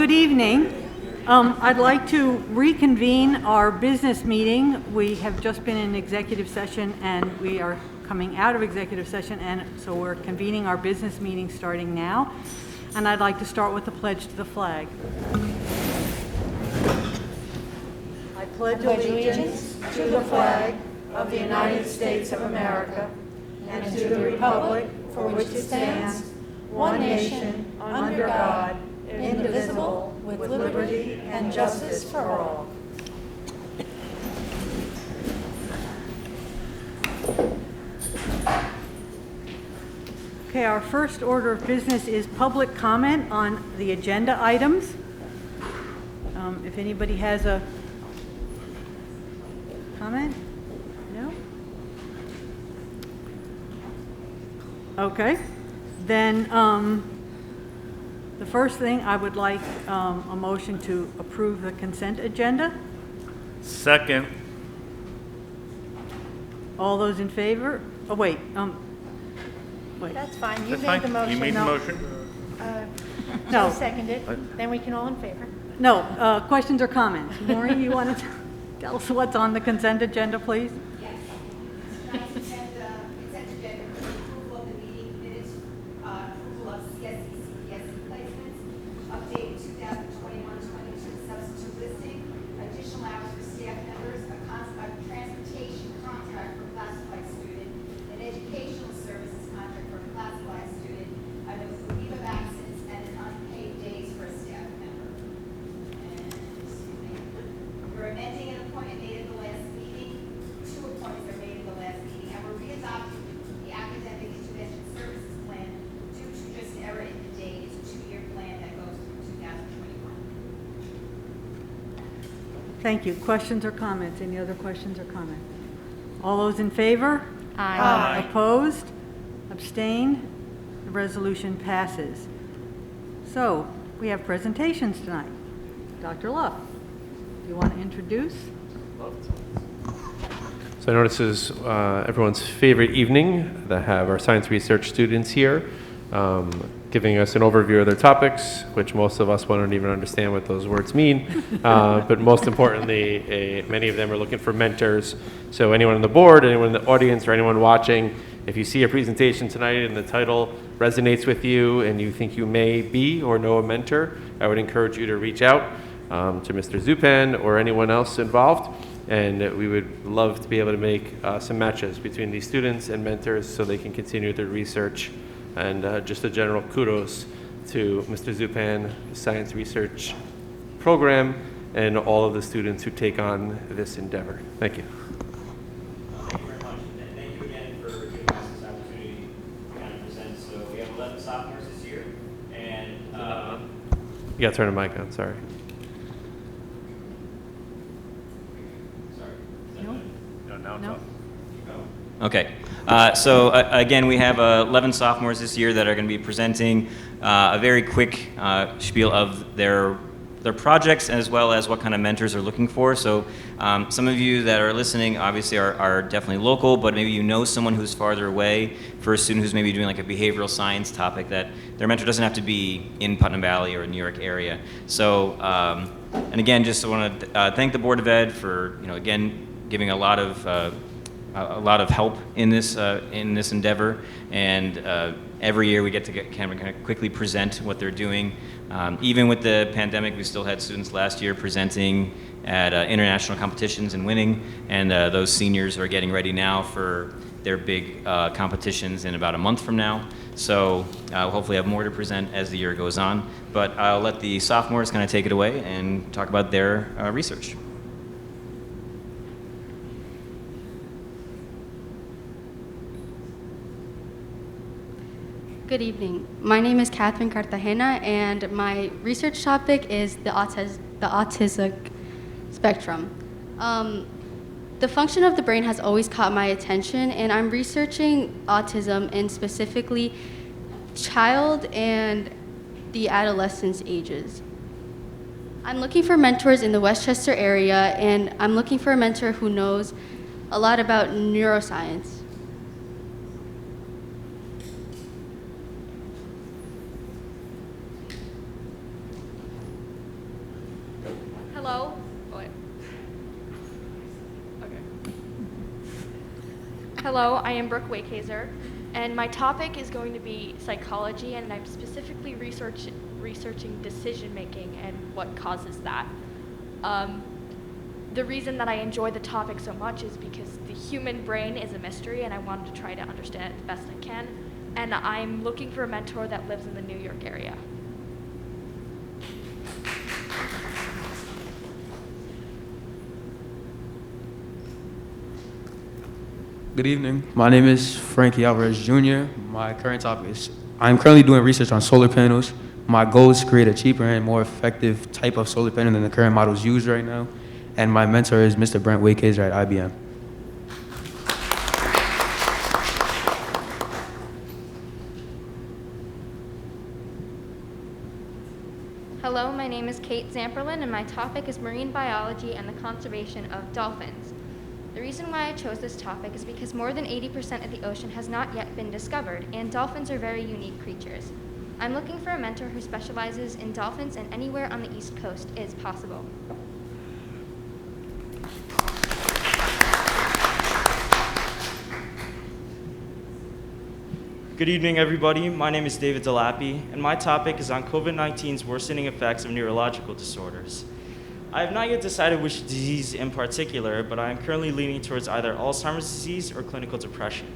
good evening. I'd like to reconvene our business meeting. We have just been in executive session and we are coming out of executive session, and so we're convening our business meeting starting now. And I'd like to start with the pledge to the flag. I pledge allegiance to the flag of the United States of America and to the republic for which it stands, one nation, under God, indivisible, with liberty and justice for all. Okay, our first order of business is public comment on the agenda items. If anybody has a comment? No? Okay, then the first thing, I would like a motion to approve the consent agenda. Second. All those in favor? Oh, wait. That's fine, you That's made the fine. motion. You made the No. motion? No. So seconded, then we can all in favor. No, questions or comments? Maureen, you want to tell us what's on the consent agenda, please? Yes. Tonight's consent agenda for approval of the meeting minutes, approval of CSE, CPSE placements, updated 2021-22 substitute listing, additional hours for staff members, a transportation contract for classified student, an educational services contract for a classified student, a leave of absence, and an unpaid days for a staff member. We're amending an appointment made at the last meeting. Two appointments are made at the last meeting, and we're readopting the academic intervention services plan due to just an error in the date. It's a 2-year plan that goes through 2021. Thank you. Questions or comments? Any other questions or comments? All those in favor? Aye. Opposed? Abstained? The resolution passes. So, we have presentations tonight. Dr. Luff, do you want to introduce? So I know this is everyone's favorite evening that have our science research students here, giving us an overview of their topics, which most of us won't even understand what those words mean. But most importantly, many of them are looking for mentors. So anyone on the board, anyone in the audience, or anyone watching, if you see a presentation tonight and the title resonates with you and you think you may be or know a mentor, I would encourage you to reach out to Mr. Zupan or anyone else involved. And we would love to be able to make some matches between these students and mentors so they can continue their research. And just a general kudos to Mr. Zupan, the Science Research Program, and all of the students who take on this endeavor. Thank you. Thank you very much, and thank you again for giving us this opportunity to kind of present. So we have 11 sophomores this year, and You gotta turn the mic on, sorry. sorry. Is that No. good? No, now it's No. up. Okay. So again, we have 11 sophomores this year that are going to be presenting a very quick spiel of their projects, as well as what kind of mentors they're looking for. So some of you that are listening obviously are definitely local, but maybe you know someone who's farther away. For a student who's maybe doing like a behavioral science topic, that their mentor doesn't have to be in Putnam Valley or New York area. So, and again, just want to thank the Board of Ed for, again, giving a lot of help in this endeavor, and every year we get to kind of quickly present what they're doing. Even with the pandemic, we still had students last year presenting at international competitions and winning, and those seniors are getting ready now for their big competitions in about a month from now. So we'll hopefully have more to present as the year goes on. But I'll let the sophomores kind of take it away and talk about their research. Good evening. My name is Catherine Cartagena, and my research topic is the autistic spectrum. The function of the brain has always caught my attention, and I'm researching autism and specifically child and the adolescence ages. I'm looking for mentors in the Westchester area, and I'm looking for a mentor who knows a lot about neuroscience. Hello, I am Brooke Wakehazer, and my topic is going to be psychology, and I'm specifically researching decision making and what causes that. The reason that I enjoy the topic so much is because the human brain is a mystery, and I wanted to try to understand it the best I can. And I'm looking for a mentor that lives in the New York area. Good evening. My name is Frankie Alvarez Jr. My current topic is I'm currently doing research on solar panels. My goal is to create a cheaper and more effective type of solar panel than the current models used right now. And my mentor is Mr. Brent Wakehazer at IBM. Hello, my name is Kate Zamperlin, and my topic is marine biology and the conservation of dolphins. The reason why I chose this topic is because more than 80% of the ocean has not yet been discovered, and dolphins are very unique creatures. I'm looking for a mentor who specializes in dolphins, and anywhere on the East Coast is possible. Good evening, everybody. My name is David Delappy, and my topic is on COVID-19's worsening effects of neurological disorders. I have not yet decided which disease in particular, but I am currently leaning towards either Alzheimer's disease or clinical depression.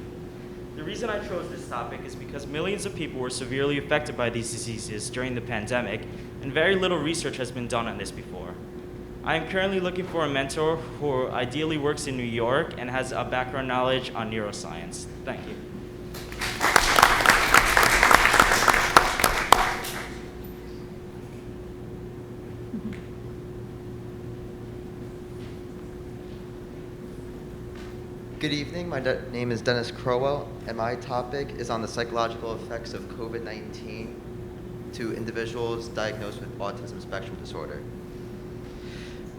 The reason I chose this topic is because millions of people were severely affected by these diseases during the pandemic, and very little research has been done on this before. I am currently looking for a mentor who ideally works in New York and has a background knowledge on neuroscience. Thank you. Good evening, my name is Dennis Crowell, and my topic is on the psychological effects of COVID-19 to individuals diagnosed with autism spectrum disorder.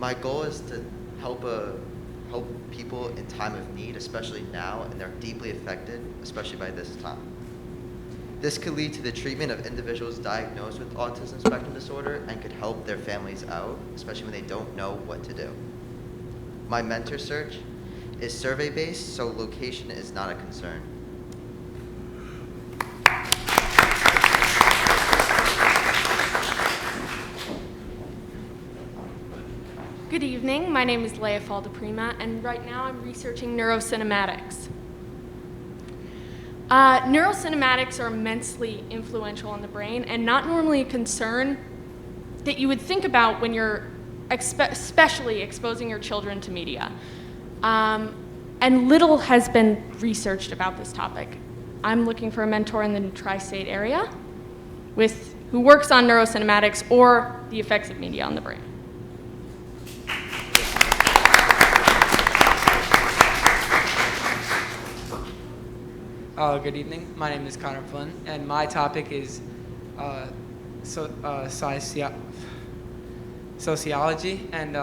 My goal is to help people in time of need, especially now, and they're deeply affected, especially by this time. This could lead to the treatment of individuals diagnosed with autism spectrum disorder and could help their families out, especially when they don't know what to do. My mentor search is survey-based, so location is not a concern. Good evening, my name is Leia Faldaprima, and right now I'm researching neurocinematics. Neurocinematics are immensely influential on the brain and not normally a concern that you would think about when you're especially exposing your children to media. And little has been researched about this topic. I'm looking for a mentor in the tri-state area who works on neurocinematics or the effects of media on the brain. Good evening. My name is Connor Flynn, and my topic is sociology, and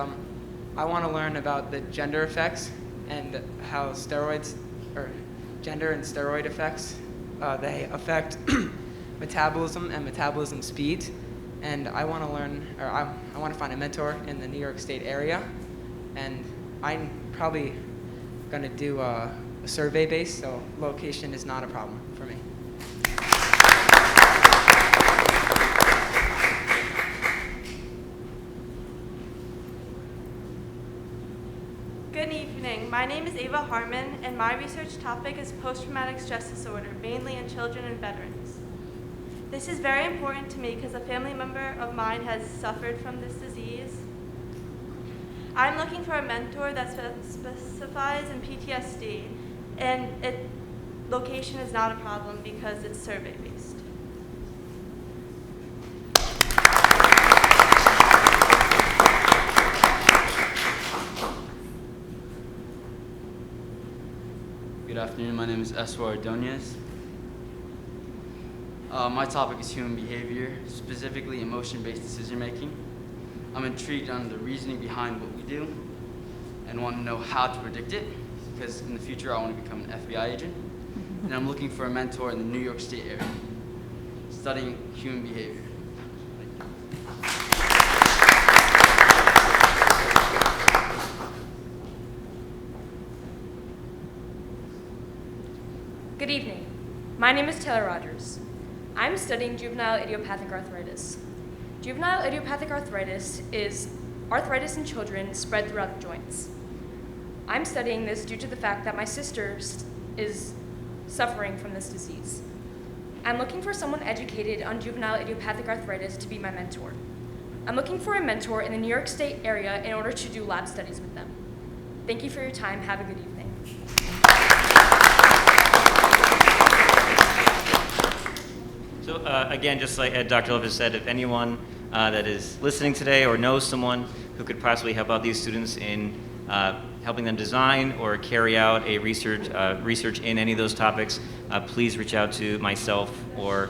I want to learn about the gender effects and how gender and steroid effects, they affect metabolism and metabolism speed. And I want to learn, or I want to find a mentor in the New York State area. And I'm probably going to do a survey based, so location is not a problem for me. Good evening. My name is Ava Harmon, and my research topic is post-traumatic stress disorder, mainly in children and veterans. This is very important to me because a family member of mine has suffered from this disease. I'm looking for a mentor that specifies in PTSD, and location is not a problem because it's survey-based. Good afternoon, my name is Eswar Ordonez. My topic is human behavior, specifically emotion-based decision making. I'm intrigued on the reasoning behind what we do and want to know how to predict it, because in the future I want to become an FBI agent. And I'm looking for a mentor in the New York State area, studying human behavior. Good evening. My name is Taylor Rogers. I'm studying juvenile idiopathic arthritis. Juvenile idiopathic arthritis is arthritis in children spread throughout the joints. I'm studying this due to the fact that my sister is suffering from this disease. I'm looking for someone educated on juvenile idiopathic arthritis to be my mentor. I'm looking for a mentor in the New York State area in order to do lab studies with them. Thank you for your time. Have a good evening. So again, just like Dr. Levis said, if anyone that is listening today or knows someone who could possibly help out these students in helping them design or carry out a research in any of those topics, please reach out to myself or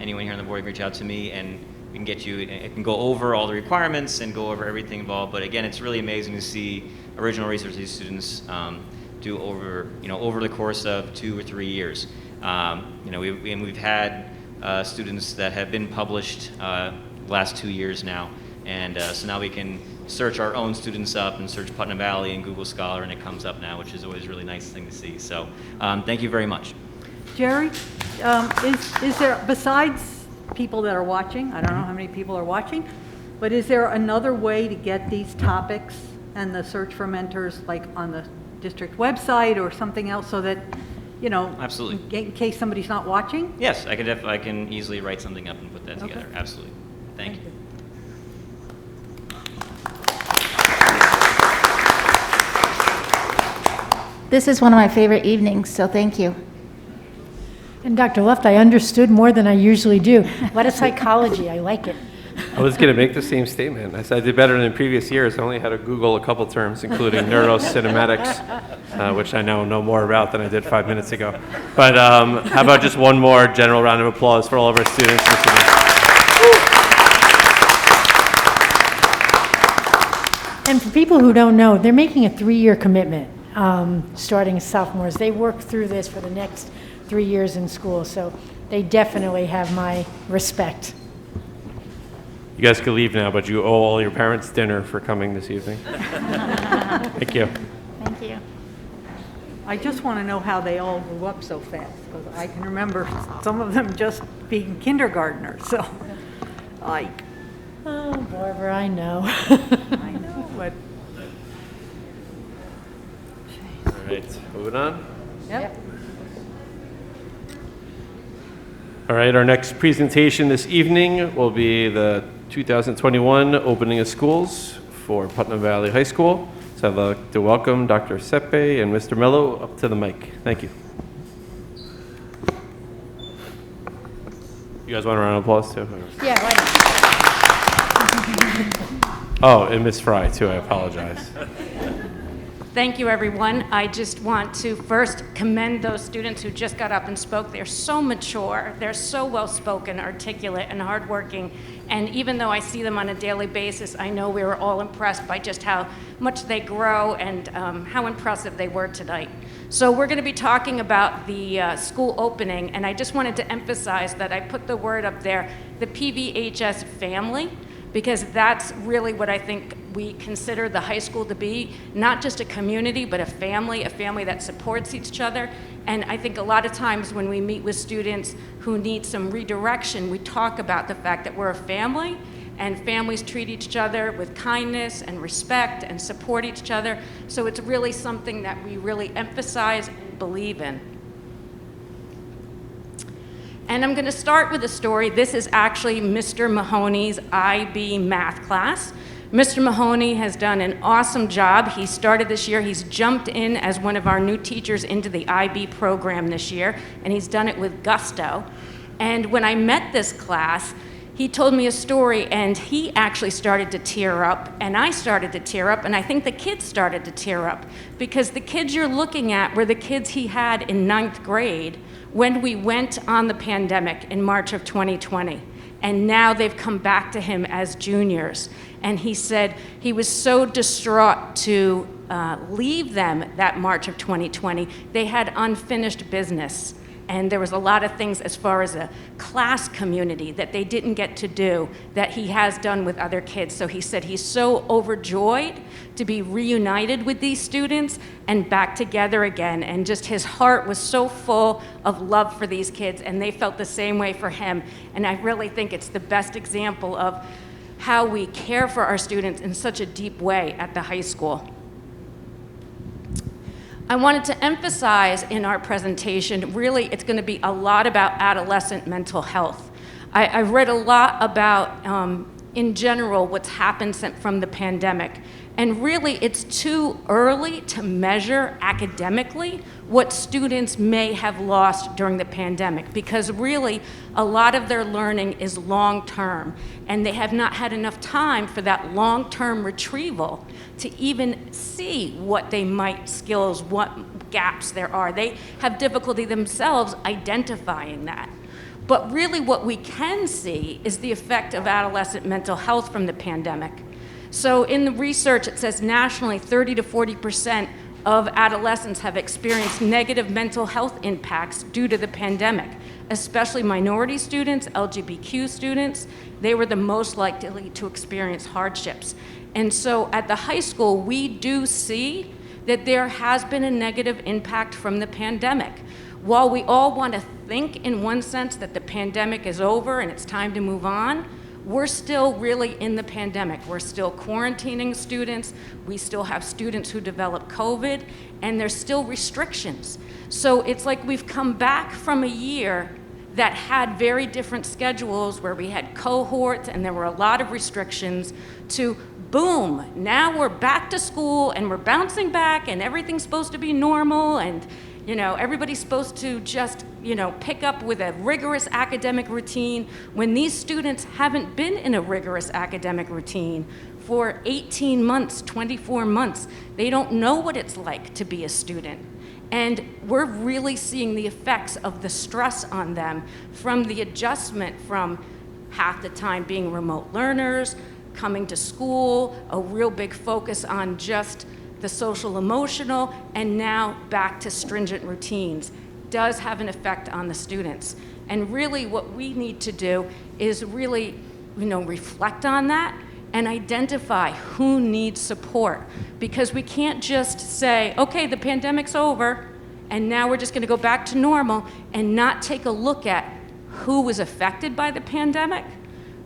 anyone here on the board. Reach out to me, and we can get you. It can go over all the requirements and go over everything involved. But again, it's really amazing to see original research these students do over the course of 2 or 3 years. We've had students that have been published last 2 years now, and so now we can search our own students up and search Putnam Valley and Google Scholar, and it comes up now, which is always a really nice thing to see. So thank you very much. Jerry, is there, besides people that are watching, I don't know how many people are watching, but is there another way to get these topics and the search for mentors, like on the district website or something else, so that, Absolutely. in case somebody's not watching? Yes, I can easily write something up and put that together. Okay. Absolutely. Thank you. This is one of my favorite evenings, so thank you. And Dr. Luft, I understood more than I usually do. What a psychology, I like it. I was going to make the same statement. I said I did better than in previous years. I only had to Google a couple terms, including neurocinematics, which I now know more about than I did 5 minutes ago. But how about just one more general round of applause for all of our students this evening. And for people who don't know, they're making a 3-year commitment, starting as sophomores. They work through this for the next 3 years in school, so they definitely have my respect. You guys can leave now, but you owe all your parents dinner for coming this evening. Thank you. Thank you. I just want to know how they all grew up so fast, because I can remember some of them just being kindergartners, so, Oh, Barbara, I know. I know, but. All right, moving on. Yep. All right, our next presentation this evening will be the 2021 opening of schools for Putnam Valley High School. So I'd like to welcome Dr. Sepe and Mr. Mello up to the mic. Thank you. You guys want a round of applause too? Yeah, why not? Oh, and Ms. Fry too, I apologize. Thank you, everyone. I just want to first commend those students who just got up and spoke. They're so mature, they're so well-spoken, articulate, and hardworking. And even though I see them on a daily basis, I know we were all impressed by just how much they grow and how impressive they were tonight. So we're going to be talking about the school opening, and I just wanted to emphasize that I put the word up there, the PVHS family, because that's really what I think we consider the high school to be, not just a community, but a family that supports each other. And I think a lot of times when we meet with students who need some redirection, we talk about the fact that we're a family, and families treat each other with kindness and respect and support each other. So it's really something that we really emphasize and believe in. And I'm going to start with a story. This is actually Mr. Mahoney's IB math class. Mr. Mahoney has done an awesome job. He started this year. He's jumped in as one of our new teachers into the IB program this year, and he's done it with gusto. And when I met this class, he told me a story, and he actually started to tear up, and I started to tear up, and I think the kids started to tear up, because the kids you're looking at were the kids he had in 9th grade when we went on the pandemic in March of 2020. And now they've come back to him as juniors. And he said he was so distraught to leave them that March of 2020. They had unfinished business. And there was a lot of things as far as a class community that they didn't get to do that he has done with other kids. So he said he's so overjoyed to be reunited with these students and back together again. And just his heart was so full of love for these kids, and they felt the same way for him. And I really think it's the best example of how we care for our students in such a deep way at the high school. I wanted to emphasize in our presentation, really it's going to be a lot about adolescent mental health. I've read a lot about, in general, what's happened from the pandemic. And really, it's too early to measure academically what students may have lost during the pandemic, because really, a lot of their learning is long-term, and they have not had enough time for that long-term retrieval to even see what they might skills, what gaps there are. They have difficulty themselves identifying that. But really what we can see is the effect of adolescent mental health from the pandemic. So in the research, it says nationally 30 to 40% of adolescents have experienced negative mental health impacts due to the pandemic, especially minority students, LGBTQ students. They were the most likely to experience hardships. And so at the high school, we do see that there has been a negative impact from the pandemic. While we all want to think in one sense that the pandemic is over and it's time to move on, we're still really in the pandemic. We're still quarantining students. We still have students who develop COVID, and there's still restrictions. So it's like we've come back from a year that had very different schedules where we had cohorts and there were a lot of restrictions to boom, now we're back to school and we're bouncing back and everything's supposed to be normal, and everybody's supposed to just, pick up with a rigorous academic routine when these students haven't been in a rigorous academic routine for 18 months, 24 months. They don't know what it's like to be a student. And we're really seeing the effects of the stress on them from the adjustment from half the time being remote learners, coming to school, a real big focus on just the social emotional, and now back to stringent routines does have an effect on the students. And really what we need to do is really, reflect on that and identify who needs support. Because we can't just say, okay, the pandemic's over, and now we're just gonna go back to normal and not take a look at who was affected by the pandemic,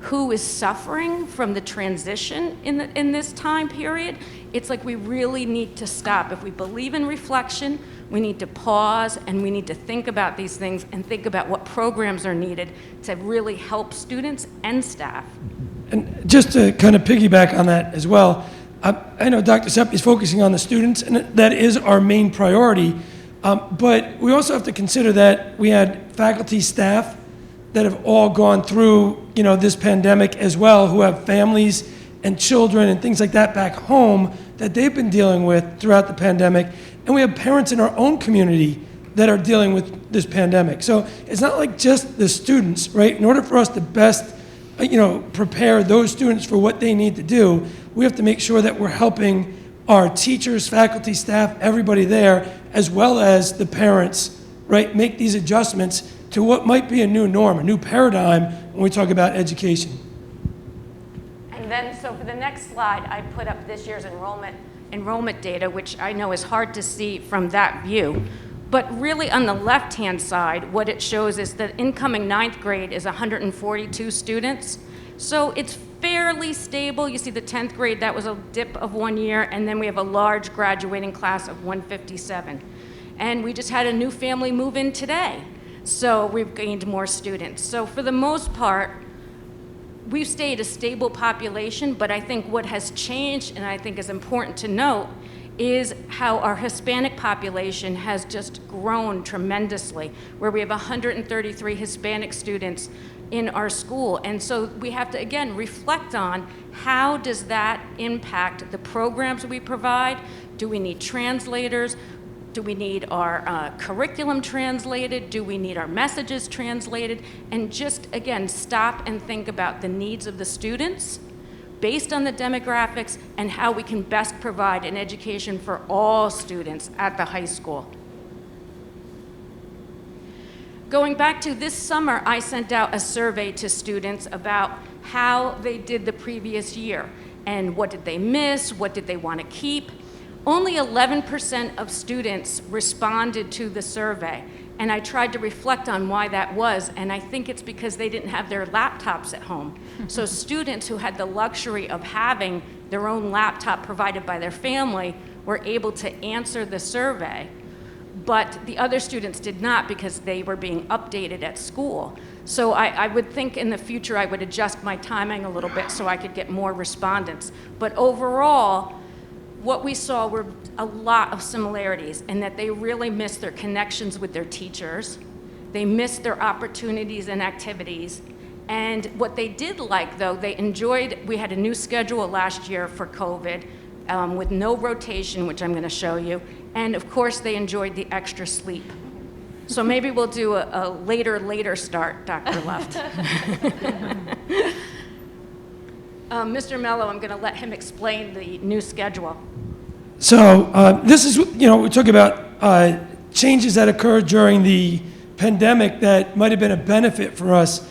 who is suffering from the transition in this time period. It's like we really need to stop. If we believe in reflection, we need to pause and we need to think about these things and think about what programs are needed to really help students and staff. And just to kind of piggyback on that as well, I know Dr. Seppi is focusing on the students, and that is our main priority. But we also have to consider that we had faculty, staff that have all gone through, this pandemic as well, who have families and children and things like that back home that they've been dealing with throughout the pandemic. And we have parents in our own community that are dealing with this pandemic. So it's not like just the students, right? In order for us to best, prepare those students for what they need to do, we have to make sure that we're helping our teachers, faculty, staff, everybody there, as well as the parents, right? Make these adjustments to what might be a new norm, a new paradigm when we talk about education. And then, so for the next slide, I put up this year's enrollment data, which I know is hard to see from that view. But really on the left-hand side, what it shows is that incoming 9th grade is 142 students. So it's fairly stable. You see the 10th grade, that was a dip of 1 year, and then we have a large graduating class of 157. And we just had a new family move in today. So we've gained more students. So for the most part, we've stayed a stable population, but I think what has changed, and I think is important to note, is how our Hispanic population has just grown tremendously, where we have 133 Hispanic students in our school. And so we have to, again, reflect on how does that impact the programs we provide? Do we need translators? Do we need our curriculum translated? Do we need our messages translated? And just, again, stop and think about the needs of the students based on the demographics and how we can best provide an education for all students at the high school. going back to this summer, I sent out a survey to students about how they did the previous year and what did they miss, what did they want to keep. Only 11% of students responded to the survey, and I tried to reflect on why that was, and I think it's because they didn't have their laptops at home. So students who had the luxury of having their own laptop provided by their family were able to answer the survey, but the other students did not because they were being updated at school. So I would think in the future I would adjust my timing a little bit so I could get more respondents. But overall, what we saw were a lot of similarities in that they really missed their connections with their teachers. They missed their opportunities and activities. And what they did like, though, they enjoyed, we had a new schedule last year for COVID with no rotation, which I'm going to show you. And of course, they enjoyed the extra sleep. So maybe we'll do a later start, Dr. Luft. Mr. Mello, I'm going to let him explain the new schedule. So this is, we talk about changes that occurred during the pandemic that might have been a benefit for us.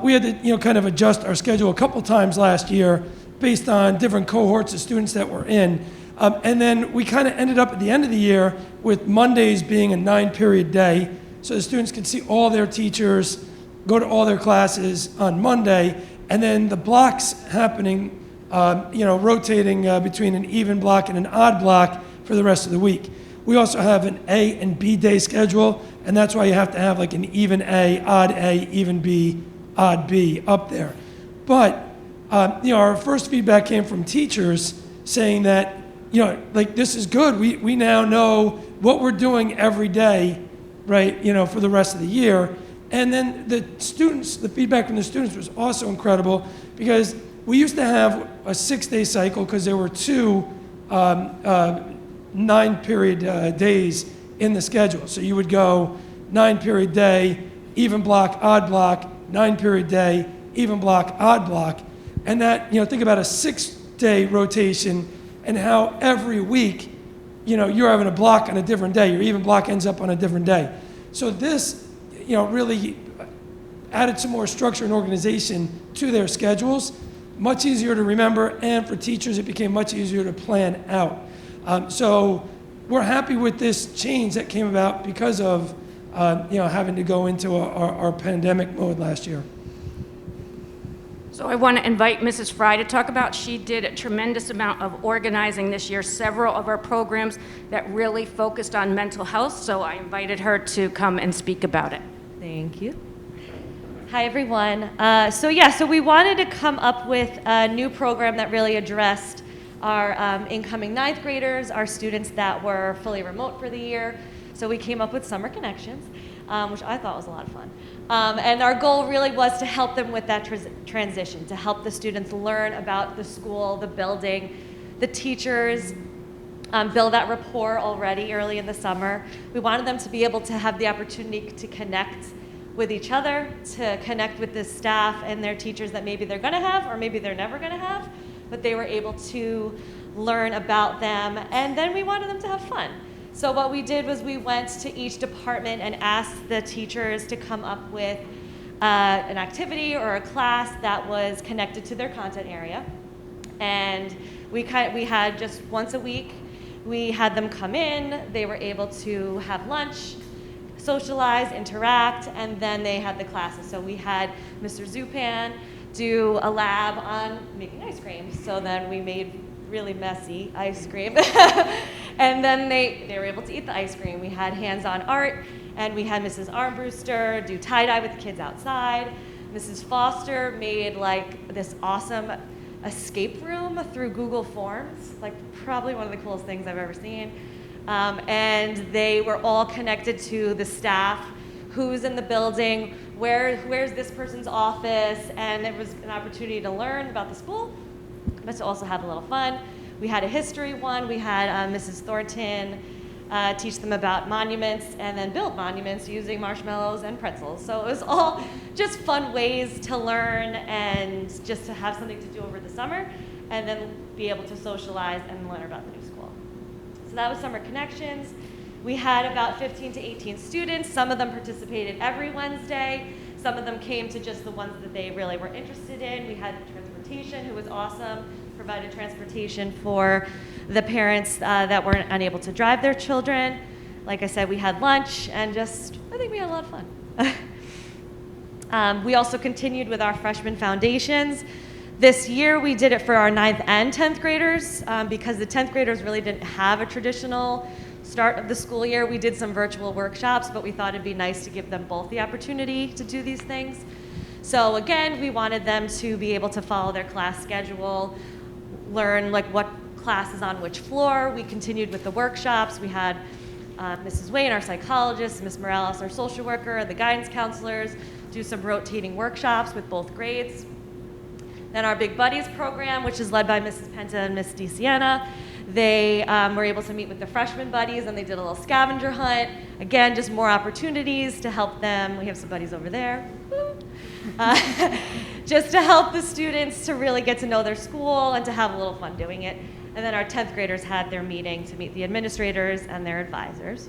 We had to, kind of adjust our schedule a couple times last year based on different cohorts of students that we're in. And then we kind of ended up at the end of the year with Mondays being a 9-period day, so the students could see all their teachers, go to all their classes on Monday, and then the blocks happening, rotating between an even block and an odd block for the rest of the week. We also have an A and B day schedule, and that's why you have to have like an even A, odd A, even B, odd B up there. But, our first feedback came from teachers saying that, this is good. We now know what we're doing every day, right, for the rest of the year. And then the feedback from the students was also incredible because we used to have a 6-day cycle because there were 2 9-period days in the schedule. So you would go 9-period day, even block, odd block, 9-period day, even block, odd block. And that, think about a 6-day rotation and how every week, you're having a block on a different day. Your even block ends up on a different day. So this, really added some more structure and organization to their schedules. Much easier to remember, and for teachers, it became much easier to plan out. So we're happy with this change that came about because of, having to go into our pandemic mode last year. So I want to invite Mrs. Fry to talk about, she did a tremendous amount of organizing this year, several of our programs that really focused on mental health, so I invited her to come and speak about it. Thank you. Hi, everyone. So we wanted to come up with a new program that really addressed our incoming 9th graders, our students that were fully remote for the year. So we came up with Summer Connections, which I thought was a lot of fun. And our goal really was to help them with that transition, to help the students learn about the school, the building, the teachers, build that rapport already early in the summer. We wanted them to be able to have the opportunity to connect with each other, to connect with the staff and their teachers that maybe they're going to have or maybe they're never going to have, but they were able to learn about them. And then we wanted them to have fun. So what we did was we went to each department and asked the teachers to come up with an activity or a class that was connected to their content area. And we had just once a week, we had them come in, they were able to have lunch, socialize, interact, and then they had the classes. So we had Mr. Zupan do a lab on making ice cream. So then we made really messy ice cream. And then they were able to eat the ice cream. We had hands-on art, and we had Mrs. Armbruster do tie-dye with the kids outside. Mrs. Foster made like this awesome escape room through Google Forms, like probably one of the coolest things I've ever seen. And they were all connected to the staff, who's in the building, where's this person's office, and it was an opportunity to learn about the school, but to also have a little fun. We had a history one. We had Mrs. Thornton teach them about monuments and then build monuments using marshmallows and pretzels. So it was all just fun ways to learn and just to have something to do over the summer and then be able to socialize and learn about the new school. So that was Summer Connections. We had about 15 to 18 students. Some of them participated every Wednesday. Some of them came to just the ones that they really were interested in. We had transportation, who was awesome, provided transportation for the parents that weren't unable to drive their children. Like I said, we had lunch, and I think we had a lot of fun. We also continued with our freshman foundations. This year, we did it for our 9th and 10th graders because the 10th graders really didn't have a traditional start of the school year. We did some virtual workshops, but we thought it'd be nice to give them both the opportunity to do these things. So again, we wanted them to be able to follow their class schedule, learn like what class is on which floor. We continued with the workshops. We had Mrs. Wayne, our psychologist, Ms. Morales, our social worker, the guidance counselors, do some rotating workshops with both grades. Then our Big Buddies program, which is led by Mrs. Penta and Miss DeSiena. They were able to meet with the freshman buddies, and they did a little scavenger hunt. Again, just more opportunities to help them. We have some buddies over there. Just to help the students to really get to know their school and to have a little fun doing it. And then our 10th graders had their meeting to meet the administrators and their advisors.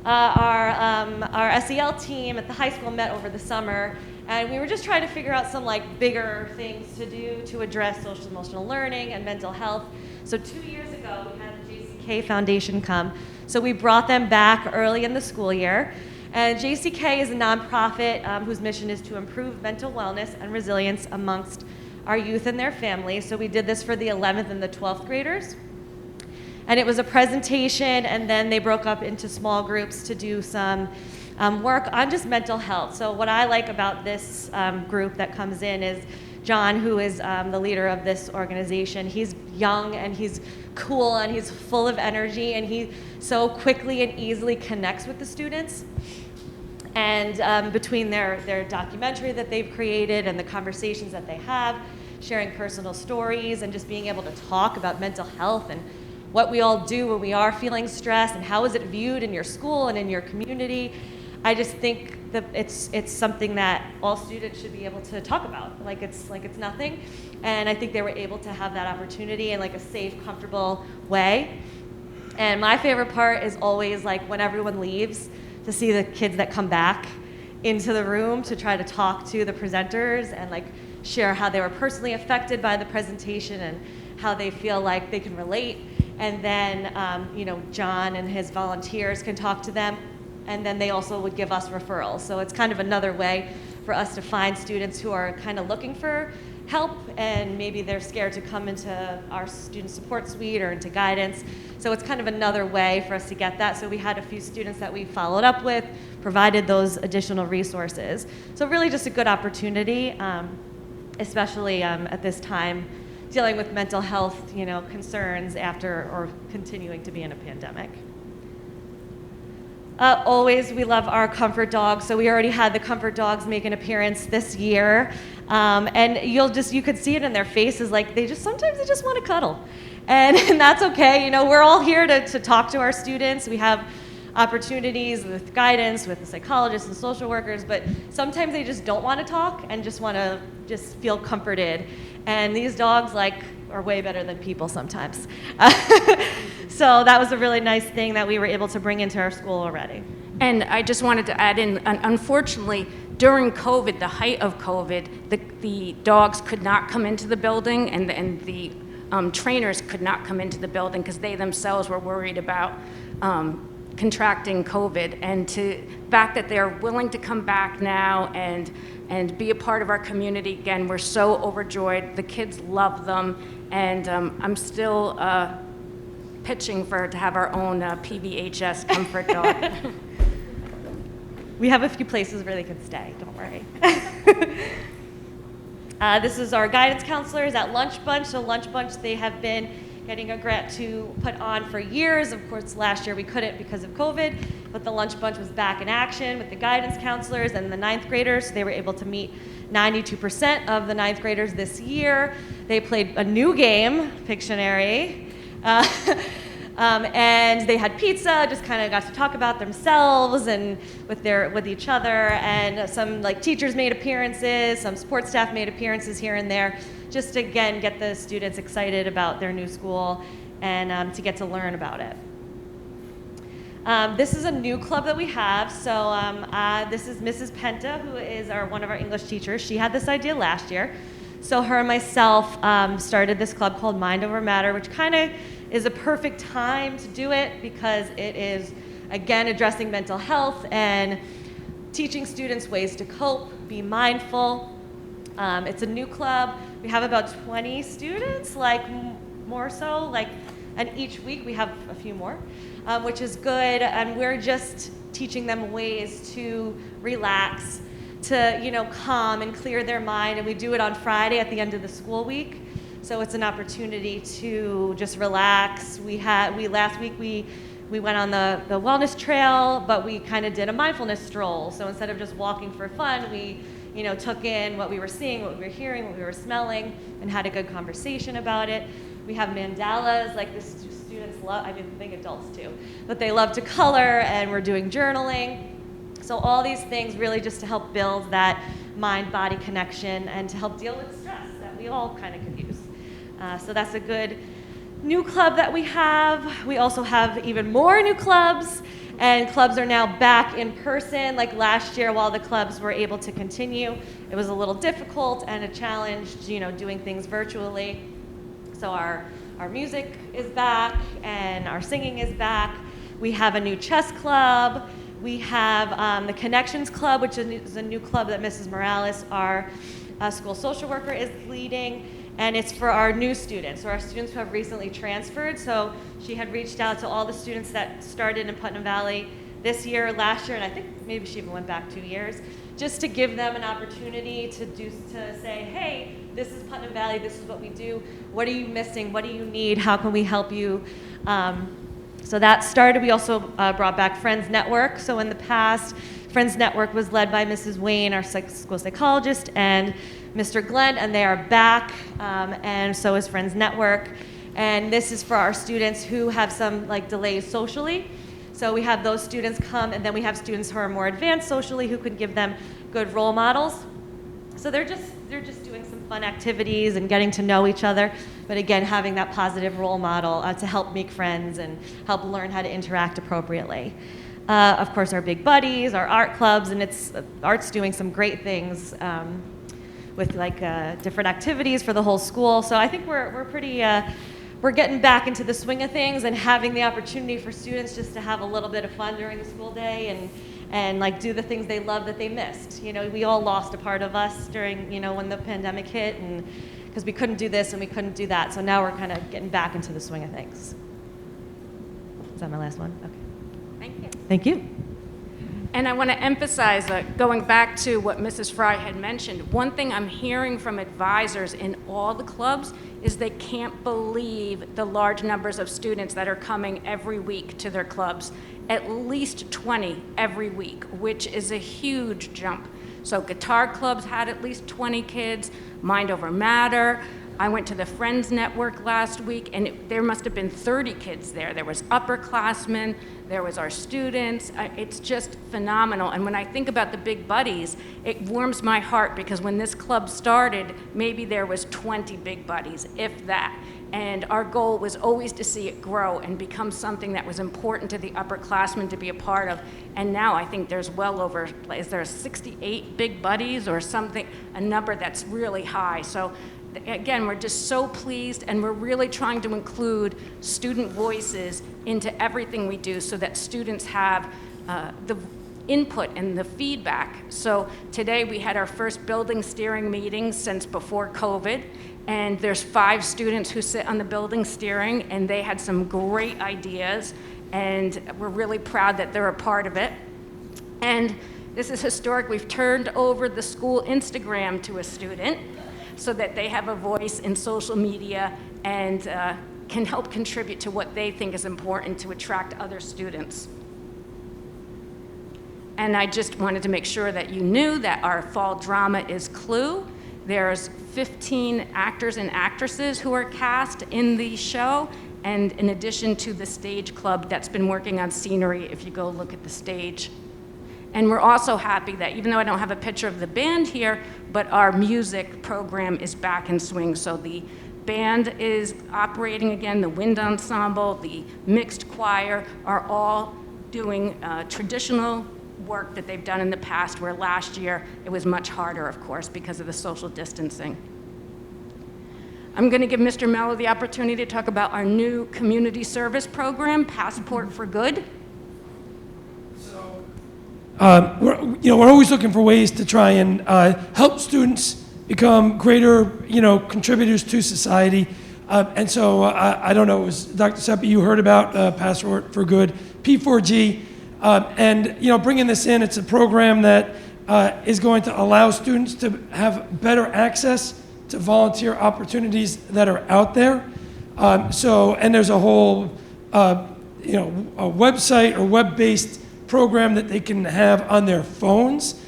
Our SEL team at the high school met over the summer, and we were just trying to figure out some like bigger things to do to address social emotional learning and mental health. So 2 years ago, we had the JCK Foundation come. So we brought them back early in the school year. And JCK is a nonprofit whose mission is to improve mental wellness and resilience amongst our youth and their families. So we did this for the 11th and the 12th graders. And it was a presentation, and then they broke up into small groups to do some work on just mental health. So what I like about this group that comes in is John, who is the leader of this organization. He's young, and he's cool, and he's full of energy, and he so quickly and easily connects with the students. And between their documentary that they've created and the conversations that they have, sharing personal stories and just being able to talk about mental health and what we all do when we are feeling stressed and how is it viewed in your school and in your community. I just think that it's something that all students should be able to talk about. Like it's nothing. And I think they were able to have that opportunity in like a safe, comfortable way. And my favorite part is always like when everyone leaves, to see the kids that come back into the room to try to talk to the presenters and like share how they were personally affected by the presentation and how they feel like they can relate. And then, John and his volunteers can talk to them, and then they also would give us referrals. So it's kind of another way for us to find students who are kind of looking for help, and maybe they're scared to come into our student support suite or into guidance. So it's kind of another way for us to get that. So we had a few students that we followed up with, provided those additional resources. So really just a good opportunity, especially at this time, dealing with mental health, concerns after or continuing to be in a pandemic. Always, we love our comfort dogs. So we already had the comfort dogs make an appearance this year. And you could see it in their faces, like sometimes they just want to cuddle. And that's okay. We're all here to talk to our students. We have opportunities with guidance, with the psychologists and social workers, but sometimes they just don't want to talk and just want to just feel comforted. And these dogs are way better than people sometimes. So that was a really nice thing that we were able to bring into our school already. And I just wanted to add in, unfortunately, during COVID, the height of COVID, the dogs could not come into the building, and the trainers could not come into the building because they themselves were worried about contracting COVID. And the fact that they're willing to come back now and be a part of our community again, we're so overjoyed. The kids love them, and I'm still pitching to have our own PBHS comfort dog. We have a few places where they can stay, don't worry. This is our guidance counselors at Lunch Bunch. So Lunch Bunch, they have been getting a grant to put on for years. Of course, last year we couldn't because of COVID, but the Lunch Bunch was back in action with the guidance counselors and the 9th graders. So they were able to meet 92% of the 9th graders this year. They played a new game, Pictionary. And they had pizza, just kind of got to talk about themselves and with each other, and some teachers made appearances, some support staff made appearances here and there, just to again get the students excited about their new school and to get to learn about it. This is a new club that we have. So this is Mrs. Penta, who is one of our English teachers. She had this idea last year. So her and myself started this club called Mind Over Matter, which kind of is a perfect time to do it because it is, again, addressing mental health and teaching students ways to cope, be mindful. It's a new club. We have about 20 students, more so, and each week we have a few more, which is good. And we're just teaching them ways to relax, to calm and clear their mind. And we do it on Friday at the end of the school week. So it's an opportunity to just relax. Last week we went on the wellness trail, but we kind of did a mindfulness stroll. So instead of just walking for fun, we took in what we were seeing, what we were hearing, what we were smelling, and had a good conversation about it. We have mandalas, the students love, I think adults too, but they love to color, and we're doing journaling. So all these things really just to help build that mind-body connection and to help deal with stress that we all kind of could use. So that's a good new club that we have. We also have even more new clubs, and clubs are now back in person. Like last year, while the clubs were able to continue, it was a little difficult and a challenge, doing things virtually. So our music is back and our singing is back. We have a new chess club. We have the Connections Club, which is a new club that Mrs. Morales, our school social worker, is leading. And it's for our new students, so our students who have recently transferred. So she had reached out to all the students that started in Putnam Valley this year, last year, and I think maybe she even went back 2 years, just to give them an opportunity to say, hey, this is Putnam Valley, this is what we do. What are you missing? What do you need? How can we help you? So that started. We also brought back Friends Network. So in the past, Friends Network was led by Mrs. Wayne, our school psychologist, and Mr. Glenn, and they are back, and so is Friends Network. And this is for our students who have some delays socially. So we have those students come, and then we have students who are more advanced socially who can give them good role models. So they're just doing some fun activities and getting to know each other, but again, having that positive role model to help make friends and help learn how to interact appropriately. Of course, our big buddies, our art clubs, and art's doing some great things with different activities for the whole school. So I think we're pretty, we're getting back into the swing of things and having the opportunity for students just to have a little bit of fun during the school day and do the things they love that they missed. We all lost a part of us during, when the pandemic hit, and because we couldn't do this and we couldn't do that. So now we're kind of getting back into the swing of things. Is that my last one? Okay. Thank you. Thank you. And I want to emphasize, going back to what Mrs. Fry had mentioned, one thing I'm hearing from advisors in all the clubs is they can't believe the large numbers of students that are coming every week to their clubs, at least 20 every week, which is a huge jump. So guitar clubs had at least 20 kids, Mind Over Matter. I went to the Friends Network last week, and there must have been 30 kids there. There was upperclassmen, there was our students. It's just phenomenal. And when I think about the big buddies, it warms my heart because when this club started, maybe there was 20 big buddies, if that. And our goal was always to see it grow and become something that was important to the upperclassmen to be a part of. And now I think there's well over, is there 68 big buddies or something, a number that's really high. So again, we're just so pleased, and we're really trying to include student voices into everything we do so that students have the input and the feedback. So today we had our first building steering meeting since before COVID, and there's 5 students who sit on the building steering, and they had some great ideas, and we're really proud that they're a part of it. And this is historic. We've turned over the school Instagram to a student so that they have a voice in social media and can help contribute to what they think is important to attract other students. And I just wanted to make sure that you knew that our fall drama is Clue. There's 15 actors and actresses who are cast in the show, and in addition to the stage club that's been working on scenery, if you go look at the stage. And we're also happy that, even though I don't have a picture of the band here, but our music program is back in swing. So the band is operating again, the wind ensemble, the mixed choir are all doing traditional work that they've done in the past, where last year it was much harder, of course, because of the social distancing. I'm going to give Mr. Mello the opportunity to talk about our new community service program, Passport for Good. We're always looking for ways to try and help students become greater, contributors to society. And so I don't know, was Dr. Seppi, you heard about Passport for Good, P4G, and bringing this in, it's a program that is going to allow students to have better access to volunteer opportunities that are out there. And there's a whole, a website or web-based program that they can have on their phones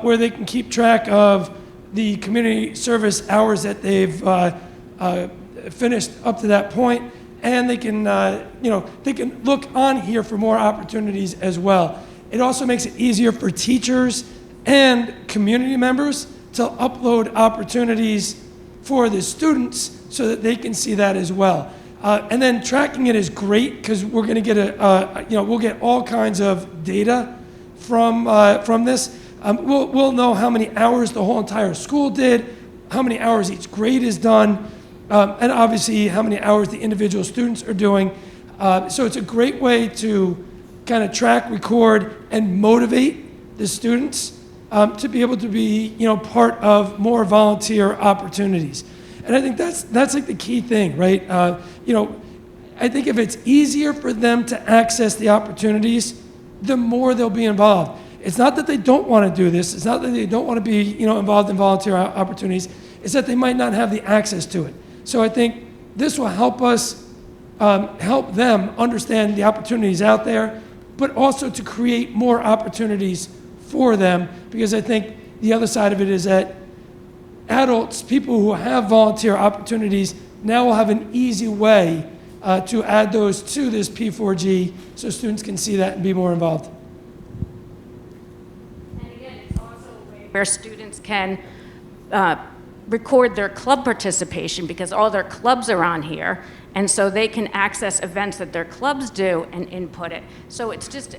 where they can keep track of the community service hours that they've finished up to that point, and they can, they can look on here for more opportunities as well. It also makes it easier for teachers and community members to upload opportunities for the students so that they can see that as well. And then tracking it is great because we're going to get we'll get all kinds of data from this. We'll know how many hours the whole entire school did, how many hours each grade is done, and obviously how many hours the individual students are doing. So it's a great way to kind of track, record, and motivate the students to be able to be, part of more volunteer opportunities. And I think that's like the key thing, right? I think if it's easier for them to access the opportunities, the more they'll be involved. It's not that they don't want to do this. It's not that they don't want to be, involved in volunteer opportunities. It's that they might not have the access to it. So I think this will help us, help them understand the opportunities out there, but also to create more opportunities for them, because I think the other side of it is that adults, people who have volunteer opportunities, now will have an easy way to add those to this P4G so students can see that and be more involved. And again, it's also a way where students can record their club participation, because all their clubs are on here, and so they can access events that their clubs do and input it. So it's just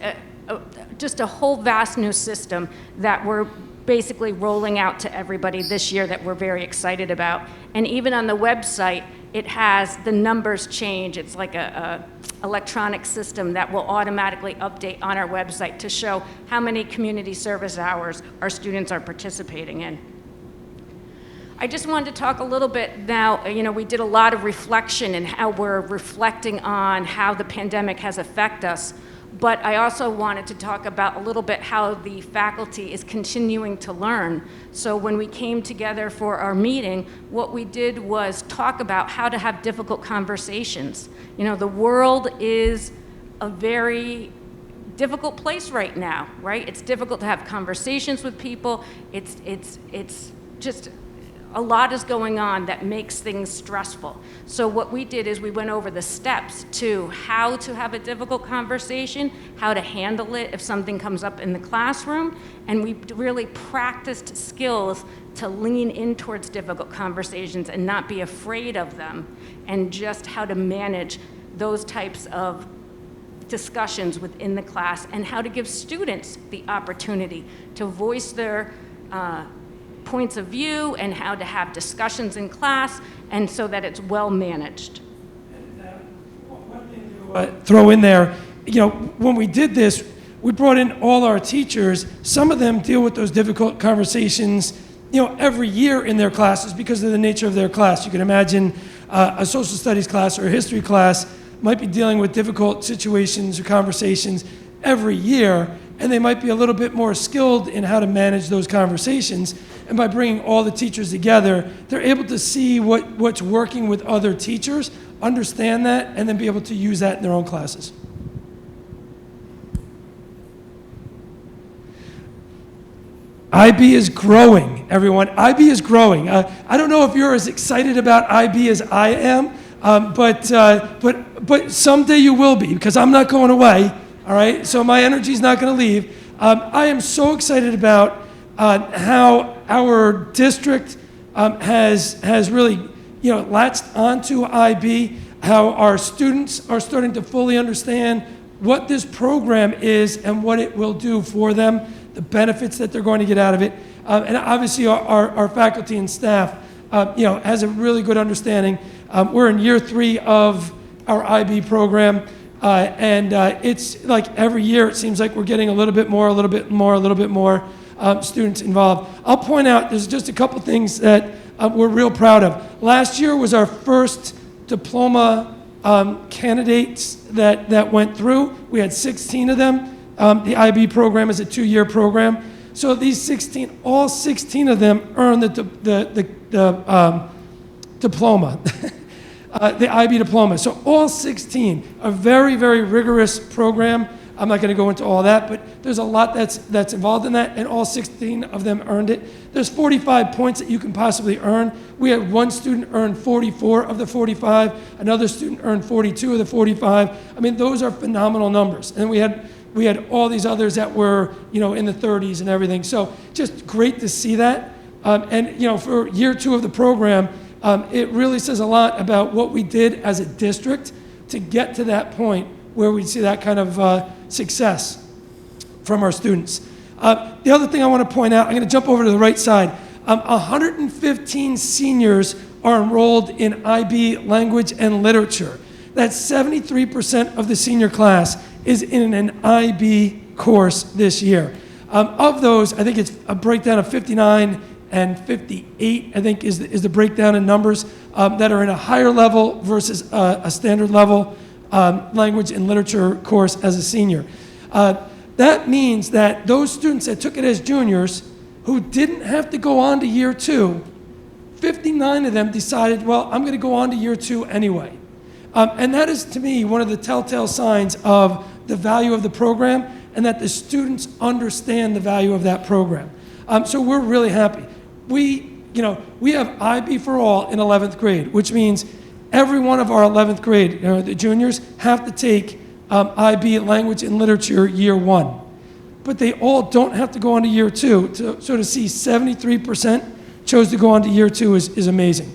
a whole vast new system that we're basically rolling out to everybody this year that we're very excited about. And even on the website, it has the numbers change. It's like a electronic system that will automatically update on our website to show how many community service hours our students are participating in. I just wanted to talk a little bit now, we did a lot of reflection and how we're reflecting on how the pandemic has affected us. But I also wanted to talk about a little bit how the faculty is continuing to learn. So when we came together for our meeting, what we did was talk about how to have difficult conversations. The world is a very difficult place right now, right? It's difficult to have conversations with people. It's just a lot is going on that makes things stressful. So what we did is we went over the steps to how to have a difficult conversation, how to handle it if something comes up in the classroom, and we really practiced skills to lean in towards difficult conversations and not be afraid of them, and just how to manage those types of discussions within the class, and how to give students the opportunity to voice their points of view and how to have discussions in class, and so that it's well managed. Throw in there, when we did this, we brought in all our teachers. Some of them deal with those difficult conversations, every year in their classes because of the nature of their class. You can imagine a social studies class or a history class might be dealing with difficult situations or conversations every year, and they might be a little bit more skilled in how to manage those conversations. And by bringing all the teachers together, they're able to see what's working with other teachers, understand that, and then be able to use that in their own classes. IB is growing, everyone. IB is growing. I don't know if you're as excited about IB as I am, but someday you will be, because I'm not going away. All right, so my energy is not going to leave. I am so excited about how our district has really, latched onto IB, how our students are starting to fully understand what this program is and what it will do for them, the benefits that they're going to get out of it. And obviously our faculty and staff, has a really good understanding. We're in year 3 of our IB program, and it's like every year it seems like we're getting a little bit more students involved. I'll point out there's just a couple things that we're real proud of. Last year was our first diploma candidates that went through. We had 16 of them. The IB program is a 2-year program. So these 16, all 16 of them earned the diploma, the IB diploma. So all 16, a very, very rigorous program. I'm not going to go into all that, but there's a lot that's involved in that, and all 16 of them earned it. There's 45 points that you can possibly earn. We had one student earn 44 of the 45, another student earned 42 of the 45. I mean, those are phenomenal numbers. And we had all these others that were, in the 30s and everything. So just great to see that. And for year 2 of the program, it really says a lot about what we did as a district to get to that point where we see that kind of success from our students. The other thing I want to point out, I'm going to jump over to the right side. 115 seniors are enrolled in IB language and literature. That's 73% of the senior class is in an IB course this year. Of those, I think it's a breakdown of 59 and 58, I think is the breakdown in numbers that are in a higher level versus a standard level language and literature course as a senior. That means that those students that took it as juniors who didn't have to go on to year 2, 59 of them decided, well, I'm going to go on to year 2 anyway. And that is, to me, one of the telltale signs of the value of the program and that the students understand the value of that program. So we're really happy. We have IB for all in 11th grade, which means every one of our 11th grade, the juniors, have to take IB language and literature year 1. But they all don't have to go on to year 2. So to see 73% chose to go on to year 2 is amazing.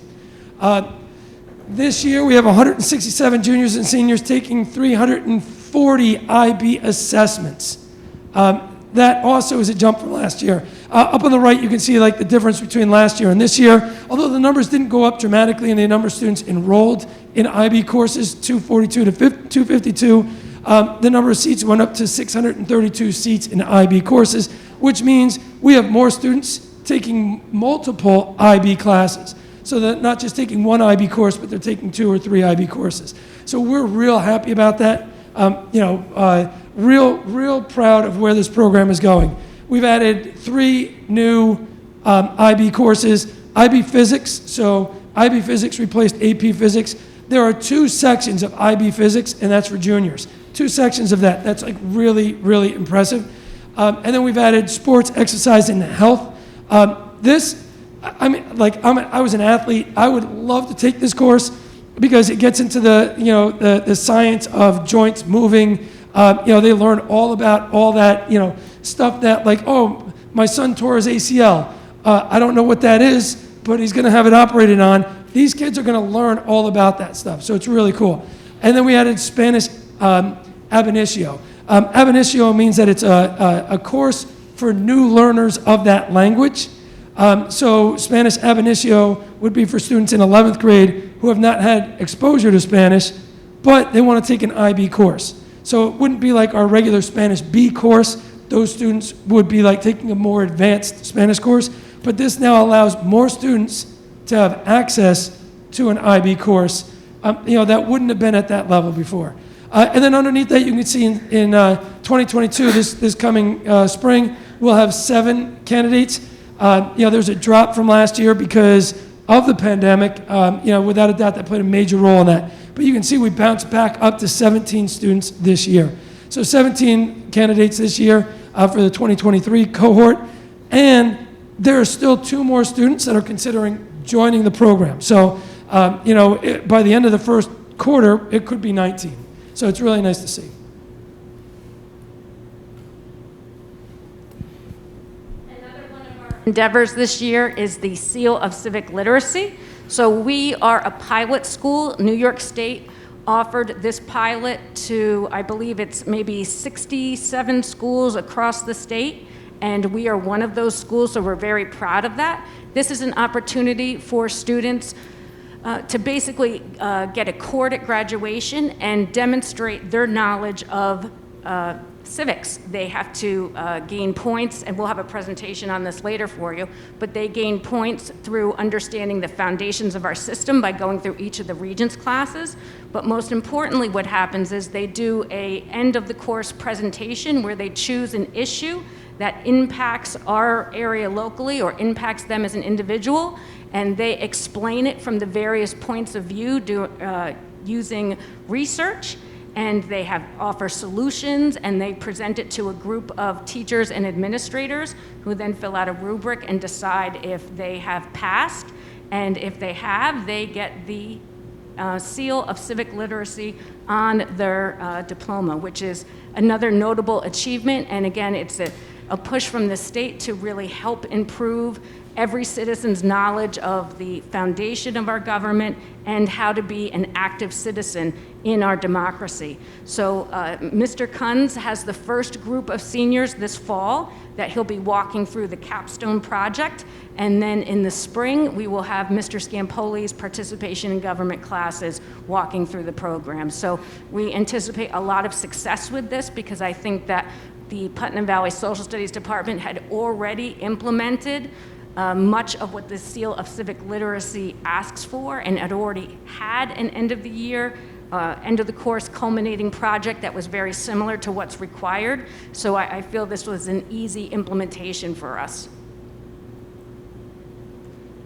This year we have 167 juniors and seniors taking 340 IB assessments. That also is a jump from last year. Up on the right, you can see the difference between last year and this year. Although the numbers didn't go up dramatically in the number of students enrolled in IB courses, 242 to 252, the number of seats went up to 632 seats in IB courses, which means we have more students taking multiple IB classes. So they're not just taking one IB course, but they're taking 2 or 3 IB courses. So we're real happy about that. Real proud of where this program is going. We've added 3 new IB courses. IB Physics, so IB Physics replaced AP Physics. There are 2 sections of IB Physics, and that's for juniors. 2 sections of that. That's really, really impressive. And then we've added Sports, Exercise, and Health. I was an athlete. I would love to take this course because it gets into the science of joints moving. They learn all about all that, stuff that my son tore his ACL. I don't know what that is, but he's going to have it operated on. These kids are going to learn all about that stuff, so it's really cool. And then we added Spanish ab initio. Ab initio means that it's a course for new learners of that language. So Spanish ab initio would be for students in 11th grade who have not had exposure to Spanish, but they want to take an IB course. So it wouldn't be like our regular Spanish B course. Those students would be taking a more advanced Spanish course, but this now allows more students to have access to an IB course, that wouldn't have been at that level before. And then underneath that, you can see in 2022, this coming spring, we'll have 7 candidates. There's a drop from last year because of the pandemic. Without a doubt, that played a major role in that. But you can see we bounced back up to 17 students this year. So 17 candidates this year for the 2023 cohort. And there are still 2 more students that are considering joining the program. So, by the end of the first quarter, it could be 19. So it's really nice to see. Endeavors this year is the Seal of Civic Literacy. So we are a pilot school. New York State offered this pilot to, I believe it's maybe 67 schools across the state, and we are one of those schools, so we're very proud of that. This is an opportunity for students to basically get a cord at graduation and demonstrate their knowledge of civics. They have to gain points, and we'll have a presentation on this later for you, but they gain points through understanding the foundations of our system by going through each of the Regents classes. But most importantly, what happens is they do a end of the course presentation where they choose an issue that impacts our area locally or impacts them as an individual, and they explain it from the various points of view using research, and they offer solutions, and they present it to a group of teachers and administrators who then fill out a rubric and decide if they have passed, and if they have, they get the seal of civic literacy on their diploma, which is another notable achievement. And again, it's a push from the state to really help improve every citizen's knowledge of the foundation of our government and how to be an active citizen in our democracy. So Mr. Kunz has the first group of seniors this fall that he'll be walking through the capstone project. And then in the spring, we will have Mr. Scampoli's participation in government classes walking through the program. So we anticipate a lot of success with this, because I think that the Putnam Valley Social Studies Department had already implemented much of what the Seal of Civic Literacy asks for, and had already had an end of the year, end of the course culminating project that was very similar to what's required. So I feel this was an easy implementation for us.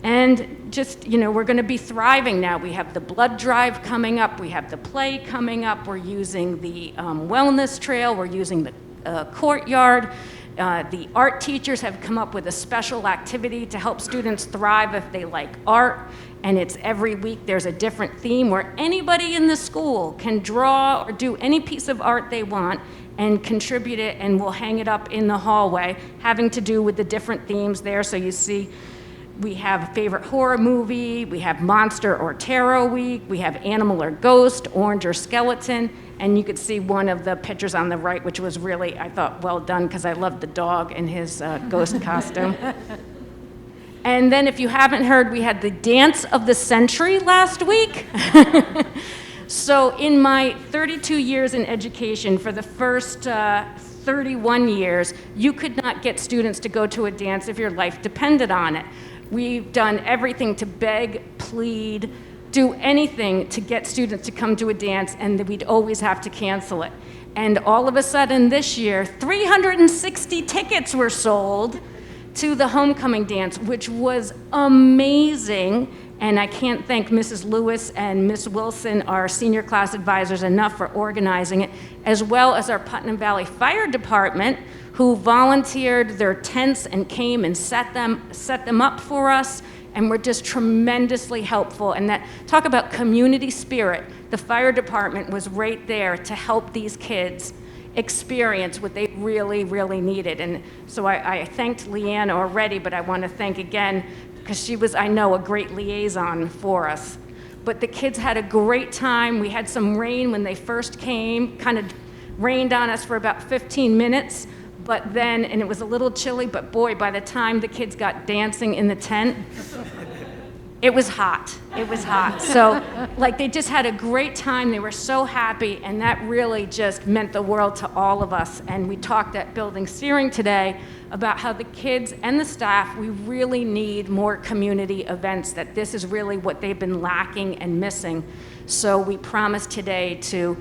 And just, we're going to be thriving now. We have the blood drive coming up. We have the play coming up. We're using the wellness trail. We're using the courtyard. The art teachers have come up with a special activity to help students thrive if they like art. And it's every week there's a different theme where anybody in the school can draw or do any piece of art they want and contribute it, and we'll hang it up in the hallway, having to do with the different themes there. So you see, we have a favorite horror movie, we have monster or tarot week, we have animal or ghost, orange or skeleton, and you could see one of the pictures on the right, which was really, I thought, well done, because I loved the dog in his ghost costume. And then if you haven't heard, we had the Dance of the Century last week. So in my 32 years in education, for the first 31 years, you could not get students to go to a dance if your life depended on it. We've done everything to beg, plead, do anything to get students to come to a dance, and we'd always have to cancel it. And all of a sudden this year, 360 tickets were sold to the homecoming dance, which was amazing. And I can't thank Mrs. Lewis and Miss Wilson, our senior class advisors, enough for organizing it, as well as our Putnam Valley Fire Department, who volunteered their tents and came and set them up for us, and were just tremendously helpful. And that, talk about community spirit. The fire department was right there to help these kids experience what they really, really needed. And so I thanked Leanne already, but I want to thank again, because she was, I know, a great liaison for us. But the kids had a great time. We had some rain when they first came, kind of rained on us for about 15 minutes. But then, and it was a little chilly, but boy, by the time the kids got dancing in the tent, it was hot. It was hot. So, like, they just had a great time. They were so happy, and that really just meant the world to all of us. And we talked at Building Steering today about how the kids and the staff, we really need more community events, that this is really what they've been lacking and missing. So we promised today to,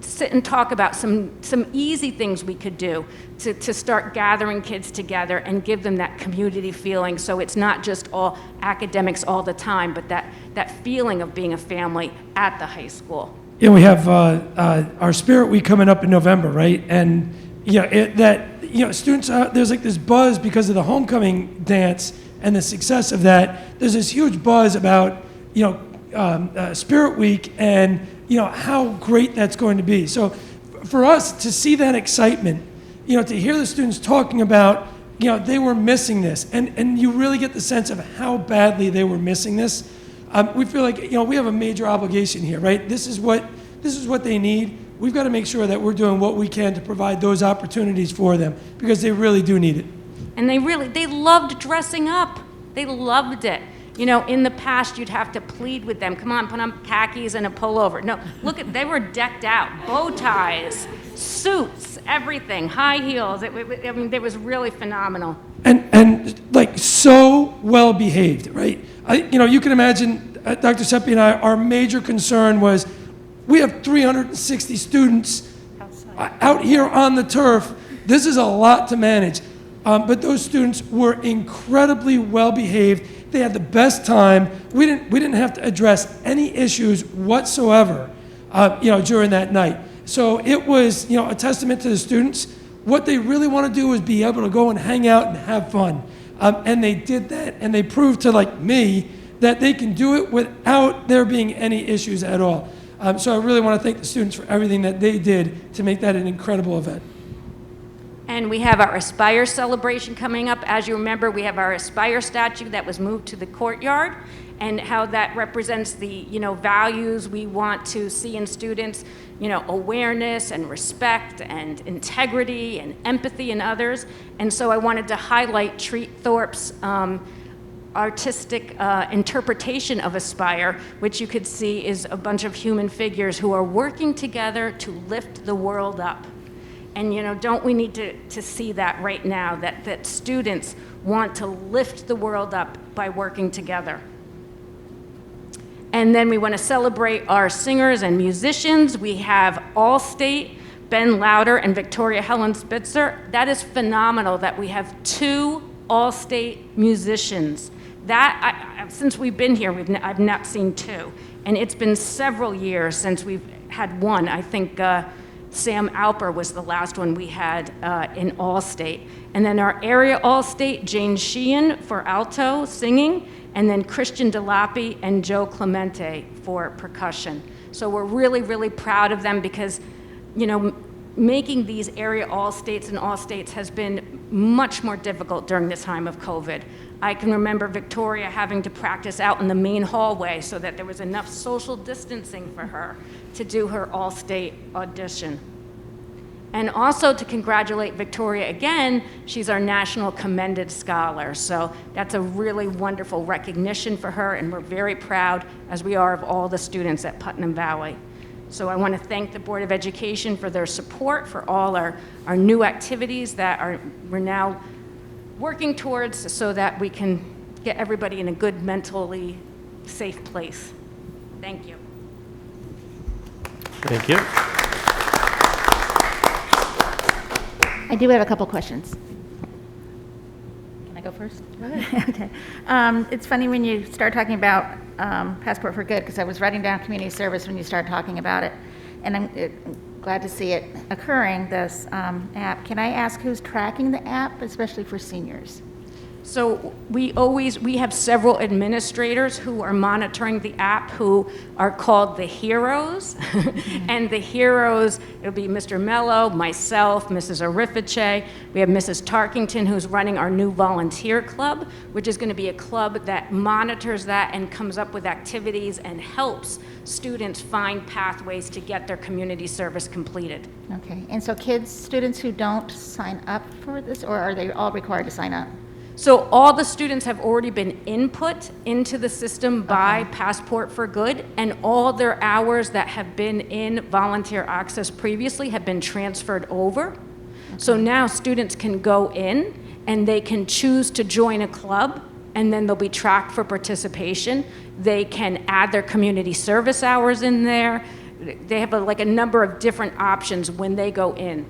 sit and talk about some easy things we could do to start gathering kids together and give them that community feeling, so it's not just all academics all the time, but that feeling of being a family at the high school. Yeah, we have our Spirit Week coming up in November, right? And students, there's like this buzz because of the homecoming dance and the success of that. There's this huge buzz about Spirit Week and how great that's going to be. So for us to see that excitement, to hear the students talking about, they were missing this, and you really get the sense of how badly they were missing this. we feel like, we have a major obligation here, right? This is what they need. We've got to make sure that we're doing what we can to provide those opportunities for them, because they really do need it. And they loved dressing up. They loved it. In the past, you'd have to plead with them, come on, put on khakis and a pullover. No, they were decked out, bow ties, suits, everything, high heels. It was really phenomenal. And like so well behaved, right? You can imagine, Dr. Seppi and I, our major concern was we have 360 students out here on the turf. This is a lot to manage. But those students were incredibly well behaved. They had the best time. We didn't have to address any issues whatsoever, during that night. So it was, a testament to the students. What they really want to do is be able to go and hang out and have fun. And they did that, and they proved to, like me, that they can do it without there being any issues at all. So I really want to thank the students for everything that they did to make that an incredible event. And we have our Aspire celebration coming up. As you remember, we have our Aspire statue that was moved to the courtyard, and how that represents the values we want to see in students, awareness and respect and integrity and empathy in others. And so I wanted to highlight Treat Thorpe's artistic interpretation of Aspire, which you could see is a bunch of human figures who are working together to lift the world up. And don't we need to see that right now, that students want to lift the world up by working together. And then we want to celebrate our singers and musicians. We have Allstate, Ben Lauder, and Victoria Helen Spitzer. That is phenomenal that we have 2 Allstate musicians. Since we've been here, I've not seen 2. And it's been several years since we've had one. I think Sam Alper was the last one we had in Allstate. And then our area Allstate, Jane Sheehan for alto singing, and then Christian Delapi and Joe Clemente for percussion. So we're really, really proud of them, because, making these area Allstates and Allstates has been much more difficult during this time of COVID. I can remember Victoria having to practice out in the main hallway so that there was enough social distancing for her to do her Allstate audition. And also to congratulate Victoria again, she's our National Commended Scholar. So that's a really wonderful recognition for her, and we're very proud, as we are, of all the students at Putnam Valley. So I want to thank the Board of Education for their support for all our new activities that we're now working towards, so that we can get everybody in a good, mentally safe place. Thank you. Thank you. I do have a couple questions. Can I go first? Go ahead. Okay. It's funny when you start talking about Passport for Good, because I was writing down community service when you start talking about it, and I'm glad to see it occurring, this app. Can I ask who's tracking the app, especially for seniors? So we have several administrators who are monitoring the app, who are called the heroes. And the heroes, it'll be Mr. Mello, myself, Mrs. Arifice. We have Mrs. Tarkington, who's running our new volunteer club, which is going to be a club that monitors that and comes up with activities and helps students find pathways to get their community service completed. Okay, and so students who don't sign up for this, or are they all required to sign up? So all the students have already been input into the system by Passport for Good, and all their hours that have been in volunteer access previously have been transferred over. So now students can go in and they can choose to join a club, and then they'll be tracked for participation. They can add their community service hours in there. They have a number of different options when they go in.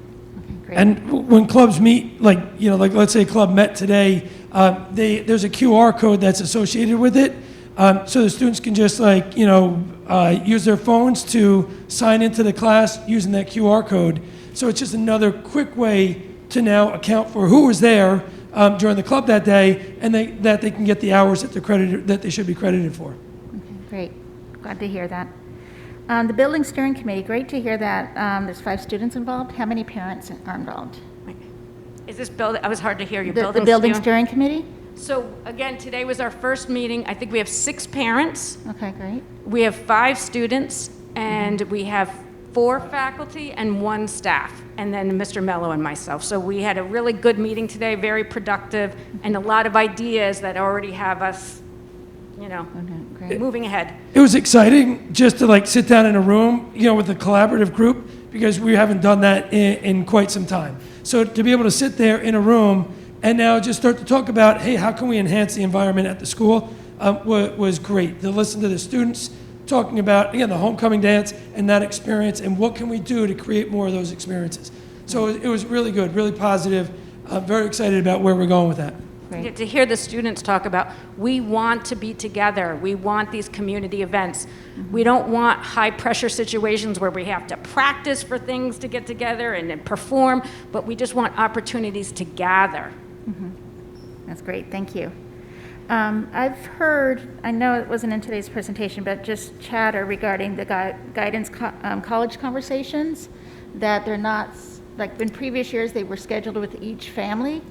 And when clubs meet, like let's say Club met today, there's a QR code that's associated with it, so the students can just use their phones to sign into the class using that QR code. So it's just another quick way to now account for who was there during the club that day, and that they can get the hours that they should be credited for. Okay, great. Glad to hear that. The building steering committee, great to hear that there's 5 students involved. How many parents are involved? Is this building? I was hard to hear you. The building steering committee? So again, today was our first meeting. I think we have 6 parents. Okay, great. We have 5 students, and we have 4 faculty and 1 staff, and then Mr. Mello and myself. So we had a really good meeting today, very productive, and a lot of ideas that already have us, you know, moving ahead. It was exciting just to like sit down in a room, you know, with a collaborative group, because we haven't done that in quite some time. So to be able to sit there in a room and now just start to talk about, hey, how can we enhance the environment at the school, was great. To listen to the students talking about, again, the homecoming dance and that experience, and what can we do to create more of those experiences. So it was really good, really positive. Very excited about where we're going with that. Great. To hear the students talk about, we want to be together. We want these community events. We don't want high-pressure situations where we have to practice for things to get together and then perform, but we just want opportunities to gather. That's great, thank you. I've heard, I know it wasn't in today's presentation, but just chatter regarding the guidance college conversations, that they're not, like in previous years, they were scheduled with each family,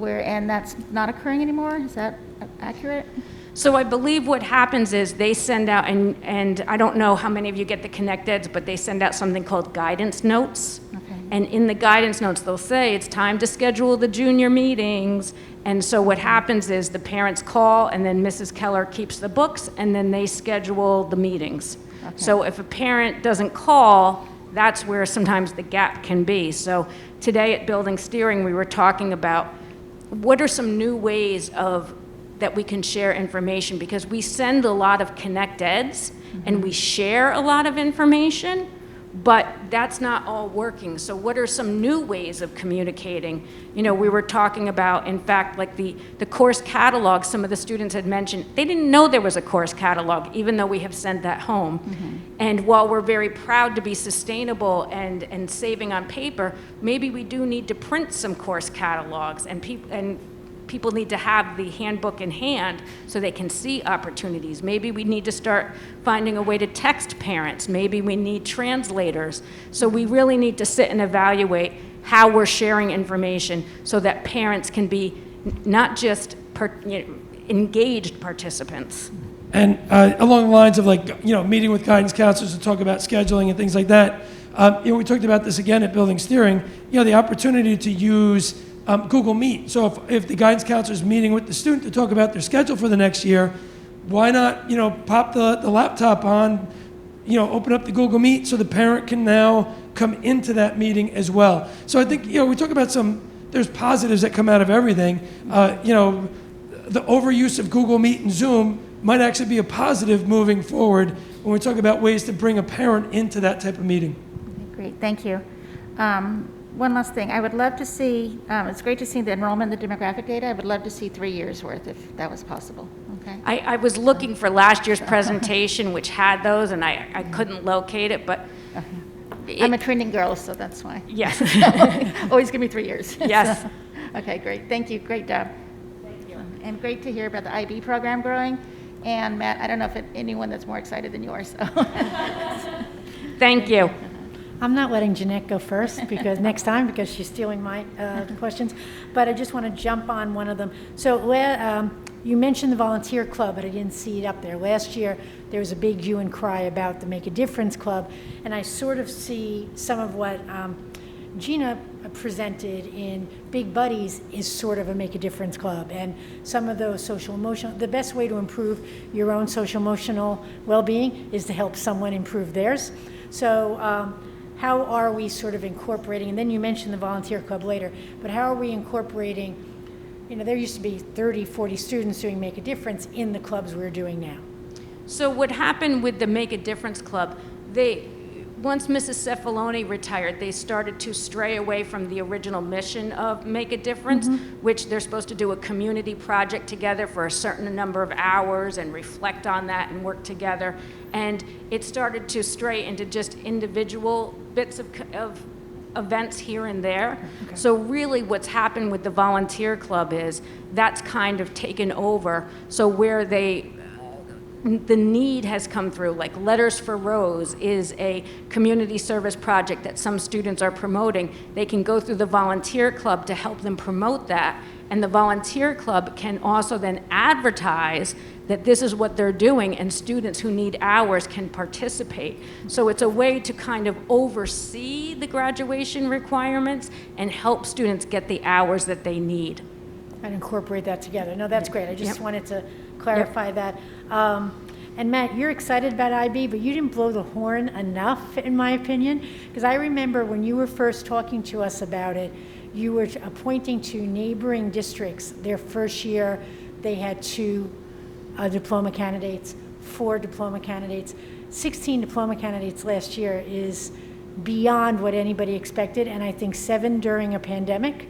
and that's not occurring anymore. Is that accurate? So I believe what happens is they send out, and I don't know how many of you get the Connect Eds, but they send out something called guidance notes. Okay. And in the guidance notes, they'll say it's time to schedule the junior meetings. And so what happens is the parents call, and then Mrs. Keller keeps the books, and then they schedule the meetings. Okay. So if a parent doesn't call, that's where sometimes the gap can be. So today at Building Steering, we were talking about what are some new ways that we can share information, because we send a lot of Connect Eds and we share a lot of information, but that's not all working. So what are some new ways of communicating? You know, we were talking about, in fact, like the course catalog, some of the students had mentioned, they didn't know there was a course catalog, even though we have sent that home. And while we're very proud to be sustainable and saving on paper, maybe we do need to print some course catalogs, and people need to have the handbook in hand so they can see opportunities. Maybe we need to start finding a way to text parents. Maybe we need translators. So we really need to sit and evaluate how we're sharing information so that parents can be not just engaged participants. And along the lines of meeting with guidance counselors to talk about scheduling and things like that, we talked about this again at Building Steering, the opportunity to use Google Meet. So if the guidance counselor is meeting with the student to talk about their schedule for the next year, why not, pop the laptop on, open up the Google Meet so the parent can now come into that meeting as well. So I think, we talk about there's positives that come out of everything. The overuse of Google Meet and Zoom might actually be a positive moving forward when we talk about ways to bring a parent into that type of meeting. Okay, great, thank you. One last thing, I would love to see, it's great to see the enrollment and the demographic data. I would love to see 3 years worth if that was possible, okay? I was looking for last year's presentation, which had those, and I couldn't locate it, but... I'm a training girl, so that's why. Yes. Always give me 3 years. Yes. So, okay, great, thank you, great job. Thank you. And great to hear about the IB program growing. And Matt, I don't know if anyone that's more excited than yours, so. Thank you. I'm not letting Jeanette go first next time because she's stealing my questions, but I just want to jump on one of them. So you mentioned the volunteer club, but I didn't see it up there. Last year, there was a big hue and cry about the Make a Difference Club, and I sort of see some of what Gina presented in Big Buddies is sort of a Make a Difference Club, and some of those social emotional, the best way to improve your own social emotional well-being is to help someone improve theirs. So how are we sort of incorporating, and then you mentioned the volunteer club later, but how are we incorporating, there used to be 30, 40 students doing Make a Difference in the clubs we're doing now. So what happened with the Make a Difference Club, once Mrs. Cefaloni retired, they started to stray away from the original mission of Make a Difference, which they're supposed to do a community project together for a certain number of hours and reflect on that and work together. And it started to stray into just individual bits of events here and there. Okay. So really what's happened with the volunteer club is that's kind of taken over. So where the need has come through, like Letters for Rose is a community service project that some students are promoting. They can go through the volunteer club to help them promote that, And the volunteer club can also then advertise that this is what they're doing, and students who need hours can participate. So it's a way to kind of oversee the graduation requirements and help students get the hours that they need. And incorporate that together. No, that's great. I just wanted to clarify that. And Matt, you're excited about IB, but you didn't blow the horn enough, in my opinion, because I remember when you were first talking to us about it, you were pointing to neighboring districts. Their first year, they had 2 diploma candidates, 4 diploma candidates. 16 diploma candidates last year is beyond what anybody expected, and I think 7 during a pandemic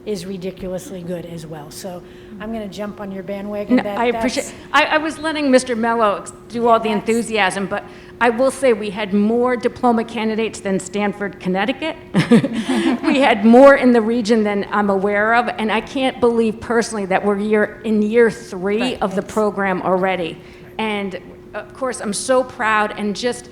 is ridiculously good as well. So I'm going to jump on your bandwagon. No, I appreciate. I was letting Mr. Mello do all the enthusiasm, but I will say we had more diploma candidates than Stanford, Connecticut. We had more in the region than I'm aware of, and I can't believe personally that we're in year 3 of the program already. And of course, I'm so proud, and just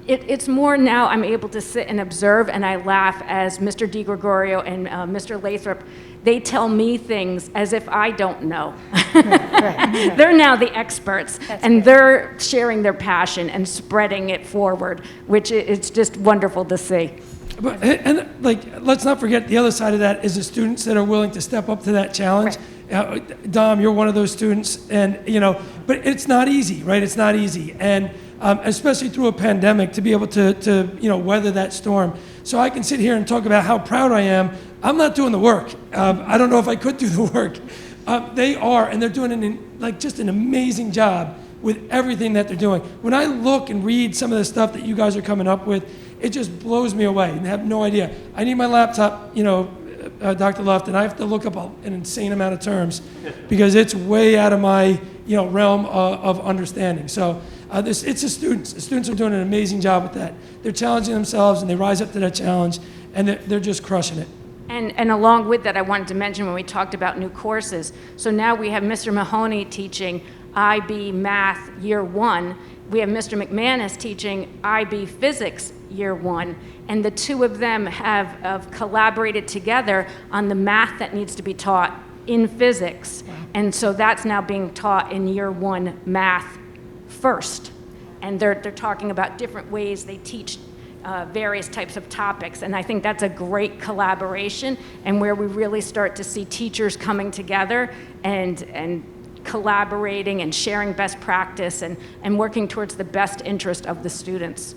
it's more now I'm able to sit and observe, and I laugh as Mr. DiGregorio and Mr. Lathrop, they tell me things as if I don't know. They're now the experts, and they're sharing their passion and spreading it forward, which it's just wonderful to see. But, and like, let's not forget the other side of that is the students that are willing to step up to that challenge. Dom, you're one of those students, and but it's not easy, right? It's not easy, and especially through a pandemic, to be able to weather that storm. So I can sit here and talk about how proud I am. I'm not doing the work. I don't know if I could do the work. They are, and they're doing just an amazing job with everything that they're doing. When I look and read some of the stuff that you guys are coming up with, it just blows me away, and I have no idea. I need my laptop, Dr. Luft, and I have to look up an insane amount of terms because it's way out of my realm of understanding. So it's the students. The students are doing an amazing job with that. They're challenging themselves, and they rise up to that challenge, and they're just crushing it. And along with that, I wanted to mention when we talked about new courses. So now we have Mr. Mahoney teaching IB Math Year 1. We have Mr. McManus teaching IB Physics Year 1. And the two of them have collaborated together on the math that needs to be taught in physics. Wow. And so that's now being taught in Year 1 math first. And they're talking about different ways they teach various types of topics, and I think that's a great collaboration, and where we really start to see teachers coming together and collaborating and sharing best practice and working towards the best interest of the students.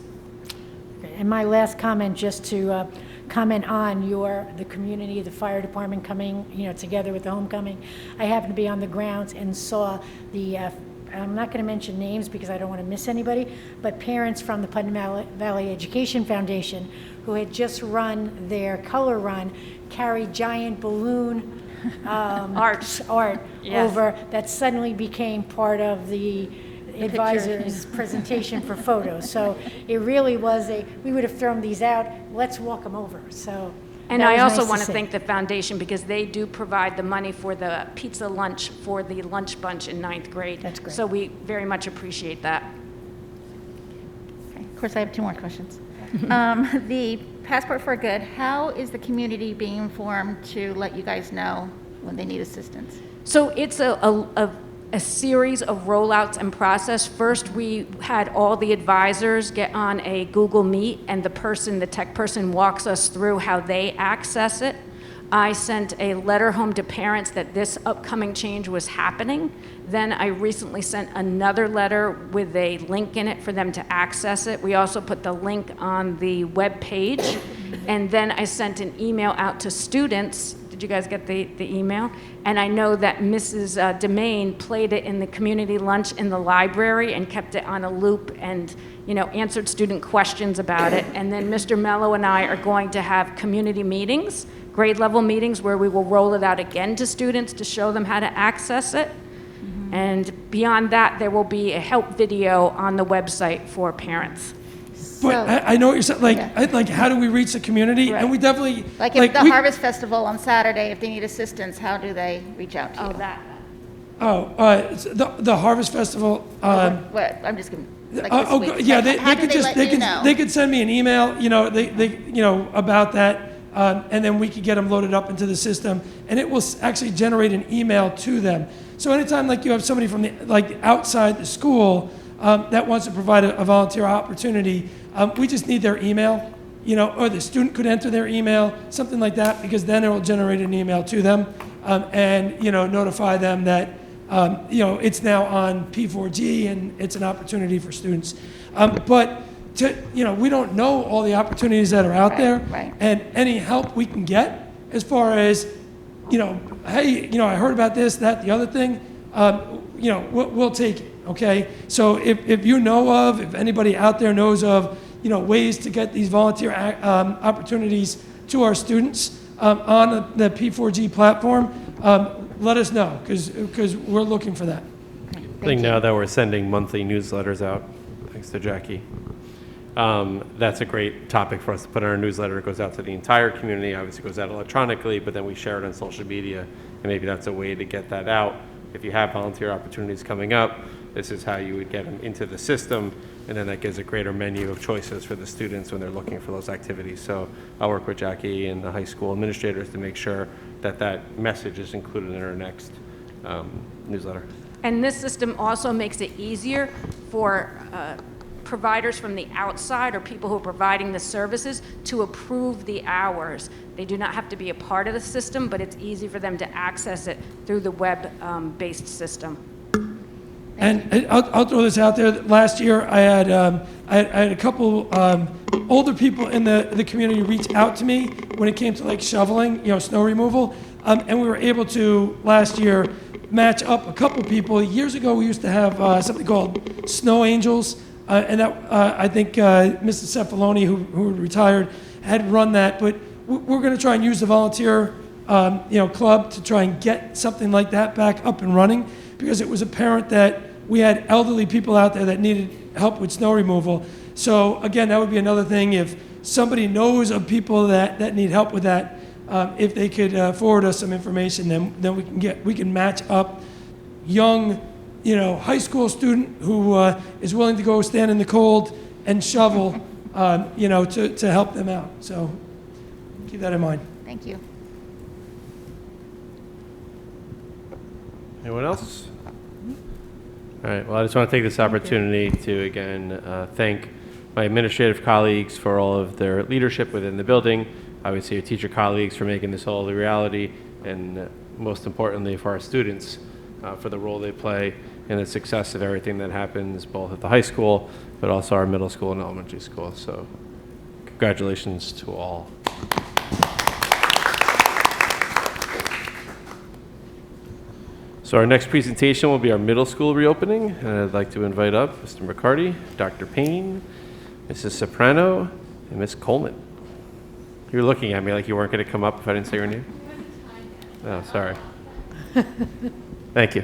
Okay. And my last comment, just to comment on the community, the fire department coming together with the homecoming. I happened to be on the grounds and saw the I'm not going to mention names because I don't want to miss anybody, but parents from the Putnam Valley Education Foundation who had just run their color run carried giant balloon art yes. over that suddenly became part of the advisor's presentation for photos. So it really was we would have thrown these out, let's walk them over. So. And I also want to thank the foundation because they do provide the money for the pizza lunch for the lunch bunch in 9th grade. That's great. So we very much appreciate that. Okay. Of course, I have 2 more questions. The Passport for Good, how is the community being informed to let you guys know when they need assistance? So it's a series of rollouts and process. First, we had all the advisors get on a Google Meet, and the tech person walks us through how they access it. I sent a letter home to parents that this upcoming change was happening. Then I recently sent another letter with a link in it for them to access it. We also put the link on the web page. And then I sent an email out to students. Did you guys get the email? And I know that Mrs. Demain played it in the community lunch in the library and kept it on a loop and answered student questions about it. And then Mr. Mello and I are going to have community meetings, grade level meetings, where we will roll it out again to students to show them how to access it. Mm-hmm. And beyond that, there will be a help video on the website for parents. But I know what you're saying. Like, how do we reach the community? Right. And we definitely if the Harvest Festival on Saturday, if they need assistance, how do they reach out to you? The Harvest Festival. What? I'm just gonna. They could send me an email. They about that. and then we could get them loaded up into the system, and it will actually generate an email to them. So anytime like you have somebody from outside the school that wants to provide a volunteer opportunity, we just need their email, or the student could enter their email, something like that, because then it will generate an email to them and notify them that it's now on P4G and it's an opportunity for students. But we don't know all the opportunities that are out there, and any help we can get as far as, hey, I heard about this, that, the other thing, we'll take it, okay? So if you know of, if anybody out there knows of, ways to get these volunteer opportunities to our students on the P4G platform, let us know, because we're looking for that. I think now that we're sending monthly newsletters out, thanks to Jackie, that's a great topic for us to put in our newsletter. It goes out to the entire community. Obviously, it goes out electronically, but then we share it on social media, and maybe that's a way to get that out. If you have volunteer opportunities coming up, this is how you would get them into the system, and then that gives a greater menu of choices for the students when they're looking for those activities. So I'll work with Jackie and the high school administrators to make sure that that message is included in our next newsletter. And this system also makes it easier for providers from the outside or people who are providing the services to approve the hours. They do not have to be a part of the system, but it's easy for them to access it through the web-based system. And I'll throw this out there. Last year, I had a couple older people in the community reach out to me when it came to like shoveling, snow removal, and we were able to last year match up a couple people. Years ago, we used to have something called Snow Angels, and that I think Mrs. Cefaloni, who retired, had run that. But we're going to try and use the volunteer, club to try and get something like that back up and running, because it was apparent that we had elderly people out there that needed help with snow removal. So again, that would be another thing. If somebody knows of people that need help with that, if they could forward us some information, then we can match up young, high school student who is willing to go stand in the cold and shovel, to help them out. So keep that in mind. Thank you. Anyone else? All right, well, I just want to take this opportunity to, again, thank my administrative colleagues for all of their leadership within the building, obviously our teacher colleagues for making this all a reality, and most importantly for our students for the role they play in the success of everything that happens both at the high school, but also our middle school and elementary school. So congratulations to all. So our next presentation will be our middle school reopening, and I'd like to invite up Mr. McCarty, Dr. Payne, Mrs. Soprano, and Ms. Coleman. You were looking at me like you weren't going to come up if I didn't say your name? Oh, sorry. Thank you.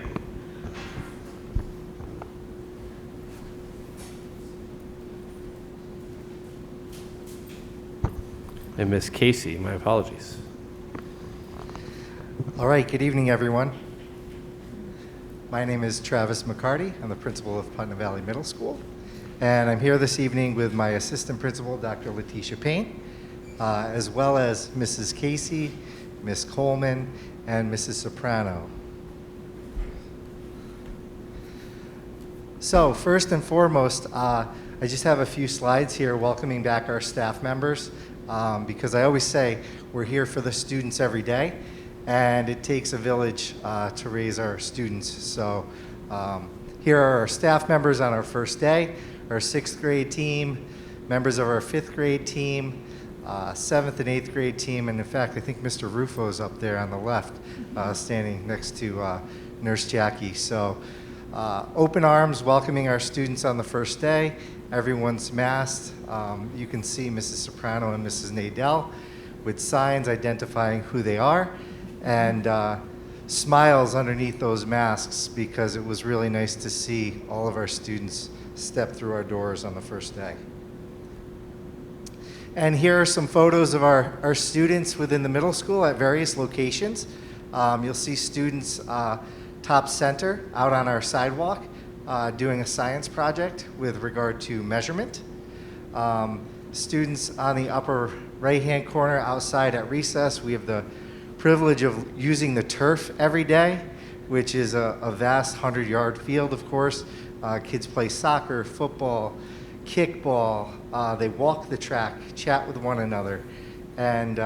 And Ms. Casey, my apologies. All right, good evening, everyone. My name is Travis McCarty. I'm the principal of Putnam Valley Middle School. And I'm here this evening with my assistant principal, Dr. Letitia Payne, as well as Mrs. Casey, Ms. Coleman, and Mrs. Soprano. So first and foremost, I just have a few slides here welcoming back our staff members, because I always say we're here for the students every day, and it takes a village to raise our students. So here are our staff members on our first day, our 6th grade team, members of our 5th grade team, 7th and 8th grade team, and in fact, I think Mr. Rufo's up there on the left, standing next to Nurse Jackie. So open arms welcoming our students on the first day. Everyone's masked. You can see Mrs. Soprano and Mrs. Nadell with signs identifying who they are, and smiles underneath those masks, because it was really nice to see all of our students step through our doors on the first day. And here are some photos of our students within the middle school at various locations. You'll see students top center out on our sidewalk doing a science project with regard to measurement. Students on the upper right-hand corner outside at recess, we have the privilege of using the turf every day, which is a vast 100-yard field, of course. Kids play soccer, football, kickball. They walk the track, chat with one another. And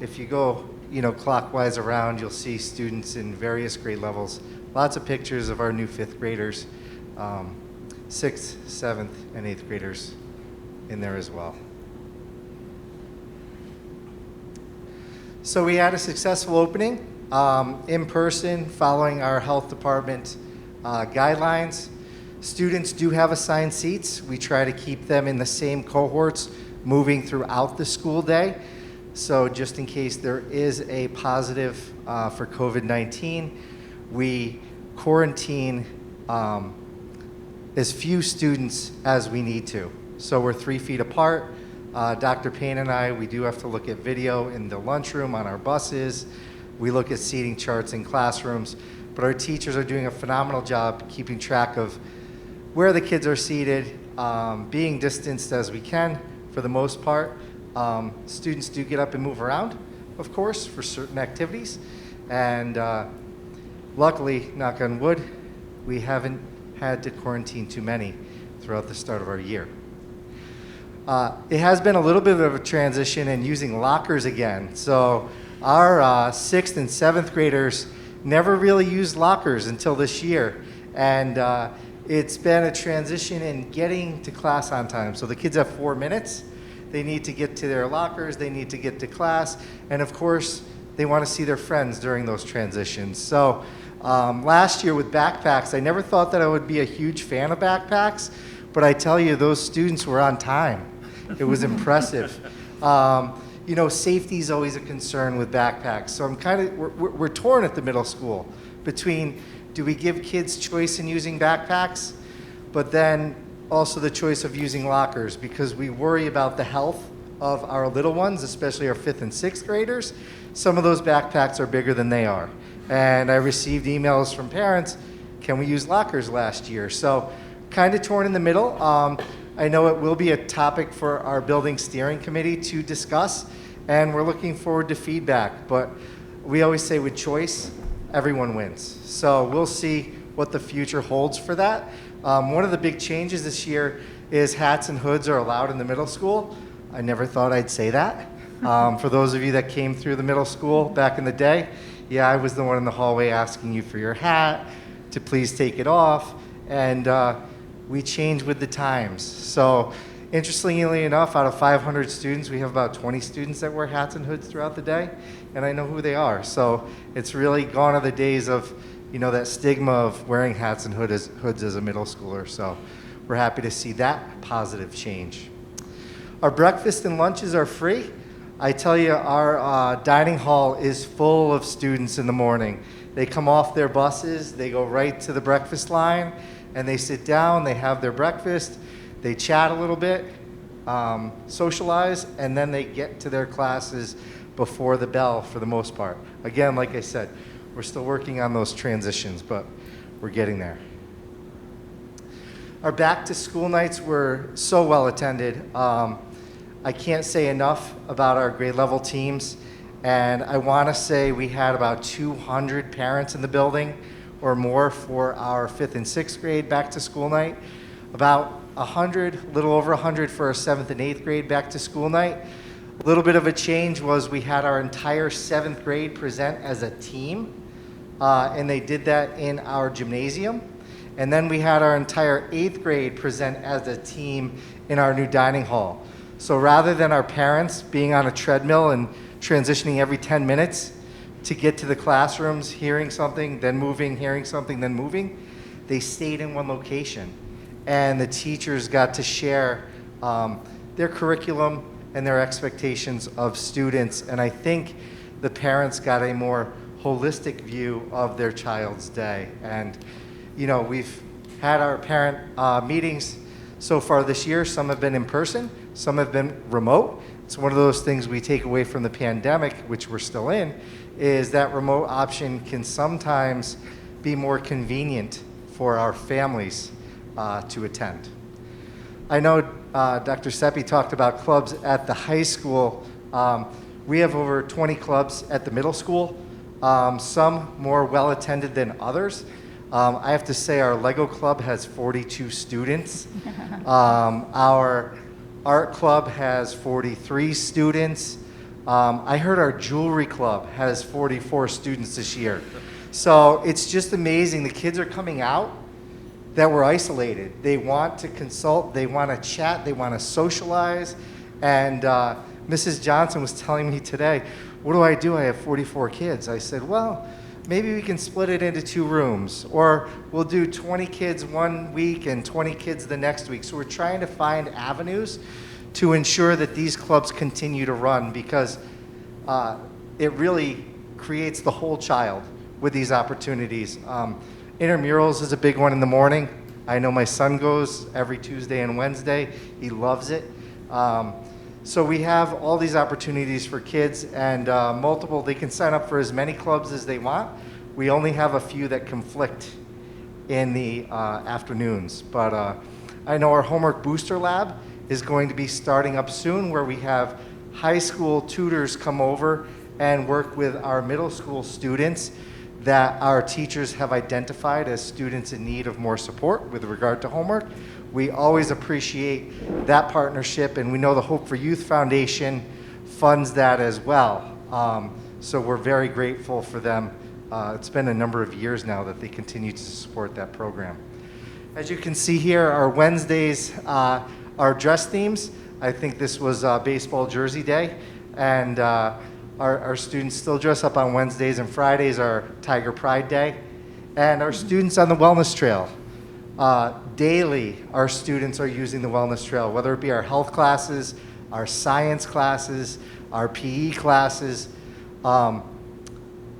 if you go, clockwise around, you'll see students in various grade levels. Lots of pictures of our new 5th graders, 6th, 7th, and 8th graders in there as well. So we had a successful opening in person following our health department guidelines. Students do have assigned seats. We try to keep them in the same cohorts moving throughout the school day. So just in case there is a positive for COVID-19, we quarantine as few students as we need to. So we're 3 feet apart. Dr. Payne and I, we do have to look at video in the lunchroom, on our buses. We look at seating charts in classrooms. But our teachers are doing a phenomenal job keeping track of where the kids are seated, being distanced as we can for the most part. Students do get up and move around, of course, for certain activities. And luckily, knock on wood, we haven't had to quarantine too many throughout the start of our year. It has been a little bit of a transition in using lockers again. So our 6th and 7th graders never really used lockers until this year. And it's been a transition in getting to class on time. So the kids have 4 minutes. They need to get to their lockers. They need to get to class. And of course, they want to see their friends during those transitions. So last year with backpacks, I never thought that I would be a huge fan of backpacks, but I tell you, those students were on time. It was impressive. Safety is always a concern with backpacks. So we're torn at the middle school between, do we give kids choice in using backpacks, but then also the choice of using lockers, because we worry about the health of our little ones, especially our 5th and 6th graders. Some of those backpacks are bigger than they are. And I received emails from parents, can we use lockers last year? So kind of torn in the middle. I know it will be a topic for our building steering committee to discuss, and we're looking forward to feedback. But we always say with choice, everyone wins. So we'll see what the future holds for that. One of the big changes this year is hats and hoods are allowed in the middle school. I never thought I'd say that. For those of you that came through the middle school back in the day, yeah, I was the one in the hallway asking you for your hat, to please take it off, and we change with the times. So interestingly enough, out of 500 students, we have about 20 students that wear hats and hoods throughout the day, and I know who they are. So it's really gone are the days of, that stigma of wearing hats and hoods as a middle schooler. So we're happy to see that positive change. Our breakfast and lunches are free. I tell you, our dining hall is full of students in the morning. They come off their buses, they go right to the breakfast line, and they sit down, they have their breakfast, they chat a little bit, socialize, and then they get to their classes before the bell for the most part. Again, like I said, we're still working on those transitions, but we're getting there. Our back to school nights were so well attended. I can't say enough about our grade level teams, and I want to say we had about 200 parents in the building or more for our 5th and 6th grade back to school night. About 100, little over 100 for our 7th and 8th grade back to school night. A little bit of a change was we had our entire 7th grade present as a team, and they did that in our gymnasium. And then we had our entire 8th grade present as a team in our new dining hall. So rather than our parents being on a treadmill and transitioning every 10 minutes to get to the classrooms, hearing something, then moving, hearing something, then moving, they stayed in one location. And the teachers got to share their curriculum and their expectations of students. And I think the parents got a more holistic view of their child's day. And we've had our parent meetings so far this year. Some have been in person, some have been remote. It's one of those things we take away from the pandemic, which we're still in, is that remote option can sometimes be more convenient for our families to attend. I know Dr. Seppi talked about clubs at the high school We have over 20 clubs at the middle school, some more well-attended than others. I have to say our Lego club has 42 students. Our art club has 43 students. I heard our jewelry club has 44 students this year. So it's just amazing. The kids are coming out that were isolated. They want to consult, they want to chat, they want to socialize. And Mrs. Johnson was telling me today, what do? I have 44 kids. I said, well, maybe we can split it into 2 rooms, or we'll do 20 kids one week and 20 kids the next week. So we're trying to find avenues to ensure that these clubs continue to run, because it really creates the whole child with these opportunities. Intramurals is a big one in the morning. I know my son goes every Tuesday and Wednesday. He loves it. So we have all these opportunities for kids, and multiple, they can sign up for as many clubs as they want. We only have a few that conflict in the afternoons. But I know our Homework Booster Lab is going to be starting up soon, where we have high school tutors come over and work with our middle school students that our teachers have identified as students in need of more support with regard to homework. We always appreciate that partnership, and we know the Hope for Youth Foundation funds that as well. So we're very grateful for them. It's been a number of years now that they continue to support that program. As you can see here, our Wednesdays are dress themes. I think this was baseball jersey day, and our students still dress up on Wednesdays, and Fridays are Tiger Pride Day. And our students on the Wellness Trail, daily our students are using the Wellness Trail, whether it be our health classes, our science classes, our PE classes.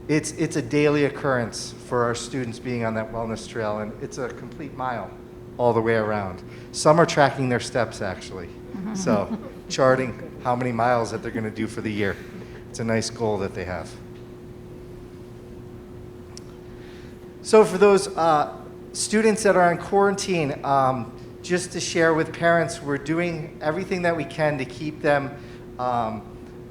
It's a daily occurrence for our students being on that Wellness Trail, and it's a complete mile all the way around. Some are tracking their steps, actually. So charting how many miles that they're going to do for the year. It's a nice goal that they have. So for those students that are on quarantine, just to share with parents, we're doing everything that we can to keep them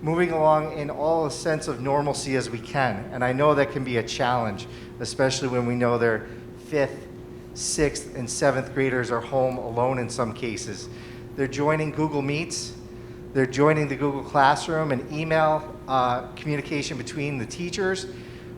moving along in all a sense of normalcy as we can. And I know that can be a challenge, especially when we know their 5th, 6th, and 7th graders are home alone in some cases. They're joining Google Meets. They're joining the Google Classroom and email communication between the teachers.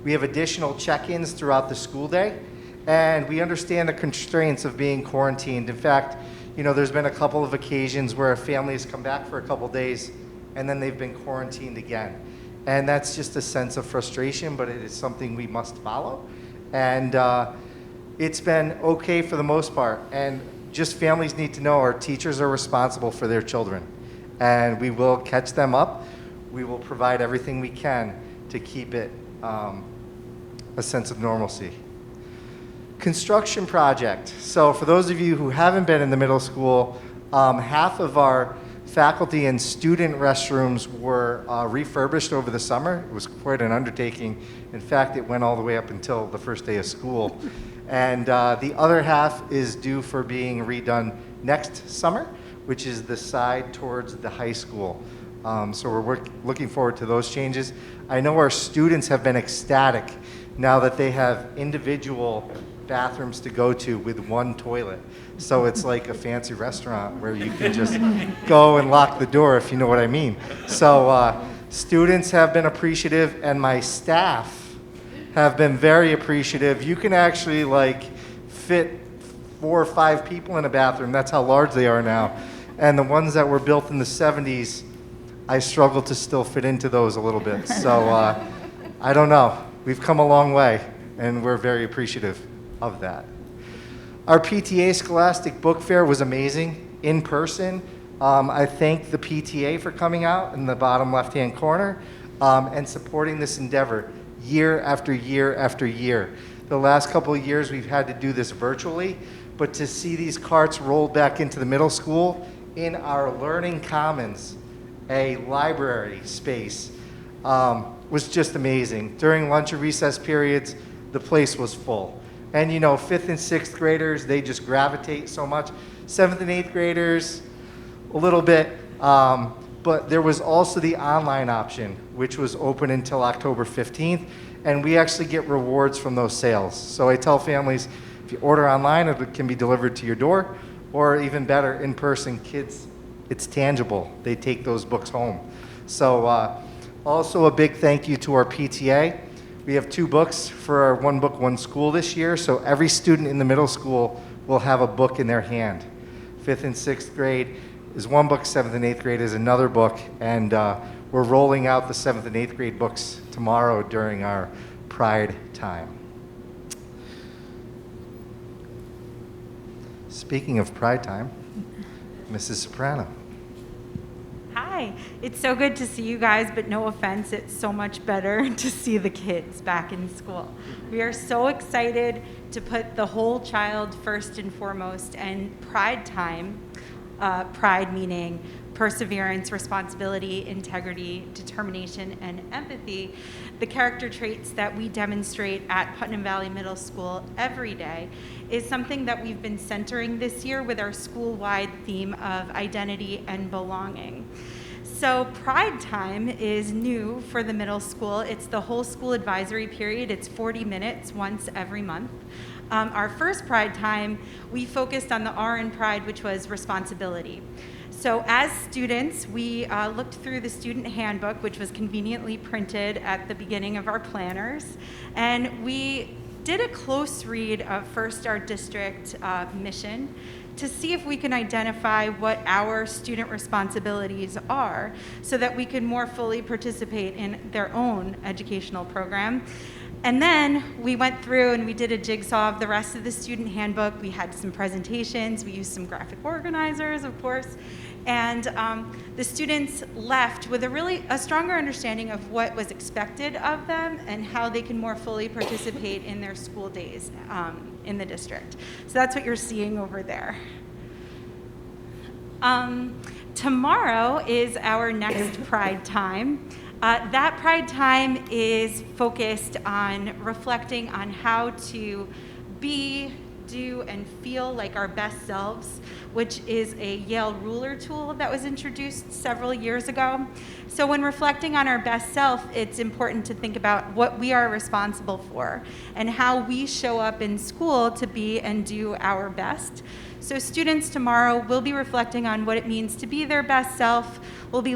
We have additional check-ins throughout the school day, and we understand the constraints of being quarantined. In fact, there's been a couple of occasions where a family has come back for a couple days and then they've been quarantined again. And that's just a sense of frustration, but it is something we must follow. And it's been okay for the most part. And just families need to know our teachers are responsible for their children. And we will catch them up. We will provide everything we can to keep it a sense of normalcy. Construction project. So for those of you who haven't been in the middle school, half of our faculty and student restrooms were refurbished over the summer. It was quite an undertaking. In fact, it went all the way up until the first day of school. And the other half is due for being redone next summer, which is the side towards the high school. So we're looking forward to those changes. I know our students have been ecstatic now that they have individual bathrooms to go to with one toilet. So it's like a fancy restaurant where you can just go and lock the door, if you know what I mean. So students have been appreciative, and my staff have been very appreciative. You can actually fit 4 or 5 people in a bathroom. That's how large they are now. And the ones that were built in the 70s, I struggle to still fit into those a little bit. So I don't know. We've come a long way, and we're very appreciative of that. Our PTA Scholastic Book Fair was amazing in person. I thank the PTA for coming out in the bottom left-hand corner and supporting this endeavor year after year after year. The last couple of years we've had to do this virtually, but to see these carts rolled back into the middle school in our Learning Commons, a library space, was just amazing. During lunch and recess periods, the place was full. And 5th and 6th graders, they just gravitate so much. 7th and 8th graders, a little bit. but there was also the online option, which was open until October 15th, and we actually get rewards from those sales. So I tell families, if you order online, it can be delivered to your door, or even better, in person. Kids, it's tangible. They take those books home. So also a big thank you to our PTA. We have 2 books for our One Book, One School this year, so every student in the middle school will have a book in their hand. 5th and 6th grade is one book, 7th and 8th grade is another book, and we're rolling out the 7th and 8th grade books tomorrow during our Pride time. Speaking of Pride time, Mrs. Soprano. Hi, it's so good to see you guys, but no offense, it's so much better to see the kids back in school. We are so excited to put the whole child first and foremost, and Pride time, pride meaning perseverance, responsibility, integrity, determination, and empathy, the character traits that we demonstrate at Putnam Valley Middle School every day, is something that we've been centering this year with our school-wide theme of identity and belonging. So Pride Time is new for the middle school. It's the whole school advisory period. It's 40 minutes once every month. Our first Pride Time, we focused on the R in Pride, which was responsibility. So as students, we looked through the student handbook, which was conveniently printed at the beginning of our planners, and we did a close read of first our district mission to see if we can identify what our student responsibilities are so that we can more fully participate in their own educational program. And then we went through and we did a jigsaw of the rest of the student handbook. We had some presentations, we used some graphic organizers, of course, and the students left with a stronger understanding of what was expected of them and how they can more fully participate in their school days in the district. So that's what you're seeing over there. Tomorrow is our next Pride Time. That Pride Time is focused on reflecting on how to be, do, and feel like our best selves, which is a Yale Ruler tool that was introduced several years ago. So when reflecting on our best self, it's important to think about what we are responsible for and how we show up in school to be and do our best. So students tomorrow will be reflecting on what it means to be their best self. We'll be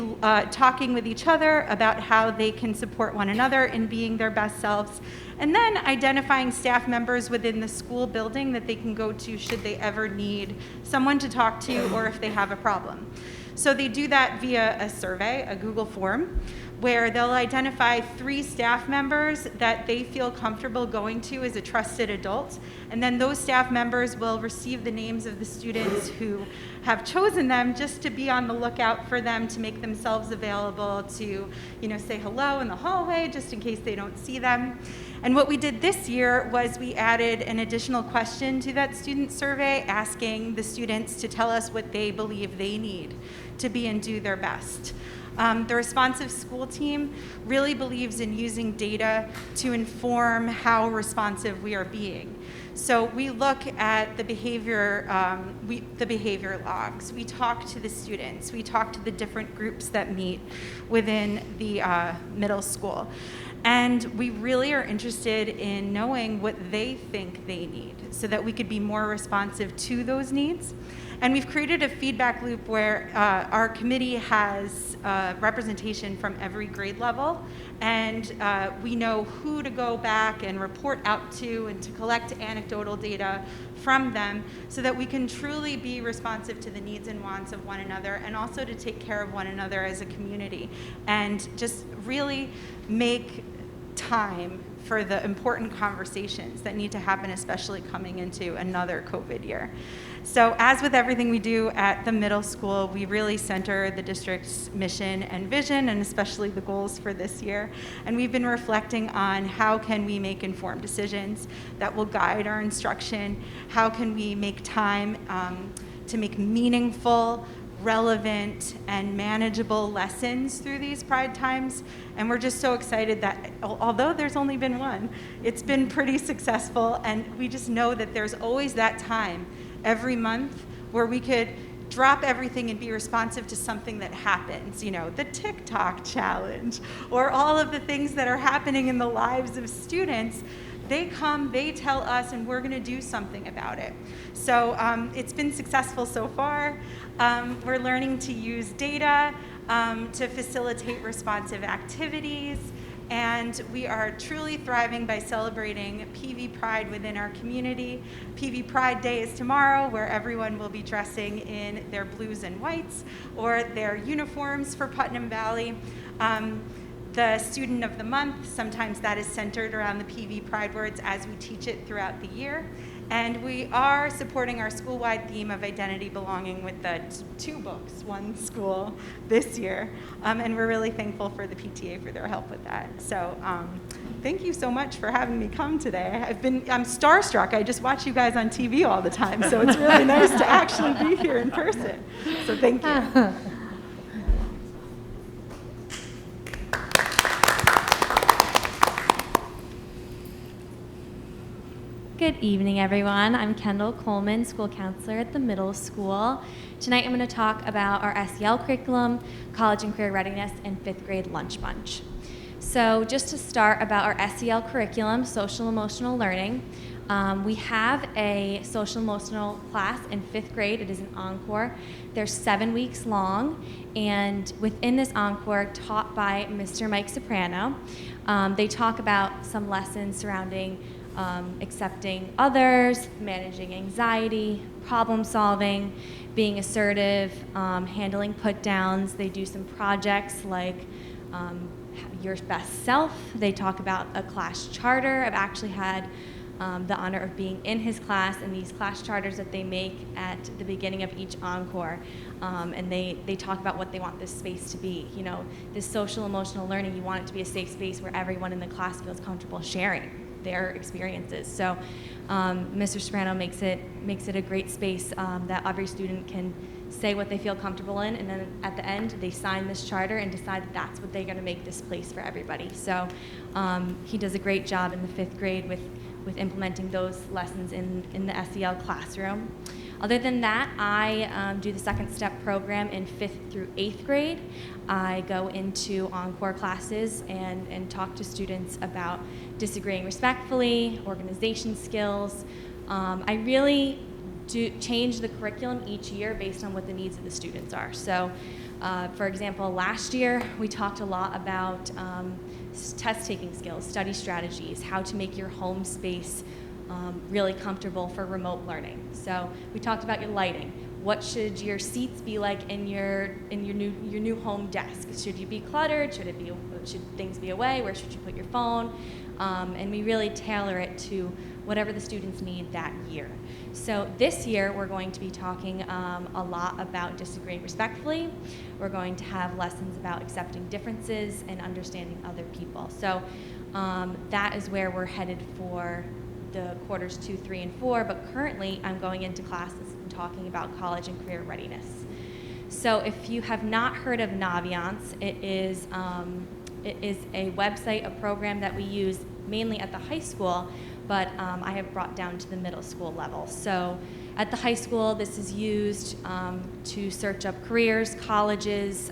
talking with each other about how they can support one another in being their best selves, and then identifying staff members within the school building that they can go to should they ever need someone to talk to or if they have a problem. So they do that via a survey, a Google form, where they'll identify 3 staff members that they feel comfortable going to as a trusted adult, and then those staff members will receive the names of the students who have chosen them just to be on the lookout for them, to make themselves available, to say hello in the hallway just in case they don't see them. And what we did this year was we added an additional question to that student survey, asking the students to tell us what they believe they need to be and do their best. The responsive school team really believes in using data to inform how responsive we are being. So we look at the behavior logs. We talk to the students. We talk to the different groups that meet within the middle school. And we really are interested in knowing what they think they need so that we could be more responsive to those needs. And we've created a feedback loop where our committee has representation from every grade level, and we know who to go back and report out to and to collect anecdotal data from them so that we can truly be responsive to the needs and wants of one another, and also to take care of one another as a community and just really make time for the important conversations that need to happen, especially coming into another COVID year. So as with everything we do at the middle school, we really center the district's mission and vision, and especially the goals for this year. And we've been reflecting on how can we make informed decisions that will guide our instruction, how can we make time to make meaningful, relevant, and manageable lessons through these Pride Times. And we're just so excited that although there's only been one, it's been pretty successful, and we just know that there's always that time every month where we could drop everything and be responsive to something that happens, you know, the TikTok challenge, or all of the things that are happening in the lives of students. They come, they tell us, and we're going to do something about it. So it's been successful so far. We're learning to use data to facilitate responsive activities, and we are truly thriving by celebrating PV Pride within our community. PV Pride Day is tomorrow, where everyone will be dressing in their blues and whites or their uniforms for Putnam Valley. The Student of the Month, sometimes that is centered around the PV Pride words as we teach it throughout the year. And we are supporting our school-wide theme of identity belonging with the 2 books, 1 school this year. And we're really thankful for the PTA for their help with that. So thank you so much for having me come today. I'm starstruck. I just watch you guys on TV all the time. So it's really nice to actually be here in person. So thank you. Good evening, everyone. I'm Kendall Coleman, school counselor at the middle school. Tonight I'm going to talk about our SEL curriculum, college and career readiness, and 5th grade lunch bunch. So just to start about our SEL curriculum, social emotional learning, we have a social emotional class in 5th grade. It is an encore. They're 7 weeks long, and within this encore, taught by Mr. Mike Soprano, they talk about some lessons surrounding accepting others, managing anxiety, problem solving, being assertive, handling put downs. They do some projects like Your Best Self. They talk about a class charter. I've actually had the honor of being in his class and these class charters that they make at the beginning of each encore. And they talk about what they want this space to be. You know, this social emotional learning, you want it to be a safe space where everyone in the class feels comfortable sharing their experiences. So Mr. Soprano makes it a great space that every student can say what they feel comfortable in, and then at the end they sign this charter and decide that that's what they're going to make this place for everybody. So he does a great job in the 5th grade with implementing those lessons in the SEL classroom. Other than that, I do the second step program in 5th through 8th grade. I go into encore classes and talk to students about disagreeing respectfully, organization skills. I really do change the curriculum each year based on what the needs of the students are. So, for example, last year we talked a lot about test-taking skills, study strategies, how to make your home space really comfortable for remote learning. So we talked about your lighting. What should your seats be like in your new home desk? Should you be cluttered? Should things be away? Where should you put your phone? And we really tailor it to whatever the students need that year. So this year we're going to be talking a lot about disagreeing respectfully. We're going to have lessons about accepting differences and understanding other people. So that is where we're headed for the quarters 2, 3, and 4, but currently I'm going into classes and talking about college and career readiness. So if you have not heard of Naviance, it is a website, a program that we use mainly at the high school, but I have brought down to the middle school level. So at the high school, this is used to search up careers, colleges.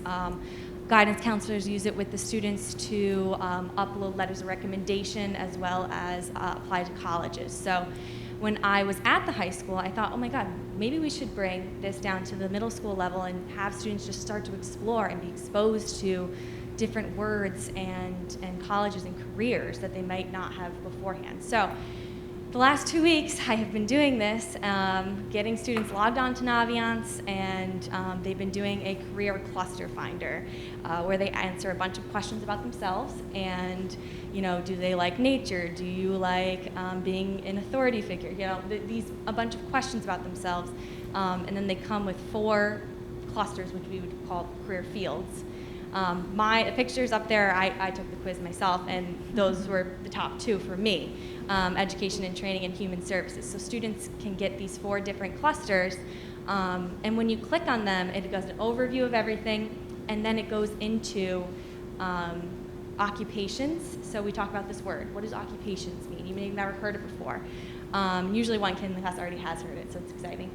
Guidance counselors use it with the students to upload letters of recommendation as well as apply to colleges. So when I was at the high school, I thought, oh my God, maybe we should bring this down to the middle school level and have students just start to explore and be exposed to different words and colleges and careers that they might not have beforehand. So the last 2 weeks, I have been doing this, getting students logged on to Naviance, and they've been doing a career cluster finder where they answer a bunch of questions about themselves and, you know, do they like nature? Do you like being an authority figure? You know, a bunch of questions about themselves, and then they come with 4 clusters, which we would call career fields. My pictures up there, I took the quiz myself, and those were the top 2 for me. Education and training and human services. So students can get these 4 different clusters, and when you click on them, it goes an overview of everything, and then it goes into occupations. So we talk about this word. What does occupations mean? You may have never heard it before. Usually one kid in the class already has heard it, so it's exciting.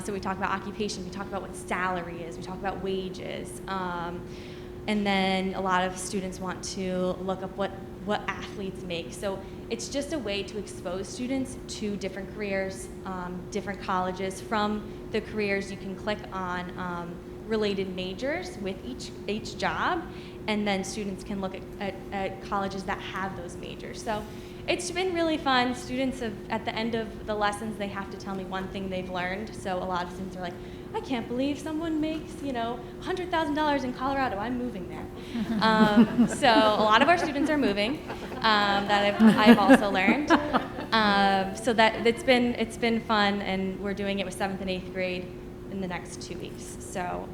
So we talk about occupation, we talk about what salary is, we talk about wages. And then a lot of students want to look up what athletes make. So it's just a way to expose students to different careers, different colleges. From the careers, you can click on related majors with each job, and then students can look at colleges that have those majors. So it's been really fun. Students at the end of the lessons, they have to tell me one thing they've learned. So a lot of students are like, I can't believe someone makes, $100,000 in Colorado. I'm moving there. So a lot of our students are moving. That I've also learned. So that it's been fun, and we're doing it with 7th and 8th grade in the next 2 weeks. So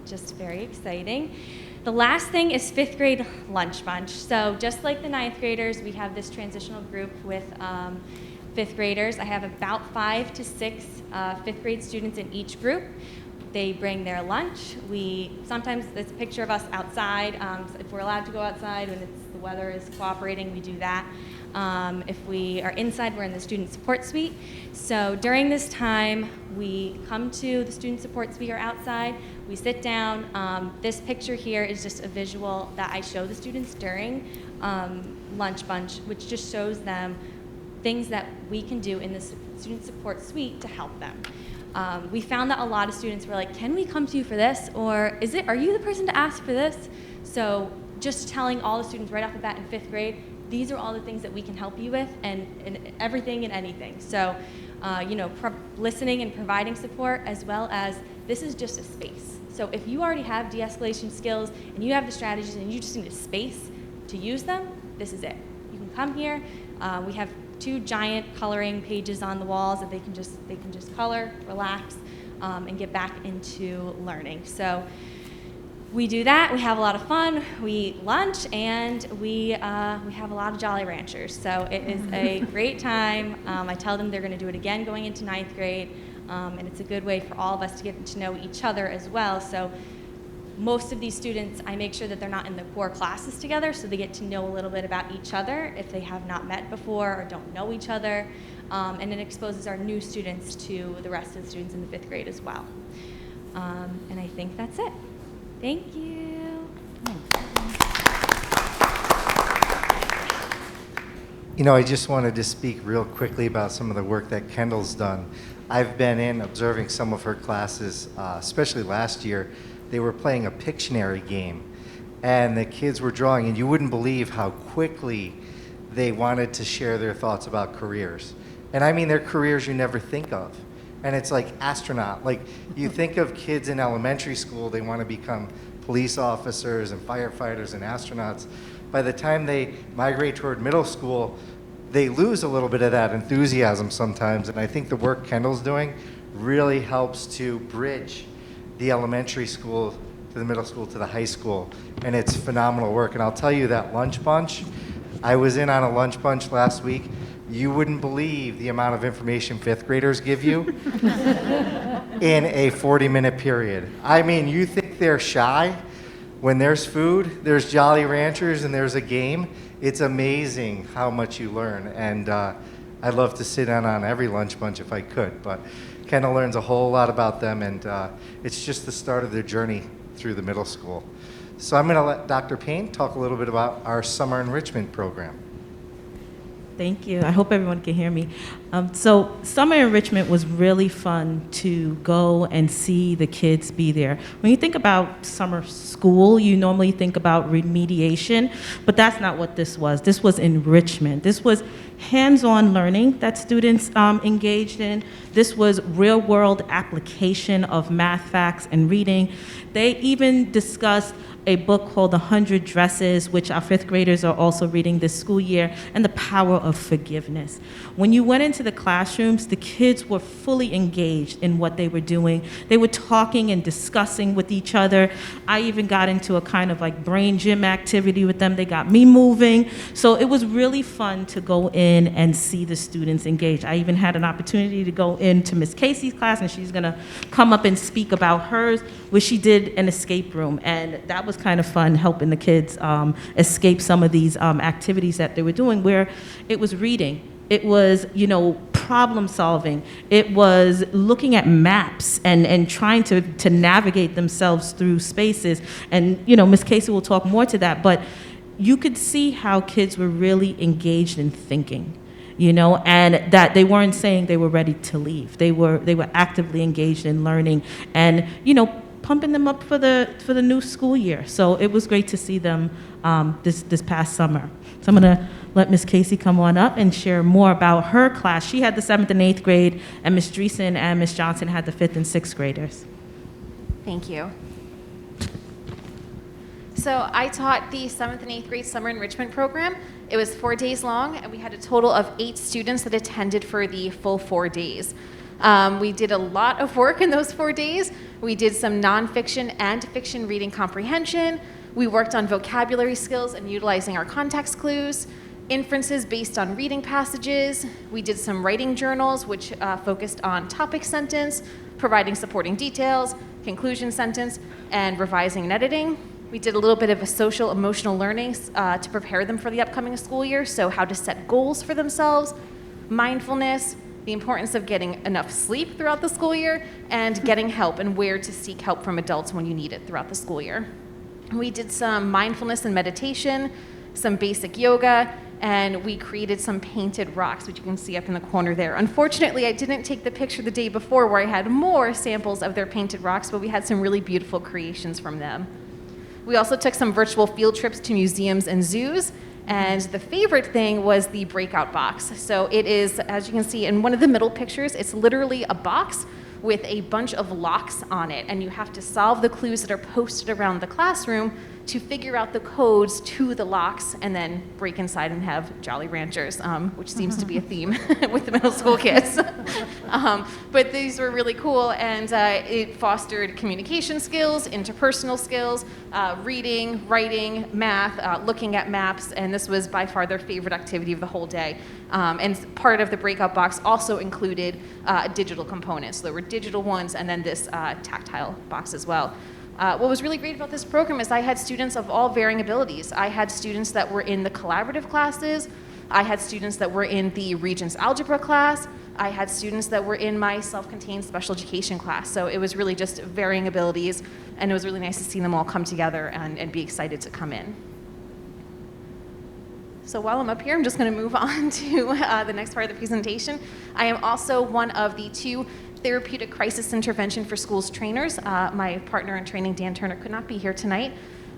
just very exciting. The last thing is 5th grade lunch bunch. So just like the 9th graders, we have this transitional group with 5th graders. I have about 5 to 6 5th grade students in each group. They bring their lunch. Sometimes there's a picture of us outside. If we're allowed to go outside when the weather is cooperating, we do that. If we are inside, we're in the student support suite. So during this time, we come to the student support suite or outside. We sit down. This picture here is just a visual that I show the students during lunch bunch, which just shows them things that we can do in the student support suite to help them. We found that a lot of students were like, can we come to you for this? Or are you the person to ask for this? So just telling all the students right off the bat in 5th grade, these are all the things that we can help you with, and everything and anything. So, listening and providing support, as well as this is just a space. So if you already have de-escalation skills and you have the strategies and you just need a space to use them, this is it. You can come here. We have 2 giant coloring pages on the walls that they can just color, relax, and get back into learning. So we do that. We have a lot of fun. We eat lunch, and we have a lot of Jolly Ranchers. So it is a great time. I tell them they're going to do it again going into 9th grade, and it's a good way for all of us to get to know each other as well. So most of these students, I make sure that they're not in the core classes together, so they get to know a little bit about each other if they have not met before or don't know each other, and it exposes our new students to the rest of the students in the 5th grade as well. And I think that's it. Thank you. I just wanted to speak real quickly about some of the work that Kendall's done. I've been in observing some of her classes, especially last year. They were playing a Pictionary game, and the kids were drawing, and you wouldn't believe how quickly they wanted to share their thoughts about careers. And I mean, they're careers you never think of. And it's like astronaut. Like, you think of kids in elementary school, they want to become police officers and firefighters and astronauts. By the time they migrate toward middle school, they lose a little bit of that enthusiasm sometimes. And I think the work Kendall's doing really helps to bridge the elementary school to the middle school to the high school. And it's phenomenal work. And I'll tell you that lunch bunch, I was in on a lunch bunch last week. You wouldn't believe the amount of information 5th graders give you in a 40-minute period. I mean, you think they're shy? When there's food, there's Jolly Ranchers, and there's a game. It's amazing how much you learn. And I'd love to sit in on every lunch bunch if I could. But Kendall learns a whole lot about them, and it's just the start of their journey through the middle school. So I'm going to let Dr. Payne talk a little bit about our summer enrichment program. Thank you. I hope everyone can hear me. So summer enrichment was really fun to go and see the kids be there. When you think about summer school, you normally think about remediation, but that's not what this was. This was enrichment. This was hands-on learning that students engaged in. This was real-world application of math, facts, and reading. They even discussed a book called 100 Dresses, which our 5th graders are also reading this school year, and the power of forgiveness. When you went into the classrooms, the kids were fully engaged in what they were doing. They were talking and discussing with each other. I even got into a kind of like brain gym activity with them. They got me moving. So it was really fun to go in and see the students engaged. I even had an opportunity to go into Miss Casey's class, and she's gonna come up and speak about hers, where she did an escape room, and that was kind of fun, helping the kids escape some of these activities that they were doing, where it was reading. It was, problem solving. It was looking at maps and trying to navigate themselves through spaces. And, Ms. Casey will talk more to that, but you could see how kids were really engaged in thinking, and that they weren't saying they were ready to leave. They were actively engaged in learning and, pumping them up for the new school year. So it was great to see them this past summer. So I'm going to let Ms. Casey come on up and share more about her class. She had the 7th and 8th grade, and Ms. Dreesen and Ms. Johnson had the 5th and 6th graders. Thank you. So I taught the 7th and 8th grade summer enrichment program. It was 4 days long, and we had a total of 8 students that attended for the full 4 days. We did a lot of work in those 4 days. We did some nonfiction and fiction reading comprehension. We worked on vocabulary skills and utilizing our context clues, inferences based on reading passages. We did some writing journals, which focused on topic sentence, providing supporting details, conclusion sentence, and revising and editing. We did a little bit of a social emotional learning to prepare them for the upcoming school year, so how to set goals for themselves, mindfulness, the importance of getting enough sleep throughout the school year, and getting help and where to seek help from adults when you need it throughout the school year. We did some mindfulness and meditation, some basic yoga, and we created some painted rocks, which you can see up in the corner there. Unfortunately, I didn't take the picture the day before where I had more samples of their painted rocks, but we had some really beautiful creations from them. We also took some virtual field trips to museums and zoos, and the favorite thing was the breakout box. So it is, as you can see in one of the middle pictures, it's literally a box with a bunch of locks on it, and you have to solve the clues that are posted around the classroom to figure out the codes to the locks and then break inside and have Jolly Ranchers, which seems to be a theme with the middle school kids. But these were really cool, and it fostered communication skills, interpersonal skills, reading, writing, math, looking at maps, and this was by far their favorite activity of the whole day. And part of the breakout box also included digital components. So there were digital ones and then this tactile box as well. What was really great about this program is I had students of all varying abilities. I had students that were in the collaborative classes. I had students that were in the Regents Algebra class. I had students that were in my self-contained special education class. So it was really just varying abilities, and it was really nice to see them all come together and be excited to come in. So while I'm up here, I'm just going to move on to the next part of the presentation. I am also one of the 2 therapeutic crisis intervention for schools trainers. My partner in training, Dan Turner, could not be here tonight,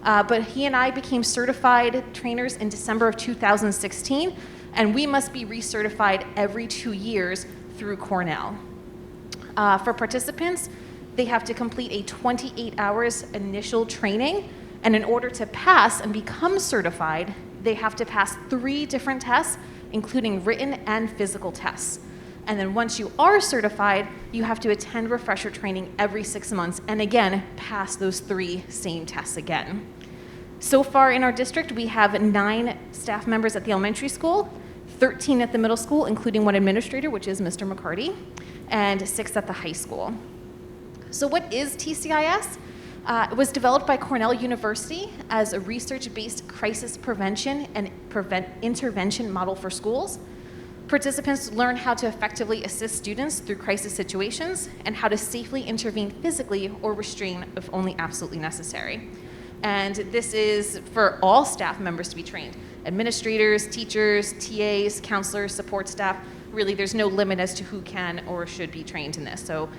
but he and I became certified trainers in December of 2016, and we must be recertified every 2 years through Cornell. For participants, they have to complete a 28 hours initial training, and in order to pass and become certified, they have to pass 3 different tests, including written and physical tests. And then once you are certified, you have to attend refresher training every 6 months and again, pass those 3 same tests again. So far in our district, we have 9 staff members at the elementary school, 13 at the middle school, including 1 administrator, which is Mr. McCarty, and 6 at the high school. So what is TCIS? It was developed by Cornell University as a research-based crisis prevention and intervention model for schools. Participants learn how to effectively assist students through crisis situations and how to safely intervene physically or restrain if only absolutely necessary. And this is for all staff members to be trained. Administrators, teachers, TAs, counselors, support staff. Really, there's no limit as to who can or should be trained in this. So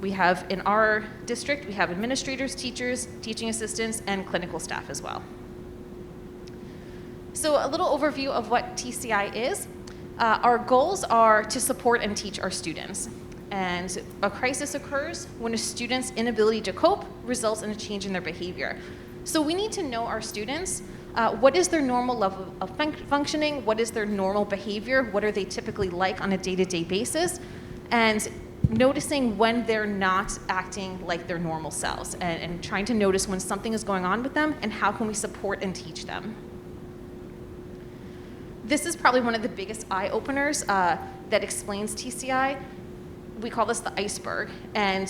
we have, in our district, we have administrators, teachers, teaching assistants, and clinical staff as well. So a little overview of what TCI is. Our goals are to support and teach our students. And a crisis occurs when a student's inability to cope results in a change in their behavior. So we need to know our students. What is their normal level of functioning? What is their normal behavior? What are they typically like on a day-to-day basis? And noticing when they're not acting like their normal selves and trying to notice when something is going on with them and how can we support and teach them. This is probably one of the biggest eye-openers that explains TCI. We call this the iceberg. And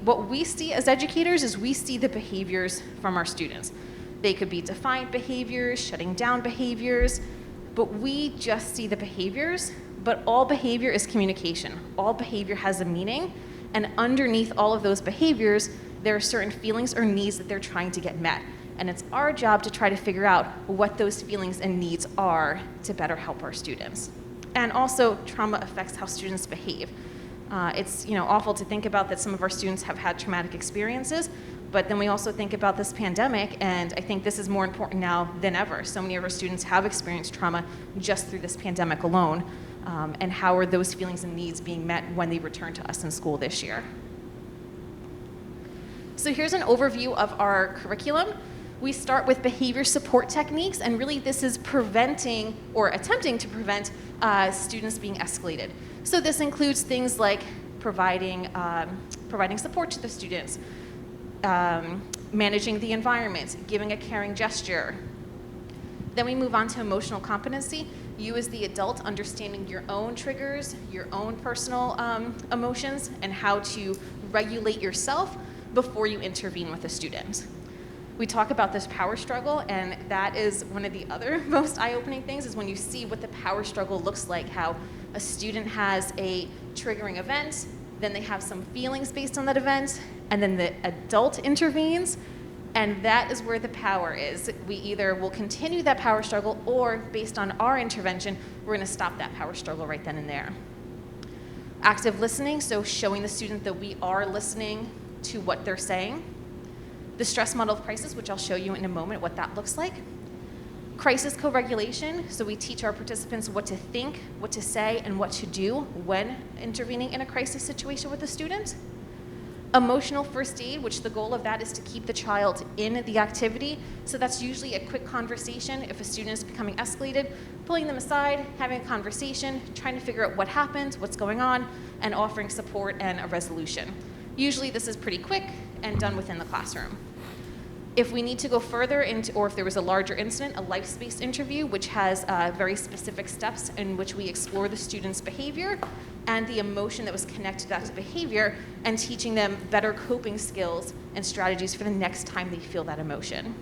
what we see as educators is we see the behaviors from our students. They could be defiant behaviors, shutting down behaviors, but we just see the behaviors, but all behavior is communication. All behavior has a meaning, and underneath all of those behaviors, there are certain feelings or needs that they're trying to get met. And it's our job to try to figure out what those feelings and needs are to better help our students. And also, trauma affects how students behave. It's awful to think about that some of our students have had traumatic experiences, but then we also think about this pandemic, and I think this is more important now than ever. So many of our students have experienced trauma just through this pandemic alone, and how are those feelings and needs being met when they return to us in school this year. So here's an overview of our curriculum. We start with behavior support techniques, and really this is preventing or attempting to prevent students being escalated. So this includes things like providing support to the students, managing the environment, giving a caring gesture. Then we move on to emotional competency. You as the adult understanding your own triggers, your own personal emotions, and how to regulate yourself before you intervene with a student. We talk about this power struggle, and that is one of the other most eye-opening things is when you see what the power struggle looks like, how a student has a triggering event, then they have some feelings based on that event, and then the adult intervenes, and that is where the power is. We either will continue that power struggle, or based on our intervention, we're going to stop that power struggle right then and there. Active listening, so showing the student that we are listening to what they're saying. The stress model of crisis, which I'll show you in a moment what that looks like. Crisis co-regulation, so we teach our participants what to think, what to say, and what to do when intervening in a crisis situation with a student. Emotional first aid, which the goal of that is to keep the child in the activity. So that's usually a quick conversation if a student is becoming escalated, pulling them aside, having a conversation, trying to figure out what happened, what's going on, and offering support and a resolution. Usually this is pretty quick and done within the classroom. If we need to go further into, or if there was a larger incident, a life-based interview, which has very specific steps in which we explore the student's behavior and the emotion that was connected to that behavior, and teaching them better coping skills and strategies for the next time they feel that emotion.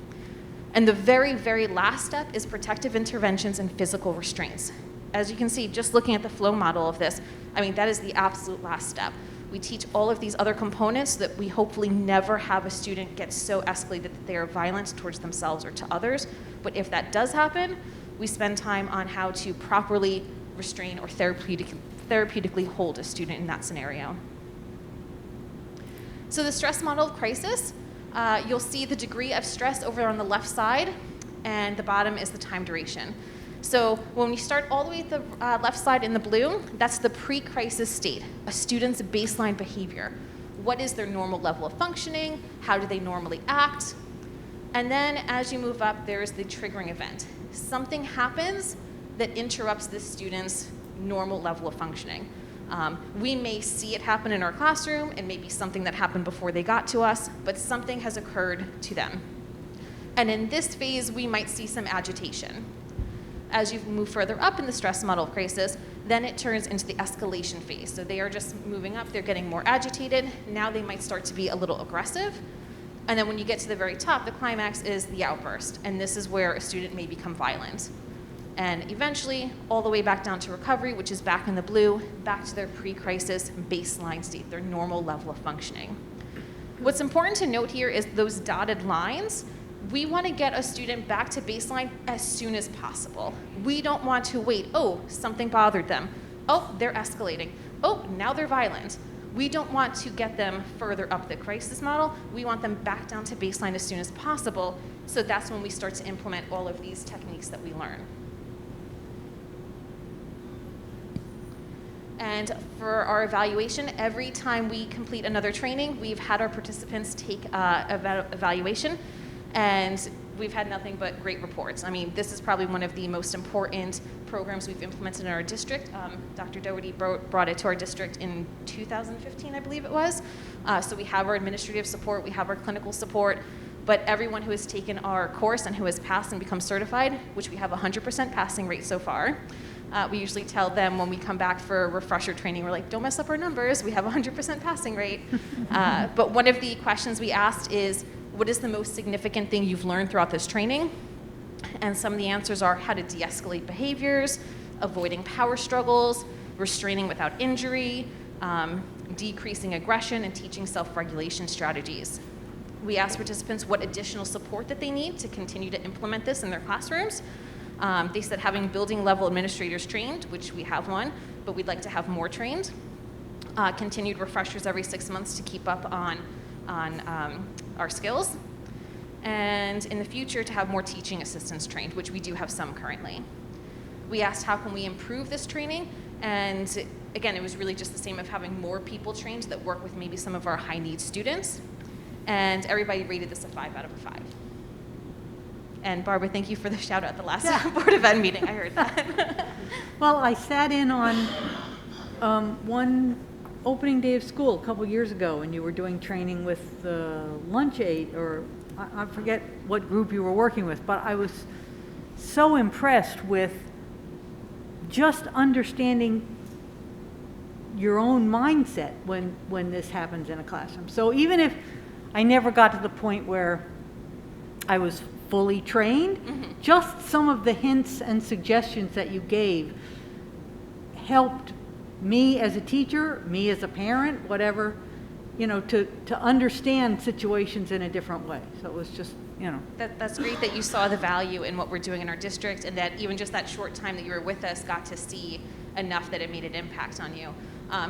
And the very, very last step is protective interventions and physical restraints. As you can see, just looking at the flow model of this, that is the absolute last step. We teach all of these other components so that we hopefully never have a student get so escalated that they are violent towards themselves or to others. But if that does happen, we spend time on how to properly restrain or therapeutically hold a student in that scenario. So the stress model of crisis, you'll see the degree of stress over on the left side, and the bottom is the time duration. So when we start all the way at the left side in the blue, that's the pre-crisis state, a student's baseline behavior. What is their normal level of functioning? How do they normally act? And then as you move up, there's the triggering event. Something happens that interrupts the student's normal level of functioning. We may see it happen in our classroom, and maybe something that happened before they got to us, but something has occurred to them. And in this phase, we might see some agitation. As you move further up in the stress model of crisis, then it turns into the escalation phase. So they are just moving up, they're getting more agitated. Now they might start to be a little aggressive. And then when you get to the very top, the climax is the outburst. And this is where a student may become violent. And eventually, all the way back down to recovery, which is back in the blue, back to their pre-crisis baseline state, their normal level of functioning. What's important to note here is those dotted lines. We want to get a student back to baseline as soon as possible. We don't want to wait, oh, something bothered them. Oh, they're escalating. Oh, now they're violent. We don't want to get them further up the crisis model. We want them back down to baseline as soon as possible. So that's when we start to implement all of these techniques that we learn. And for our evaluation, every time we complete another training, we've had our participants take evaluation. And we've had nothing but great reports. This is probably one of the most important programs we've implemented in our district. Dr. Doherty brought it to our district in 2015, I believe it was. So we have our administrative support, we have our clinical support, but everyone who has taken our course and who has passed and become certified, which we have a 100% passing rate so far. We usually tell them when we come back for refresher training, we're like, don't mess up our numbers, we have a 100% passing rate. But one of the questions we asked is, what is the most significant thing you've learned throughout this training? And some of the answers are how to de-escalate behaviors, avoiding power struggles, restraining without injury, decreasing aggression, and teaching self-regulation strategies. We asked participants what additional support that they need to continue to implement this in their classrooms. They said having building level administrators trained, which we have one, but we'd like to have more trained. Continued refreshers every 6 months to keep up on our skills. And in the future to have more teaching assistants trained, which we do have some currently. We asked how can we improve this training, and again, it was really just the same of having more people trained that work with maybe some of our high need students. And everybody rated this a 5 out of a 5. And Barbara, thank you for the shout out at the last Board of Ed meeting. I heard that. Well, I sat in on one opening day of school a couple years ago, and you were doing training with the lunch aid, or I forget what group you were working with, but I was so impressed with just understanding your own mindset when this happens in a classroom. So even if I never got to the point where I was fully trained, just some of the hints and suggestions that you gave helped me as a teacher, me as a parent, whatever, you know, to understand situations in a different way. So it was just, you know. That's great that you saw the value in what we're doing in our district, and that even just that short time that you were with us got to see enough that it made an impact on you.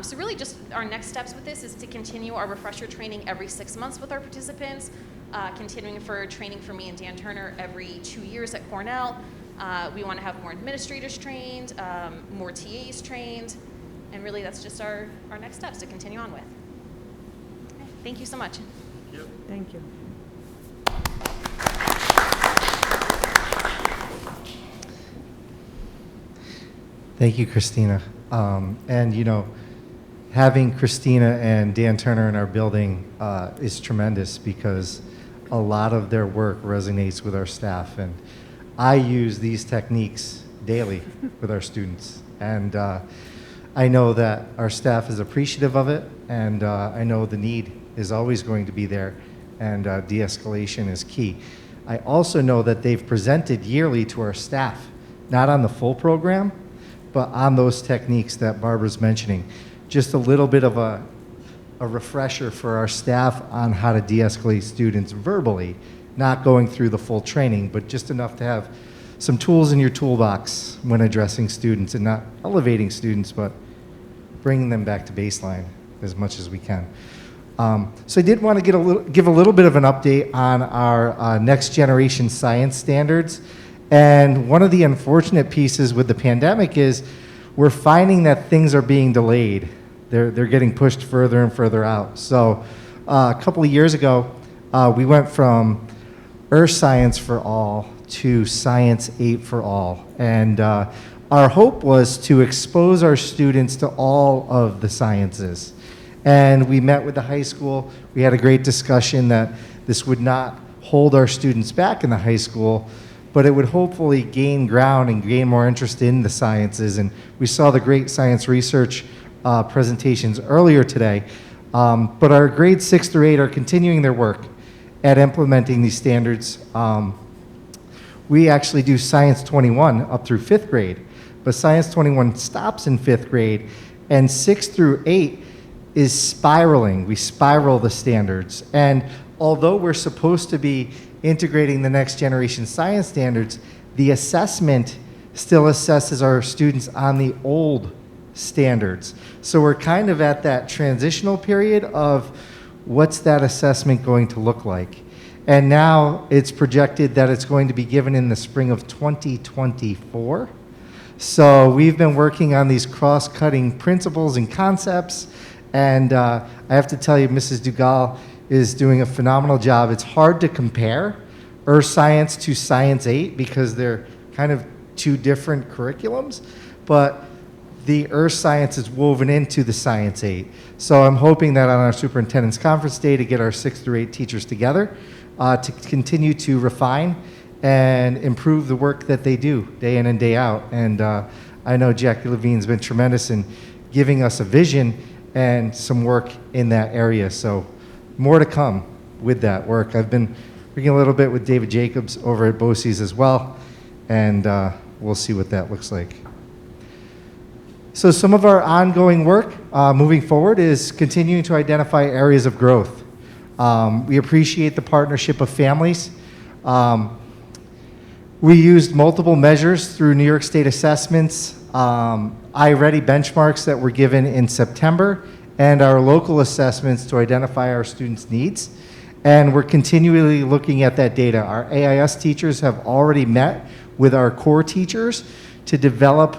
So really just our next steps with this is to continue our refresher training every 6 months with our participants, continuing for training for me and Dan Turner every 2 years at Cornell. We want to have more administrators trained, more TAs trained, and really that's just our next steps to continue on with. Okay, thank you so much. Thank you. Thank you, Christina. And you know, having Christina and Dan Turner in our building is tremendous because a lot of their work resonates with our staff. And I use these techniques daily with our students. And I know that our staff is appreciative of it, and I know the need is always going to be there, and de-escalation is key. I also know that they've presented yearly to our staff, not on the full program, but on those techniques that Barbara's mentioning. Just a little bit of a refresher for our staff on how to de-escalate students verbally, not going through the full training, but just enough to have some tools in your toolbox when addressing students, and not elevating students, but bringing them back to baseline as much as we can. So I did want to give a little bit of an update on our next generation science standards. And one of the unfortunate pieces with the pandemic is we're finding that things are being delayed. They're getting pushed further and further out. So a couple of years ago, we went from Earth Science for All to Science 8 for All. And our hope was to expose our students to all of the sciences. And we met with the high school. We had a great discussion that this would not hold our students back in the high school, but it would hopefully gain ground and gain more interest in the sciences. And we saw the great science research presentations earlier today. But our grades 6 through 8 are continuing their work at implementing these standards. We actually do Science 21 up through 5th grade, but Science 21 stops in 5th grade, and 6 through 8 is spiraling. We spiral the standards. And although we're supposed to be integrating the next generation science standards, the assessment still assesses our students on the old standards. So we're kind of at that transitional period of what's that assessment going to look like. And now it's projected that it's going to be given in the spring of 2024. So we've been working on these cross-cutting principles and concepts, and I have to tell you, Mrs. Dugal is doing a phenomenal job. It's hard to compare Earth Science to Science 8 because they're kind of two different curriculums, but the Earth Science is woven into the Science 8. So I'm hoping that on our Superintendent's Conference Day to get our 6 through 8 teachers together to continue to refine and improve the work that they do day in and day out. And I know Jackie Levine's been tremendous in giving us a vision and some work in that area. So more to come with that work. I've been working a little bit with David Jacobs over at BOCES as well, and we'll see what that looks like. So some of our ongoing work moving forward is continuing to identify areas of growth. We appreciate the partnership of families. We used multiple measures through New York State assessments, iReady benchmarks that were given in September, and our local assessments to identify our students' needs. And we're continually looking at that data. Our AIS teachers have already met with our core teachers to develop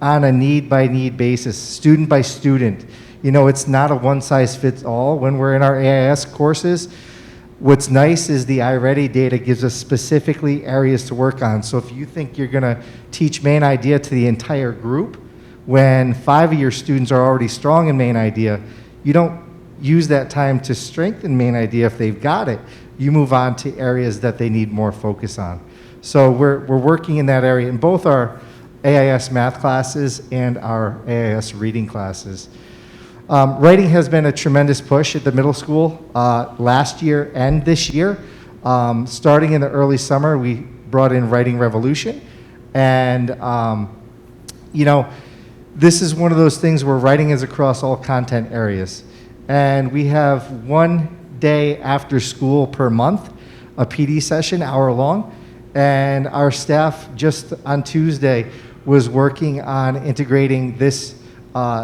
on a need-by-need basis, student by student. You know, it's not a one-size-fits-all when we're in our AIS courses. What's nice is the iReady data gives us specifically areas to work on. So if you think you're gonna teach main idea to the entire group, when 5 of your students are already strong in main idea, you don't use that time to strengthen main idea if they've got it. You move on to areas that they need more focus on. So we're working in that area in both our AIS math classes and our AIS reading classes. Writing has been a tremendous push at the middle school last year and this year. Starting in the early summer, we brought in Writing Revolution. And, you know, this is one of those things where writing is across all content areas. And we have 1 day after school per month, a PD session, hour long. And our staff just on Tuesday was working on integrating this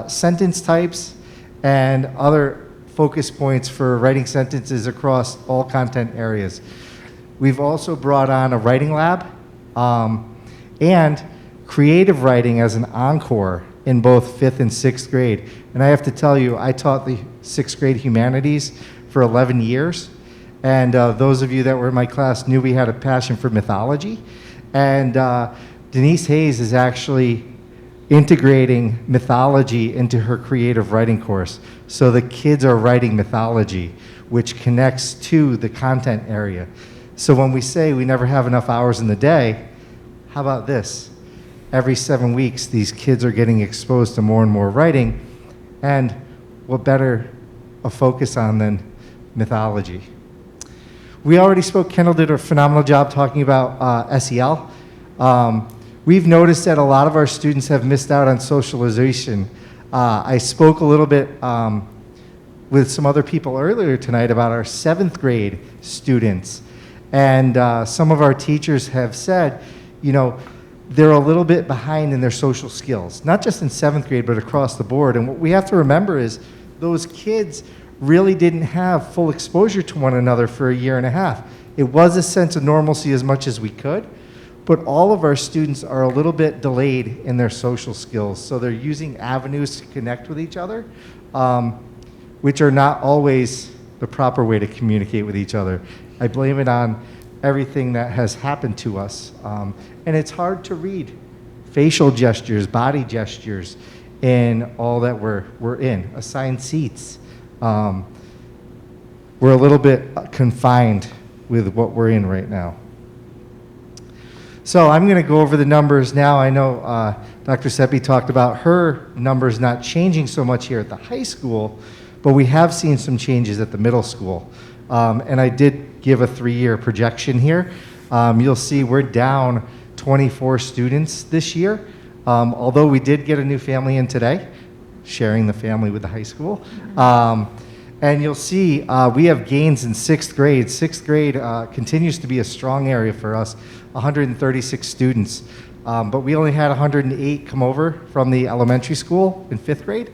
sentence types and other focus points for writing sentences across all content areas. We've also brought on a writing lab and creative writing as an encore in both 5th and 6th grade. And I have to tell you, I taught the 6th grade humanities for 11 years. And those of you that were in my class knew we had a passion for mythology. And Denise Hayes is actually integrating mythology into her creative writing course. So the kids are writing mythology, which connects to the content area. So when we say we never have enough hours in the day, how about this? Every 7 weeks, these kids are getting exposed to more and more writing. And what better a focus on than mythology? We already spoke, Kendall did a phenomenal job talking about SEL. We've noticed that a lot of our students have missed out on socialization. I spoke a little bit with some other people earlier tonight about our 7th grade students. And some of our teachers have said, you know, they're a little bit behind in their social skills, not just in 7th grade, but across the board. And what we have to remember is those kids really didn't have full exposure to one another for a year and a half. It was a sense of normalcy as much as we could, but all of our students are a little bit delayed in their social skills. So they're using avenues to connect with each other, which are not always the proper way to communicate with each other. I blame it on everything that has happened to us. And it's hard to read facial gestures, body gestures in all that we're in. Assigned seats. We're a little bit confined with what we're in right now. So I'm going to go over the numbers now. I know Dr. Seppi talked about her numbers not changing so much here at the high school, but we have seen some changes at the middle school. And I did give a 3-year projection here. You'll see we're down 24 students this year, although we did get a new family in today, sharing the family with the high school. And you'll see we have gains in 6th grade. 6th grade continues to be a strong area for us, 136 students. But we only had 108 come over from the elementary school in 5th grade.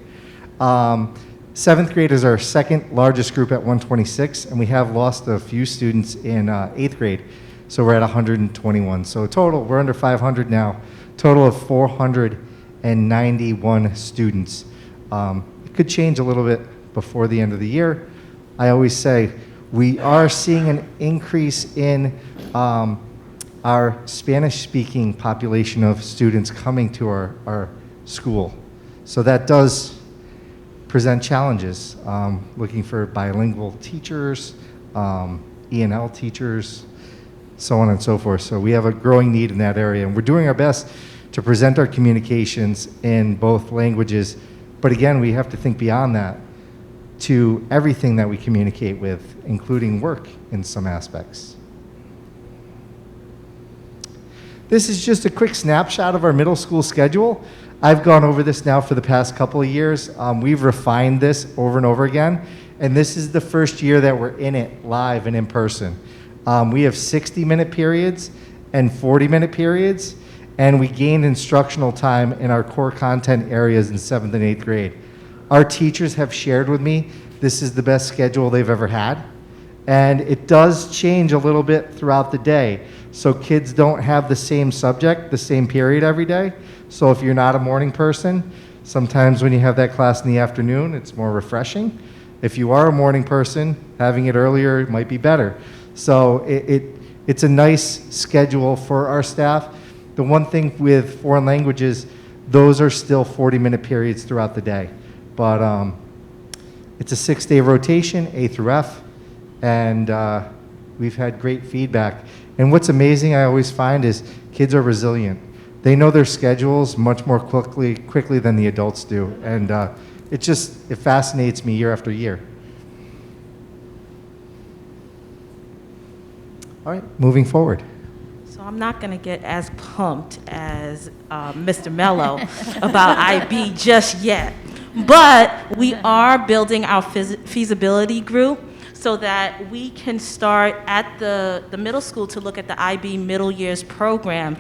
7th grade is our second largest group at 126, and we have lost a few students in 8th grade. So we're at 121. So total, we're under 500 now. Total of 491 students. It could change a little bit before the end of the year. I always say we are seeing an increase in our Spanish-speaking population of students coming to our school. So that does present challenges, looking for bilingual teachers, E&L teachers, so on and so forth. So we have a growing need in that area, and we're doing our best to present our communications in both languages. But again, we have to think beyond that to everything that we communicate with, including work in some aspects. This is just a quick snapshot of our middle school schedule. I've gone over this now for the past couple of years. We've refined this over and over again, and this is the first year that we're in it live and in person. We have 60-minute periods and 40-minute periods, and we gain instructional time in our core content areas in 7th and 8th grade. Our teachers have shared with me this is the best schedule they've ever had, and it does change a little bit throughout the day. So kids don't have the same subject, the same period every day. So if you're not a morning person, sometimes when you have that class in the afternoon, it's more refreshing. If you are a morning person, having it earlier might be better. So it's a nice schedule for our staff. The one thing with foreign languages, those are still 40-minute periods throughout the day. But it's a 6-day rotation, A through F, and we've had great feedback. And what's amazing, I always find, is kids are resilient. They know their schedules much more quickly than the adults do. And it fascinates me year after year. All right, moving forward. So I'm not going to get as pumped as Mr. Mello about IB just yet. But we are building our feasibility group so that we can start at the middle school to look at the IB middle years program.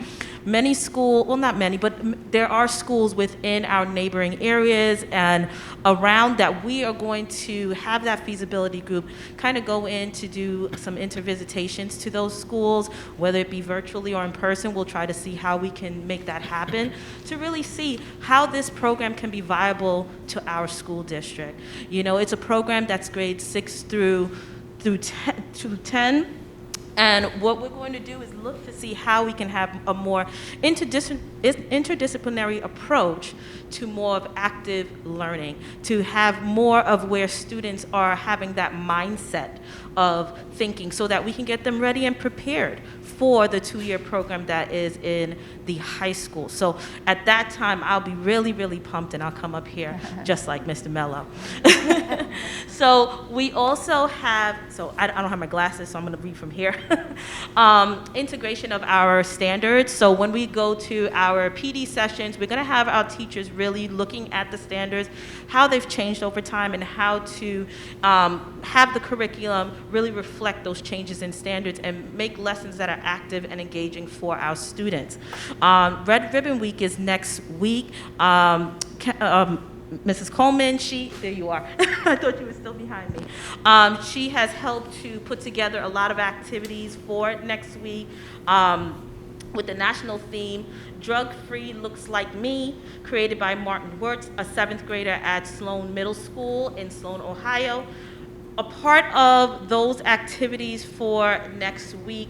Many schools, well, not many, but there are schools within our neighboring areas and around that we are going to have that feasibility group kind of go in to do some intervisitations to those schools, whether it be virtually or in person. We'll try to see how we can make that happen to really see how this program can be viable to our school district. You know, it's a program that's grades 6 through 10. And what we're going to do is look to see how we can have a more interdisciplinary approach to more of active learning, to have more of where students are having that mindset of thinking so that we can get them ready and prepared for the 2-year program that is in the high school. So at that time, I'll be really, really pumped and I'll come up here just like Mr. Mello. So we also have, so I don't have my glasses, so I'm gonna read from here. Integration of our standards. So when we go to our PD sessions, we're gonna have our teachers really looking at the standards, how they've changed over time and how to have the curriculum really reflect those changes in standards and make lessons that are active and engaging for our students. Red Ribbon Week is next week. Mrs. Coleman, there you are. I thought you were still behind me. She has helped to put together a lot of activities for next week with the national theme, Drug Free Looks Like Me, created by Martin Wirtz, a 7th grader at Sloan Middle School in Sloan, Ohio. A part of those activities for next week,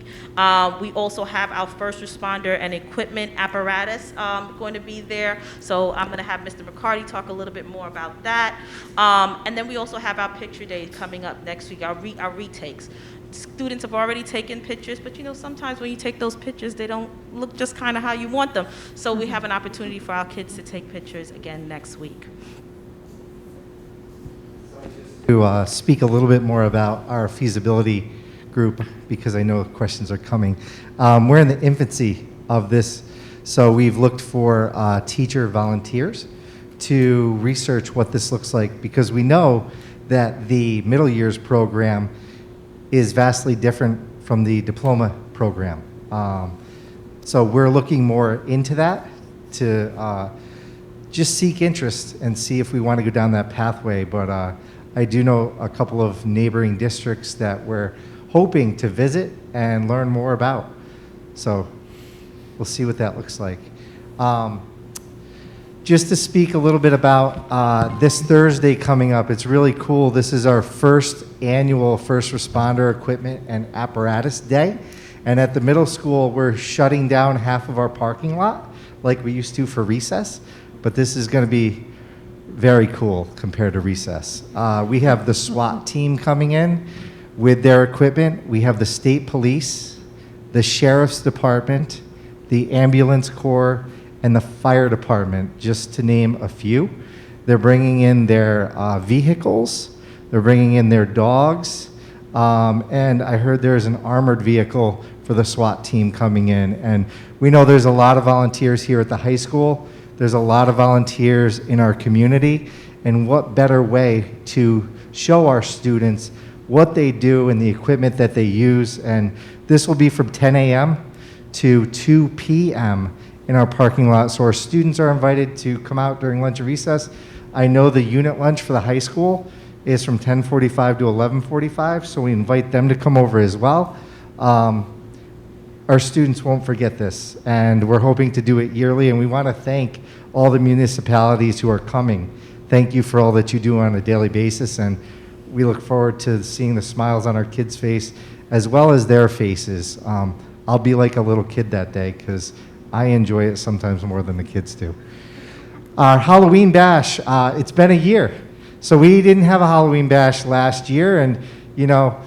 we also have our first responder and equipment apparatus going to be there. So I'm going to have Mr. McCarty talk a little bit more about that. And then we also have our picture day coming up next week, our retakes. Students have already taken pictures, but you know, sometimes when you take those pictures, they don't look just kind of how you want them. So we have an opportunity for our kids to take pictures again next week. To speak a little bit more about our feasibility group, because I know questions are coming. We're in the infancy of this, so we've looked for teacher volunteers to research what this looks like, because we know that the middle years program is vastly different from the diploma program. So we're looking more into that to just seek interest and see if we want to go down that pathway. But I do know a couple of neighboring districts that we're hoping to visit and learn more about. So we'll see what that looks like. Just to speak a little bit about this Thursday coming up, it's really cool. This is our first annual First Responder Equipment and Apparatus Day. And at the middle school, we're shutting down half of our parking lot like we used to for recess. But this is going to be very cool compared to recess. We have the SWAT team coming in with their equipment. We have the state police, the sheriff's department, the ambulance corps, and the fire department, just to name a few. They're bringing in their vehicles, they're bringing in their dogs, and I heard there's an armored vehicle for the SWAT team coming in. And we know there's a lot of volunteers here at the high school There's a lot of volunteers in our community, and what better way to show our students what they do and the equipment that they use. And this will be from 10 a.m. to 2 p.m. in our parking lot. So our students are invited to come out during lunch and recess. I know the unit lunch for the high school is from 10:45 to 11:45, so we invite them to come over as well. Our students won't forget this, and we're hoping to do it yearly, and we want to thank all the municipalities who are coming. Thank you for all that you do on a daily basis, and we look forward to seeing the smiles on our kids' face as well as their faces. I'll be like a little kid that day because I enjoy it sometimes more than the kids do. Our Halloween bash, it's been a year. So we didn't have a Halloween bash last year, and you know,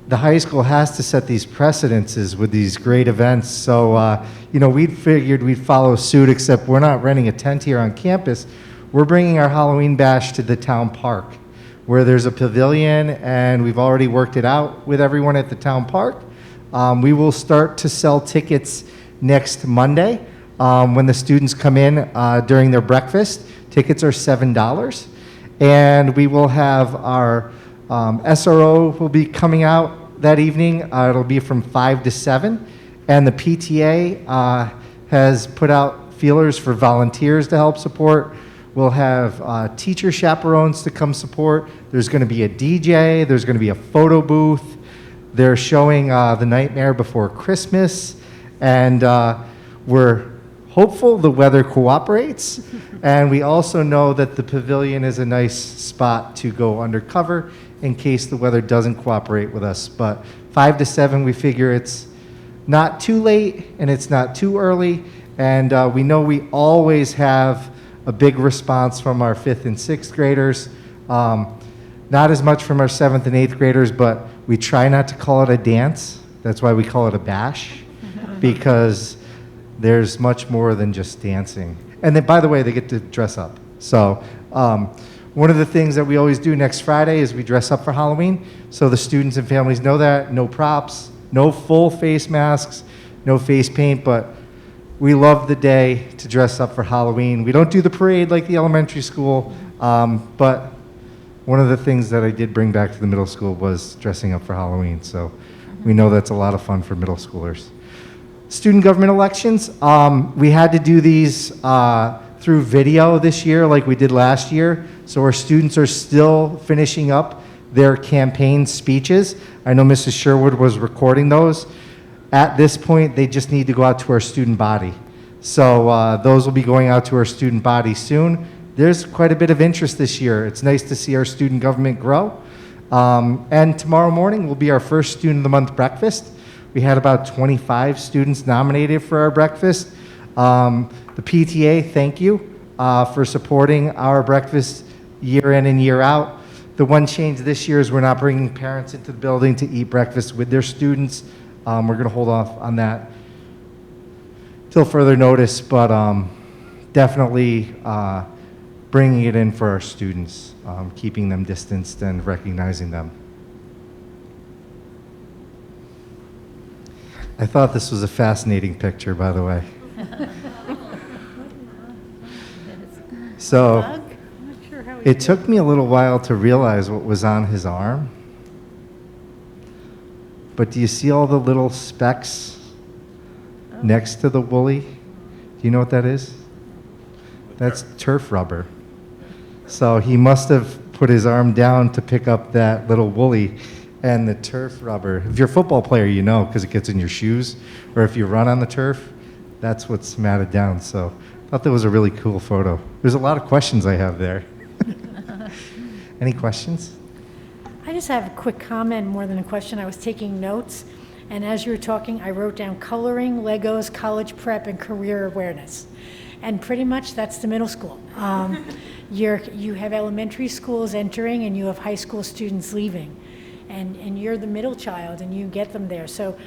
the high school has to set these precedences with these great events. So you know, we figured we'd follow suit, except we're not renting a tent here on campus. We're bringing our Halloween bash to the town park, where there's a pavilion, and we've already worked it out with everyone at the town park. We will start to sell tickets next Monday when the students come in during their breakfast. Tickets are $7. And we will have our SRO will be coming out that evening. It'll be from 5 to 7. And the PTA has put out feelers for volunteers to help support. We'll have teacher chaperones to come support. There's going to be a DJ. There's going to be a photo booth. They're showing The Nightmare Before Christmas. And we're hopeful the weather cooperates. And we also know that the pavilion is a nice spot to go undercover in case the weather doesn't cooperate with us. But 5 to 7, we figure it's not too late and it's not too early. And we know we always have a big response from our 5th and 6th graders. Not as much from our 7th and 8th graders, but we try not to call it a dance. That's why we call it a bash, because there's much more than just dancing. And then, by the way, they get to dress up. So one of the things that we always do next Friday is we dress up for Halloween. So the students and families know that. No props, no full face masks, no face paint, but we love the day to dress up for Halloween. We don't do the parade like the elementary school, but one of the things that I did bring back to the middle school was dressing up for Halloween. So we know that's a lot of fun for middle schoolers. Student government elections, we had to do these through video this year like we did last year. So our students are still finishing up their campaign speeches. I know Mrs. Sherwood was recording those. At this point, they just need to go out to our student body. So those will be going out to our student body soon. There's quite a bit of interest this year. It's nice to see our student government grow. And tomorrow morning will be our first Student of the Month breakfast. We had about 25 students nominated for our breakfast. The PTA, thank you for supporting our breakfast year in and year out. The one change this year is we're not bringing parents into the building to eat breakfast with their students. We're going to hold off on that till further notice, but definitely bringing it in for our students, keeping them distanced and recognizing them. I thought this was a fascinating picture, by the way. So it took me a little while to realize what was on his arm. But do you see all the little specks next to the woolly? Do you know what that is? That's turf rubber. So he must have put his arm down to pick up that little woolly. And the turf rubber, if you're a football player, you know, because it gets in your shoes. Or if you run on the turf, that's what's matted down. So I thought that was a really cool photo. There's a lot of questions I have there. Any questions? I just have a quick comment more than a question. I was taking notes, and as you were talking, I wrote down coloring, Legos, college prep, and career awareness. And pretty much that's the middle school. You have elementary schools entering, and you have high school students leaving. And you're the middle child, and you get them there. So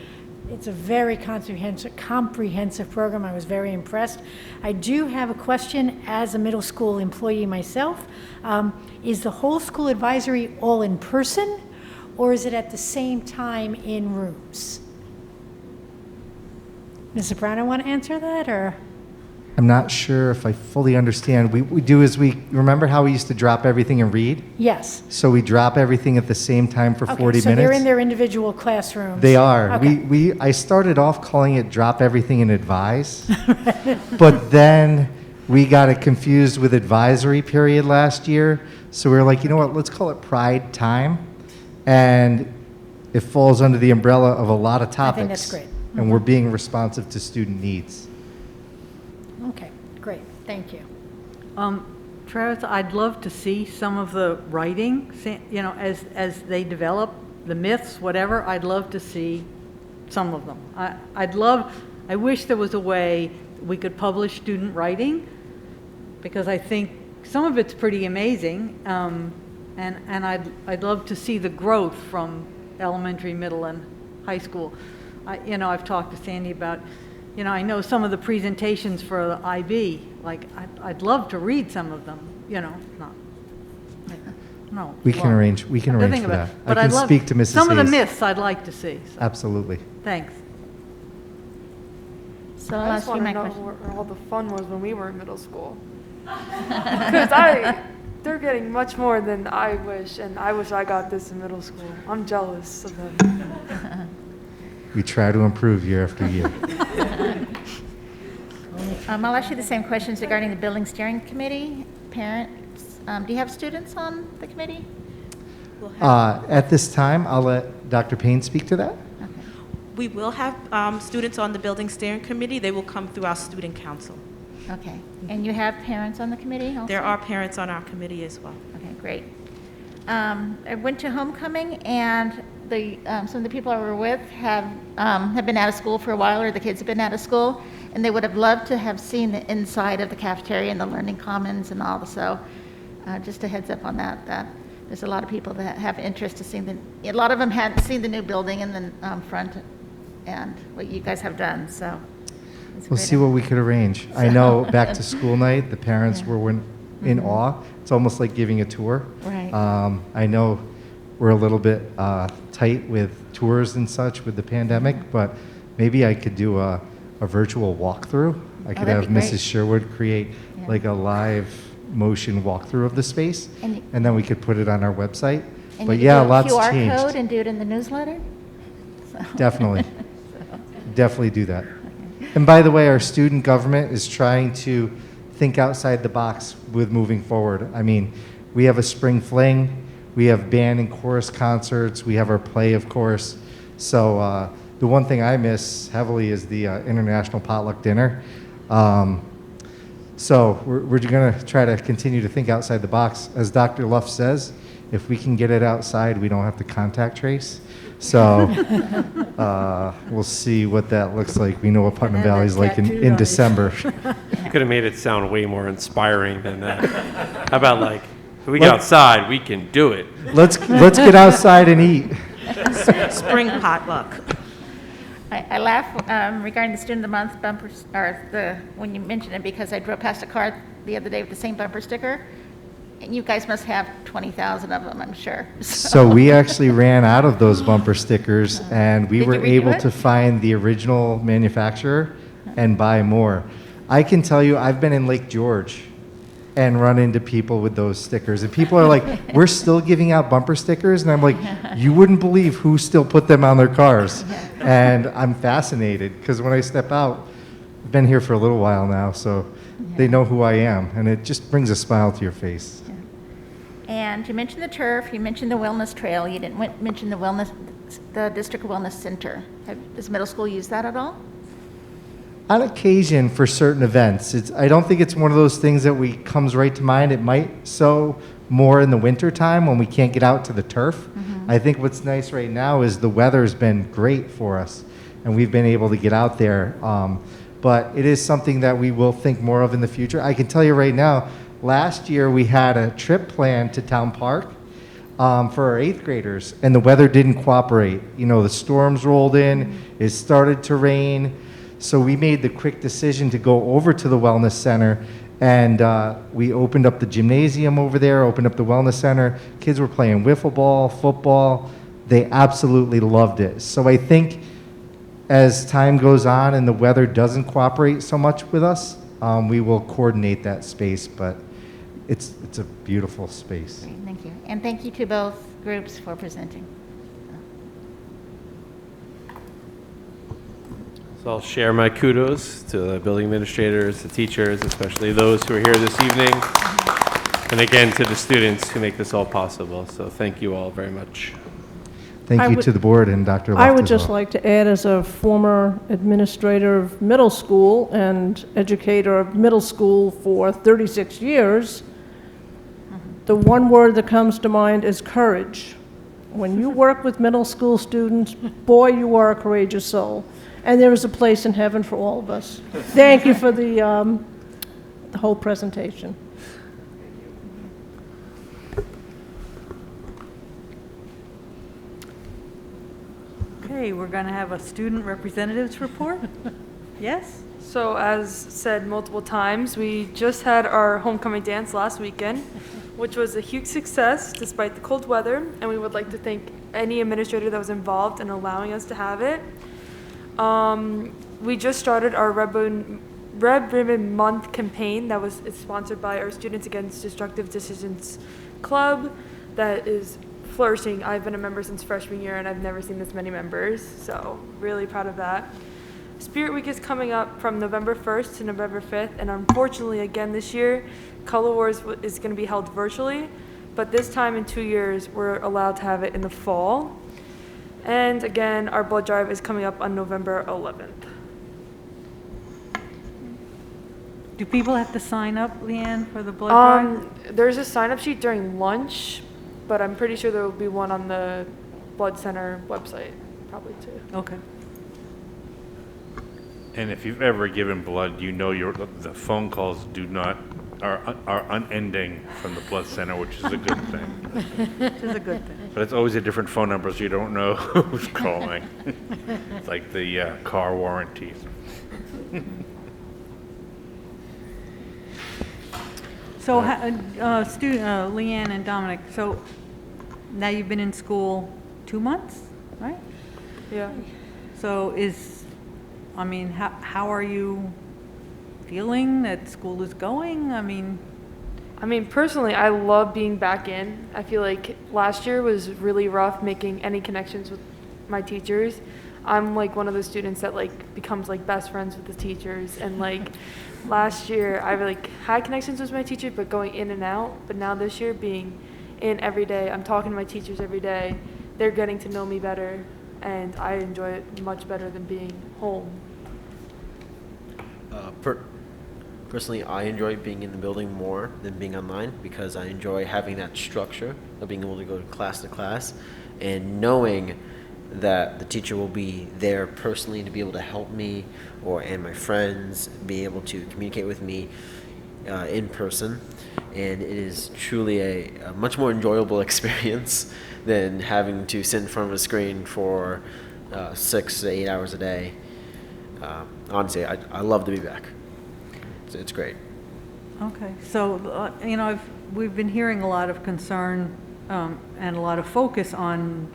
it's a very comprehensive program. I was very impressed. I do have a question as a middle school employee myself. Is the whole school advisory all in person, or is it at the same time in rooms? Ms. Soprano, want to answer that, or? I'm not sure if I fully understand. We do is we remember how we used to drop everything and read? Yes. So we drop everything at the same time for 40 Okay, so minutes? they're in their individual classrooms. They are. Okay. I started off calling it drop everything and advise, but then we got it confused with advisory period last year. So we were like, you know what, let's call it Pride Time. And it falls under the umbrella of a lot of I topics. think that's great. And we're being responsive to student needs. Okay, great, thank you. Travis, I'd love to see some of the writing, you know, as they develop the myths, whatever. I'd love to see some of them. I wish there was a way we could publish student writing, because I think some of it's pretty amazing, and I'd love to see the growth from elementary, middle, and high school. You know, I've talked to Sandy about, you know, I know some of the presentations for the IB, like, I'd love to read some of them, you know, no. We can arrange for that. I can speak to Mrs. Some of the Hayes. myths I'd like to see. So. Absolutely. Thanks. So I I'll just ask you want to my know question. where all the fun was when we were in middle school. Because they're getting much more than I wish, and I wish I got this in middle school. I'm jealous of them. We try to improve year after year. I'll ask you the same questions regarding the building steering committee, parents. Do you have students on the committee? At this time, I'll let Dr. Payne speak to that. We will have students on the building steering committee. They will come through our student council. Okay. And you have parents on the committee also? There are parents on our committee as well. Okay, great. I went to homecoming, and some of the people I were with have been out of school for a while, or the kids have been out of school, and they would have loved to have seen the inside of the cafeteria and the learning commons and all. So just a heads up on that, there's a lot of people that have interest to see a lot of them hadn't seen the new building in the front and what you guys have done, so. We'll see what we could arrange. I know back to school night, the parents were in awe. It's almost like giving a tour. Right. I know we're a little bit tight with tours and such with the pandemic, but maybe I could do a virtual walkthrough. I could have that'd be great. Mrs. Sherwood create like a live motion walkthrough of the space, And- and then we could put it on our website. And But you yeah, could do a lots QR changed. code and do it in the newsletter? So- Definitely. Definitely do that. And by the way, our student government is trying to think outside the box with moving forward. I mean, we have a spring fling, we have band and chorus concerts, we have our play, of course. So the one thing I miss heavily is the international potluck dinner. So we're going to try to continue to think outside the box. As Dr. Luff says, if we can get it outside, we don't have to contact trace. So we'll see what that looks like. We know what Putnam Valley is like in December. You could have made it sound way more inspiring than that. How about like, if we get outside, we can do it. Let's get outside and eat. Spring potluck. I laugh regarding the Student of the Month bumpers, or when you mentioned it, because I drove past a car the other day with the same bumper sticker. And you guys must have 20,000 of them, I'm sure. So we actually ran out of those bumper stickers, and we Did were you redo able it? to find the original manufacturer and buy more. I can tell you, I've been in Lake George and run into people with those stickers. And people are like, we're still giving out bumper stickers? And I'm like, you wouldn't believe who still put them on their cars. And I'm fascinated, because when I step out, I've been here for a little while now, so they know who I am. And it just brings a smile to your face. And you mentioned the turf, you mentioned the wellness trail, you didn't mention the district wellness center. Does middle school use that at all? On occasion, for certain events, I don't think it's one of those things that comes right to mind. It might so more in the winter time when we can't get out to the turf. I think what's nice right now is the weather's been great for us, and we've been able to get out there. But it is something that we will think more of in the future. I can tell you right now, last year we had a trip planned to Town Park for our 8th graders, and the weather didn't cooperate. You know, the storms rolled in, it started to rain, so we made the quick decision to go over to the Wellness Center, and we opened up the gymnasium over there, opened up the Wellness Center. Kids were playing wiffle ball, football. They absolutely loved it. So I think as time goes on and the weather doesn't cooperate so much with us, we will coordinate that space, but it's a beautiful space. Great, thank you. And thank you to both groups for presenting. So I'll share my kudos to the building administrators, the teachers, especially those who are here this evening, and again to the students who make this all possible. So thank you all very much. Thank you to the board and Dr. Luft I would as just well. like to add, as a former administrator of middle school and educator of middle school for 36 years, the one word that comes to mind is courage. When you work with middle school students, boy, you are a courageous soul. And there is a place in heaven for all of us. Thank you for the whole presentation. Okay, we're going to have a student representatives report. Yes? So as said multiple times, we just had our homecoming dance last weekend, which was a huge success despite the cold weather, and we would like to thank any administrator that was involved in allowing us to have it. We just started our Red Ribbon Month campaign that was sponsored by our Students Against Destructive Decisions Club that is flourishing. I've been a member since freshman year and I've never seen this many members, so really proud of that. Spirit Week is coming up from November 1st to November 5th, and unfortunately again this year, Color Wars is going to be held virtually, but this time in 2 years we're allowed to have it in the fall. And again, our blood drive is coming up on November 11th. Do people have to sign up, Leanne, for the blood drive? There's a sign-up sheet during lunch, but I'm pretty sure there will be one on the Blood Center website, probably too. Okay. And if you've ever given blood, you know the phone calls are unending from the blood center, which is a good thing. Which is a good thing. But it's always a different phone number, so you don't know who's calling. It's like the car warranties. So, Leanne and Dominic, so now you've been in school 2 months, right? Yeah. So how are you feeling that school is going? I mean, personally, I love being back in. I feel like last year was really rough making any connections with my teachers. I'm like one of those students that like becomes like best friends with the teachers, and like last year I like had connections with my teacher, but going in and out. But now this year, being in every day, I'm talking to my teachers every day. They're getting to know me better, and I enjoy it much better than being home. Personally, I enjoy being in the building more than being online because I enjoy having that structure of being able to go to class and knowing that the teacher will be there personally to be able to help me and my friends be able to communicate with me in person. And it is truly a much more enjoyable experience than having to sit in front of a screen for 6 to 8 hours a day. Honestly, I love to be back. It's great. okay. So, we've been hearing a lot of concern and a lot of focus on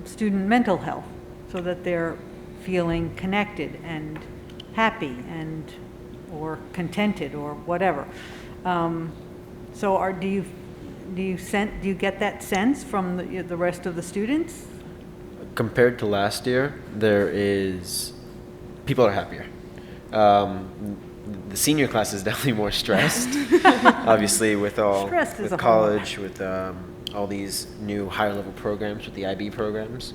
student mental health so that they're feeling connected and happy or contented or whatever. So do you get that sense from the rest of the students? Compared to last year, people are happier. The senior class is definitely more stressed, obviously with college, with all these new higher level programs, with the IB programs.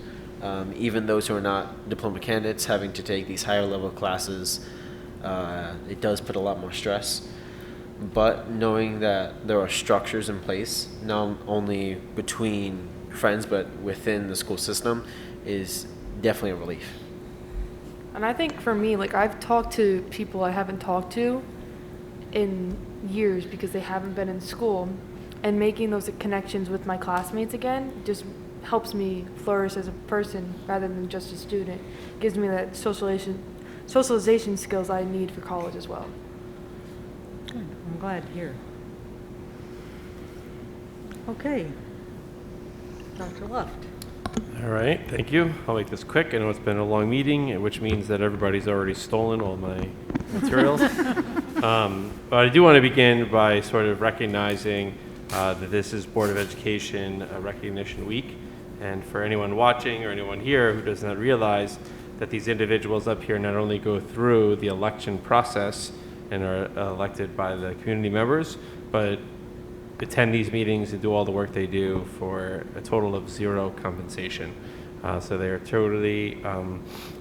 Even those who are not diploma candidates having to take these higher level classes, it does put a lot more stress. But knowing that there are structures in place, not only between friends but within the school system, is definitely a relief. And I think for me, like I've talked to people I haven't talked to in years because they haven't been in school, and making those connections with my classmates again just helps me flourish as a person rather than just a student. Gives me that socialization skills I need for college as well. Good. I'm glad to hear. Okay. Dr. Luft. All right, thank you. I'll make this quick. I know it's been a long meeting, which means that everybody's already stolen all my materials. But I do want to begin by sort of recognizing that this is Board of Education Recognition Week. And for anyone watching or anyone here who does not realize that these individuals up here not only go through the election process and are elected by the community members, but attend these meetings and do all the work they do for a total of zero compensation. So they are totally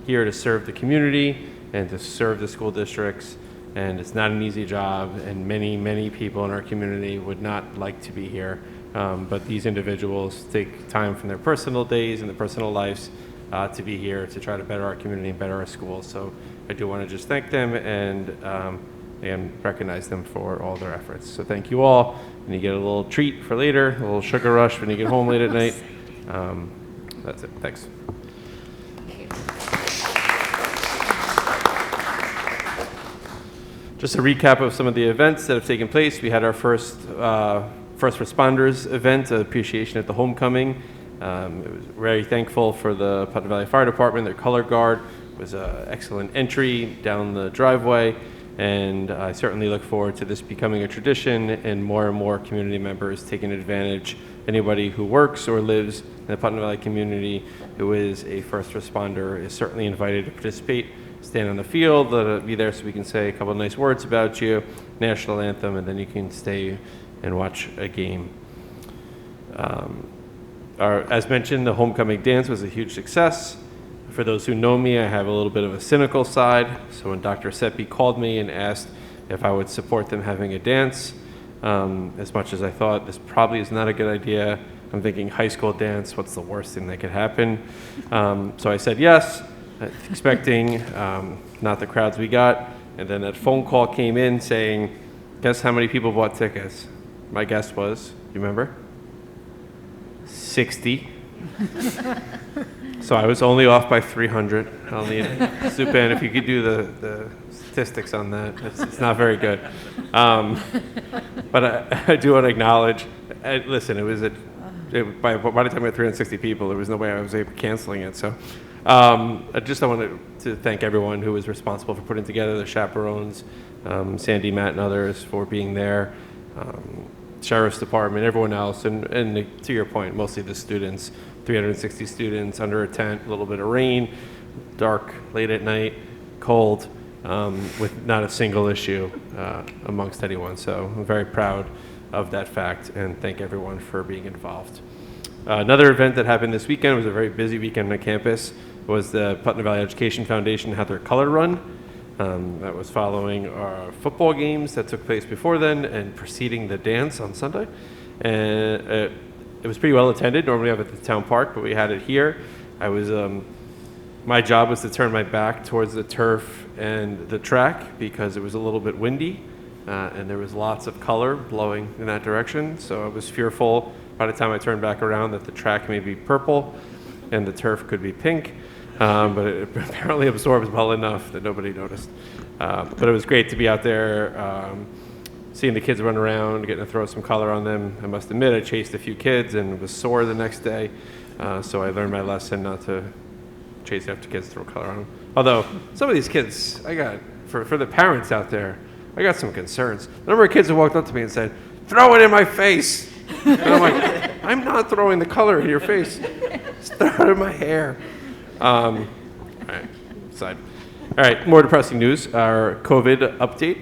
here to serve the community and to serve the school districts, and it's not an easy job, and many, many people in our community would not like to be here, but these individuals take time from their personal days and their personal lives to be here to try to better our community and better our schools. So I do want to just thank them and recognize them for all their efforts. So thank you all, and you get a little treat for later, a little sugar rush when you get home late at night. That's it. Thanks. Just a recap of some of the events that have taken place. We had our first responders event, appreciation at the homecoming. It was very thankful for the Putnam Valley Fire Department. Their color guard was an excellent entry down the driveway. And I certainly look forward to this becoming a tradition and more community members taking advantage. Anybody who works or lives in the Putnam Valley community who is a first responder is certainly invited to participate. Stand on the field, be there so we can say a couple of nice words about you, national anthem, and then you can stay and watch a game. As mentioned, the homecoming dance was a huge success. For those who know me, I have a little bit of a cynical side. So when Dr. Seppi called me and asked if I would support them having a dance, as much as I thought this probably is not a good idea, I'm thinking high school dance, what's the worst thing that could happen? So I said yes, expecting not the crowds we got. And then that phone call came in saying, guess how many people bought tickets? My guess was, you remember? 60. So I was only off by 300. I'll need Supan, if you could do the statistics on that. It's not very good. But I do want to acknowledge, listen, by the time we had 360 people, there was no way I was able canceling it. So I just wanted to thank everyone who was responsible for putting together, the chaperones, Sandy, Matt, and others for being there, Sheriff's Department, everyone else, and to your point, mostly the students. 360 students under a tent, a little bit of rain, dark, late at night, cold, with not a single issue amongst anyone. So I'm very proud of that fact and thank everyone for being involved. Another event that happened this weekend was a very busy weekend on campus, was the Putnam Valley Education Foundation had their color run. That was following our football games that took place before then and preceding the dance on Sunday. And it was pretty well attended. Normally I have it at the town park, but we had it here. My job was to turn my back towards the turf and the track because it was a little bit windy and there was lots of color blowing in that direction. So I was fearful by the time I turned back around that the track may be purple and the turf could be pink. But it apparently absorbs well enough that nobody noticed. But it was great to be out there, seeing the kids run around, getting to throw some color on them. I must admit, I chased a few kids and was sore the next day. So I learned my lesson not to chase after kids, throw color on them. Although, some of these kids, for the parents out there, I got some concerns. The number of kids who walked up to me and said, "Throw it in my face." And I'm like, I'm not throwing the color in your face. Just throw it in my hair. All right, side. All right, more depressing news, our COVID update.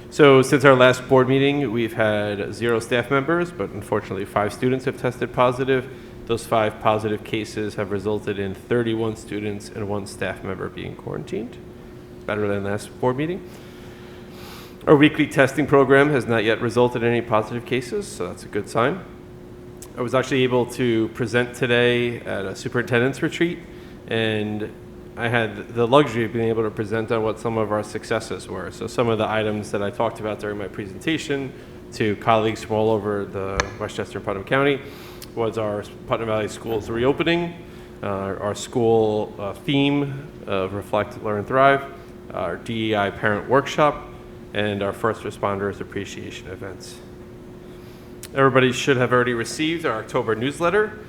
So since our last board meeting, we've had 0 staff members, but unfortunately 5 students have tested positive. Those 5 positive cases have resulted in 31 students and 1 staff member being quarantined. Better than last board meeting. Our weekly testing program has not yet resulted in any positive cases, so that's a good sign. I was actually able to present today at a superintendent's retreat, and I had the luxury of being able to present on what some of our successes were. So some of the items that I talked about during my presentation to colleagues from all over the Westchester and Putnam County was our Putnam Valley Schools reopening, our school theme of Reflect, Learn, Thrive, our DEI parent workshop, and our first responders appreciation events. Everybody should have already received our October newsletter.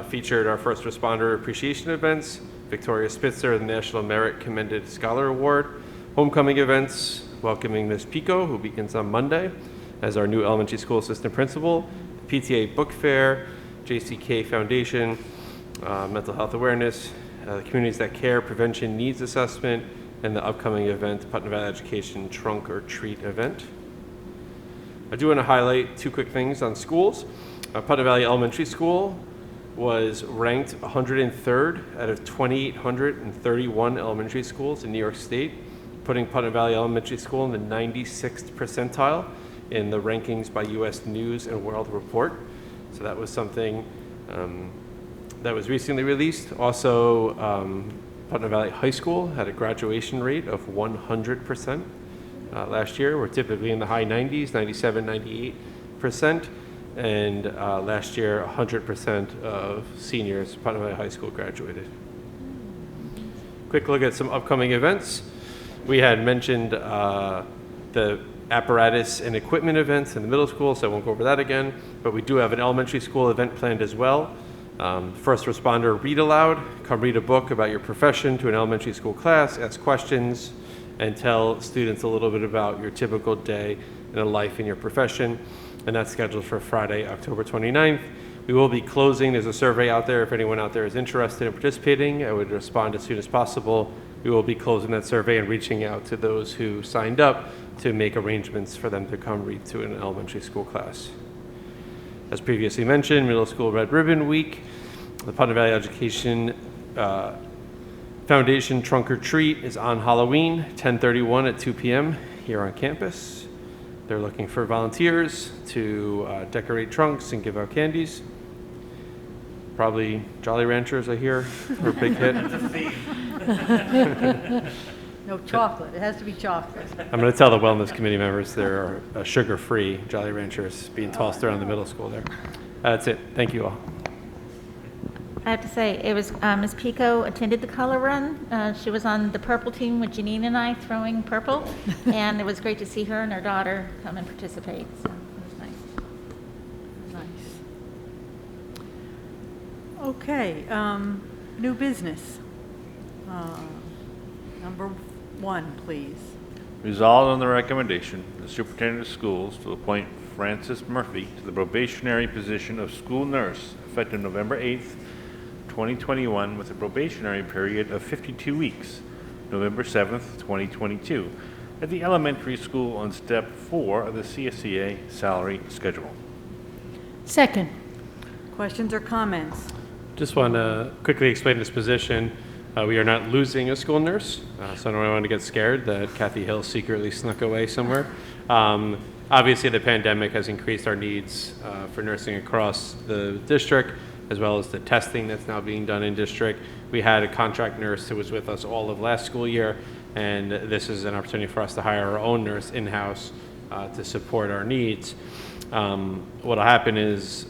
featured our first responder appreciation events, Victoria Spitzer, the National Merit Commended Scholar Award, homecoming events, welcoming Ms. Pico, who begins on Monday as our new elementary school assistant principal, the PTA book fair, JCK Foundation, mental health awareness, the Communities That Care Prevention Needs Assessment, and the upcoming event, Putnam Valley Education Trunk or Treat event. I do want to highlight two quick things on schools. Putnam Valley Elementary School was ranked 103rd out of 2,831 elementary schools in New York State, putting Putnam Valley Elementary School in the 96th percentile in the rankings by U.S. News and World Report. So that was something that was recently released. Also, Putnam Valley High School had a graduation rate of 100% last year. We're typically in the high 90s, 97, 98%. And last year, 100% of seniors at Putnam Valley High School graduated. Quick look at some upcoming events. We had mentioned the apparatus and equipment events in the middle school, so I won't go over that again. But we do have an elementary school event planned as well. First responder read aloud. Come read a book about your profession to an elementary school class, ask questions, and tell students a little bit about your typical day in a life in your profession. And that's scheduled for Friday, October 29th. We will be closing. There's a survey out there. If anyone out there is interested in participating, I would respond as soon as possible. We will be closing that survey and reaching out to those who signed up to make arrangements for them to come read to an elementary school class. As previously mentioned, Middle School Red Ribbon Week, the Putnam Valley Education Foundation Trunk or Treat is on Halloween, 10/31 at 2 p.m. here on campus. They're looking for volunteers to decorate trunks and give out candies. Probably Jolly Ranchers, I hear, are a big hit. No chocolate. It has to be chocolate. I'm going to tell the Wellness Committee members there are sugar-free Jolly Ranchers being tossed around the middle school there. That's it. Thank you all. I have to say, it was Ms. Pico attended the color run. She was on the purple team with Janine and I throwing purple, and it was great to see her and her daughter come and participate. So it was nice. Nice. Okay, new business. Number 1, please. Resolved on the recommendation of the superintendent of schools to appoint Frances Murphy to the probationary position of school nurse effective November 8th, 2021, with a probationary period of 52 weeks, November 7th, 2022, at the elementary school on step 4 of the CSEA salary schedule. Second. Questions or comments? Just want to quickly explain this position. We are not losing a school nurse, so I don't want to get scared that Kathy Hill secretly snuck away somewhere. Obviously, the pandemic has increased our needs for nursing across the district, as well as the testing that's now being done in district. We had a contract nurse who was with us all of last school year, and this is an opportunity for us to hire our own nurse in-house to support our needs. What will happen is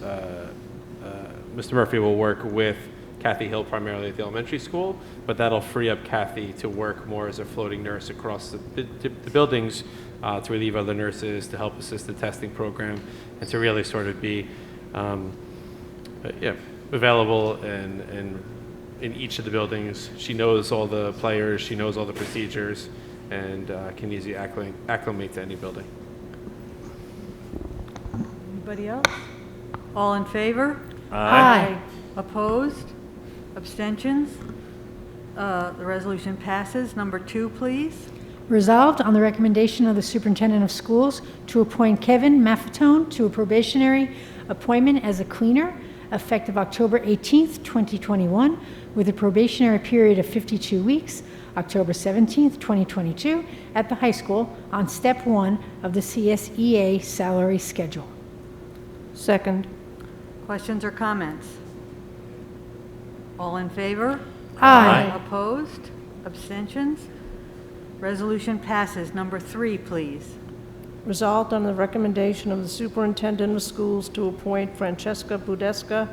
Mr. Murphy will work with Kathy Hill primarily at the elementary school, but that'll free up Kathy to work more as a floating nurse across the buildings to relieve other nurses, to help assist the testing program, and to really sort of be available and in each of the buildings. She knows all the players, she knows all the procedures, and can easily acclimate to any building. Anybody else? All in favor? Aye. Opposed? Abstentions? The resolution passes. Number 2, please. Resolved on the recommendation of the superintendent of schools to appoint Kevin Maffetone to a probationary appointment as a cleaner effective October 18th, 2021, with a probationary period of 52 weeks, October 17th, 2022, at the high school on step 1 of the CSEA salary schedule. Second. Questions or comments? All in favor? Aye. Opposed? Abstentions? Resolution passes. Number 3, please. Resolved on the recommendation of the superintendent of schools to appoint Francesca Budesca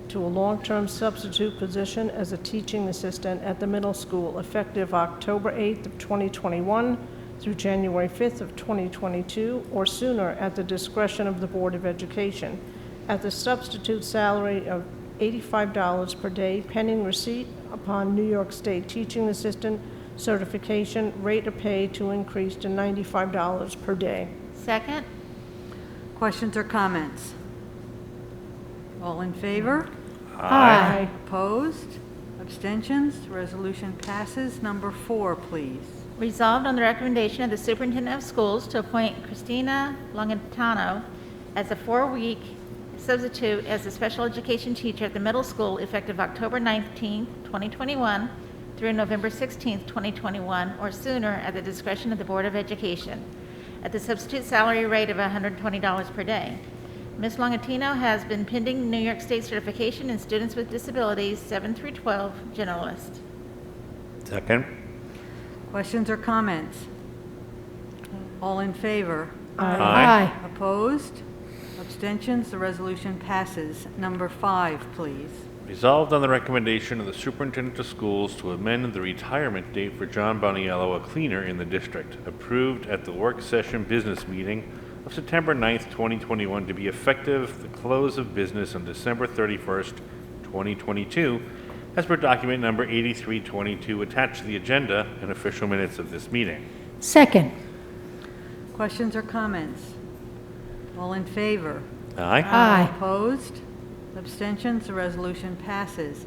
to a long-term substitute position as a teaching assistant at the middle school effective October 8th of 2021 through January 5th of 2022 or sooner at the discretion of the Board of Education at the substitute salary of $85 per day pending receipt upon New York State teaching assistant certification, rate of pay to increase to $95 per day. Second? Questions or comments? All in favor? Aye. Opposed? Abstentions? Resolution passes. Number 4, please. Resolved on the recommendation of the superintendent of schools to appoint Christina Longitano as a 4-week substitute as a special education teacher at the middle school effective October 19, 2021 through November 16, 2021, or sooner at the discretion of the Board of Education, at the substitute salary rate of $120 per day. Ms. Longitano has been pending New York State certification in students with disabilities 7 through 12 generalist. Second. Questions or comments? All in favor? Aye. Opposed? Abstentions? The resolution passes. Number 5, please. Resolved on the recommendation of the superintendent of schools to amend the retirement date for John Boniello, a cleaner in the district, approved at the work session business meeting of September 9th, 2021, to be effective the close of business on December 31st, 2022, as per document number 8322 attached to the agenda and official minutes of this meeting. Second. Questions or comments? All in favor? Aye. Aye. Opposed? Abstentions? The resolution passes.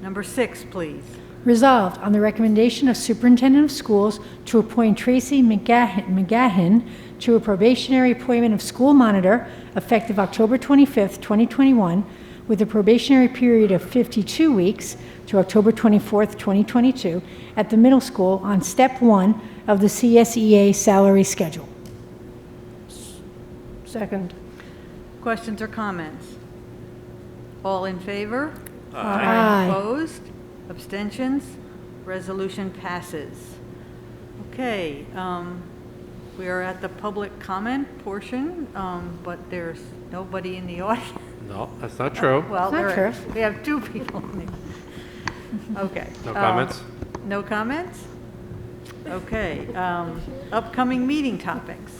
Number 6, please. Resolved on the recommendation of Superintendent of Schools to appoint Tracy McGahan to a probationary appointment of school monitor effective October 25th, 2021, with a probationary period of 52 weeks to October 24th, 2022, at the middle school on Step 1 of the CSEA salary schedule. Second. Questions or comments? All in favor? Aye. Opposed? Abstentions? Resolution passes. Okay, we are at the public comment portion, but there's nobody in the audience. No, that's not true. Well, That's not true. we have 2 people in the, okay. No comments? No comments? Okay, upcoming meeting topics.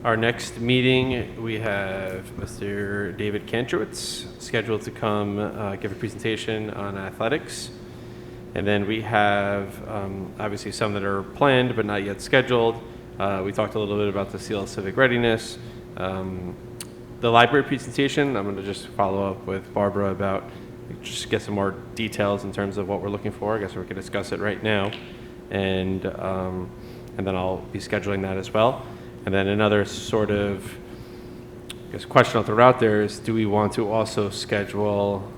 Our next meeting, we have Mr. David Kantrowitz scheduled to come give a presentation on athletics. And then we have obviously some that are planned but not yet scheduled. We talked a little bit about the Seal of Civic Readiness. The library presentation, I'm going to just follow up with Barbara about, just get some more details in terms of what we're looking for. I guess we can discuss it right now. And then I'll be scheduling that as well. And then another sort of, I guess, question I'll throw out there is, do we want to also schedule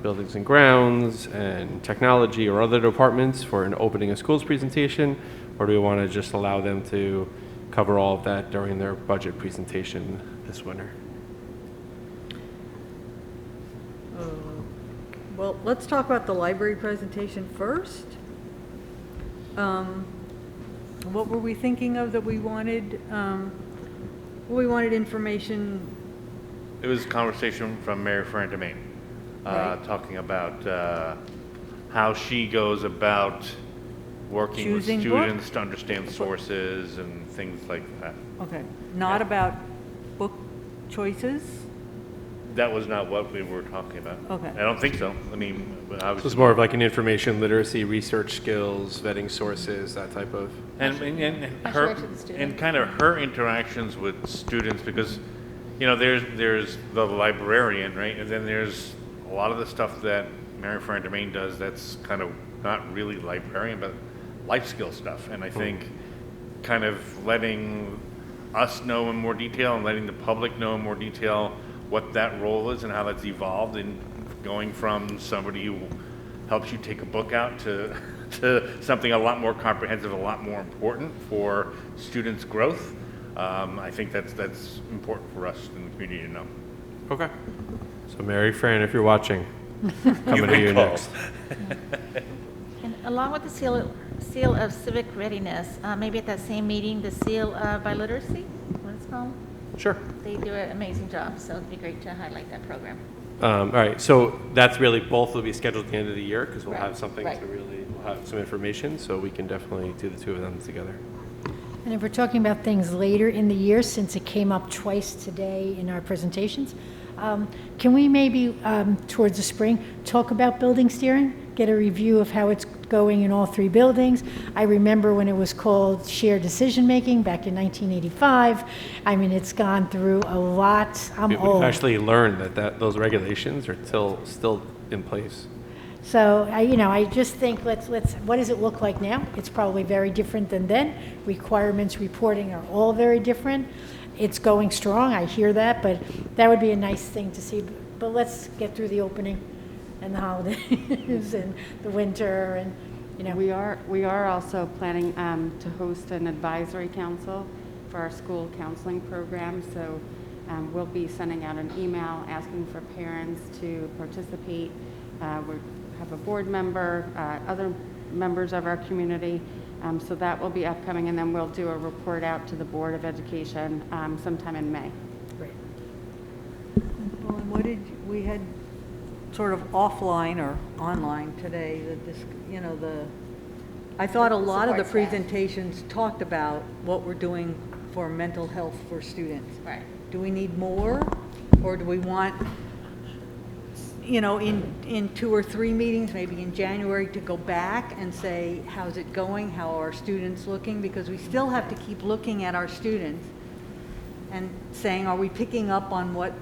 buildings and grounds and technology or other departments for an opening of schools presentation? Or do we want to just allow them to cover all of that during their budget presentation this winter? Well, let's talk about the library presentation first. What were we thinking of that we wanted? We wanted information. It was a conversation from Mary Ferrand-Domain, Right. talking about how she goes about working Choosing with book? students to understand sources and things like that. Okay, not about book choices? That was not what we were talking about. Okay. I don't think so. I mean, So obviously. it's more of like an information literacy, research skills, vetting sources, that type of. And her, and kind of her interactions with students, because, you know, there's the librarian, right? And then there's a lot of the stuff that Mary Ferrand-Domain does that's kind of not really librarian, but life skill stuff. And I think kind of letting us know in more detail and letting the public know in more detail what that role is and how that's evolved, and going from somebody who helps you take a book out to something a lot more comprehensive, a lot more important for students' growth. I think that's important for us in the community to know. Okay. So Mary Fran, if you're watching, coming to you next. And along with the seal of civic readiness, maybe at that same meeting, the seal by literacy, what it's called? Sure. They do an amazing job, so it'd be great to highlight that program. All right, so that's really, both will be scheduled at the end of the year, because we'll Right, have something right. to really, we'll have some information, so we can definitely do the 2 of them together. And if we're talking about things later in the year, since it came up twice today in our presentations, can we maybe, towards the spring, talk about building steering? Get a review of how it's going in all 3 buildings. I remember when it was called shared decision-making back in 1985. I mean, it's gone through a lot. I'm old. We've actually learned that those regulations are still in place. So, I just think let's what does it look like now? It's probably very different than then. Requirements, reporting are all very different. It's going strong, I hear that, but that would be a nice thing to see. But let's get through the opening and the holidays and the winter and, We are also planning to host an advisory council for our school counseling program. So we'll be sending out an email asking for parents to participate. We have a board member, other members of our community. So that will be upcoming, and then we'll do a report out to the Board of Education sometime in May. Great. Well, and we had sort of offline or online today, I thought a lot of the presentations talked about what we're doing for mental health for students. Right. Do we need more, or do we want, in 2 or 3 meetings, maybe in January, to go back and say, how's it going? How are our students looking? Because we still have to keep looking at our students and saying, are we picking up on what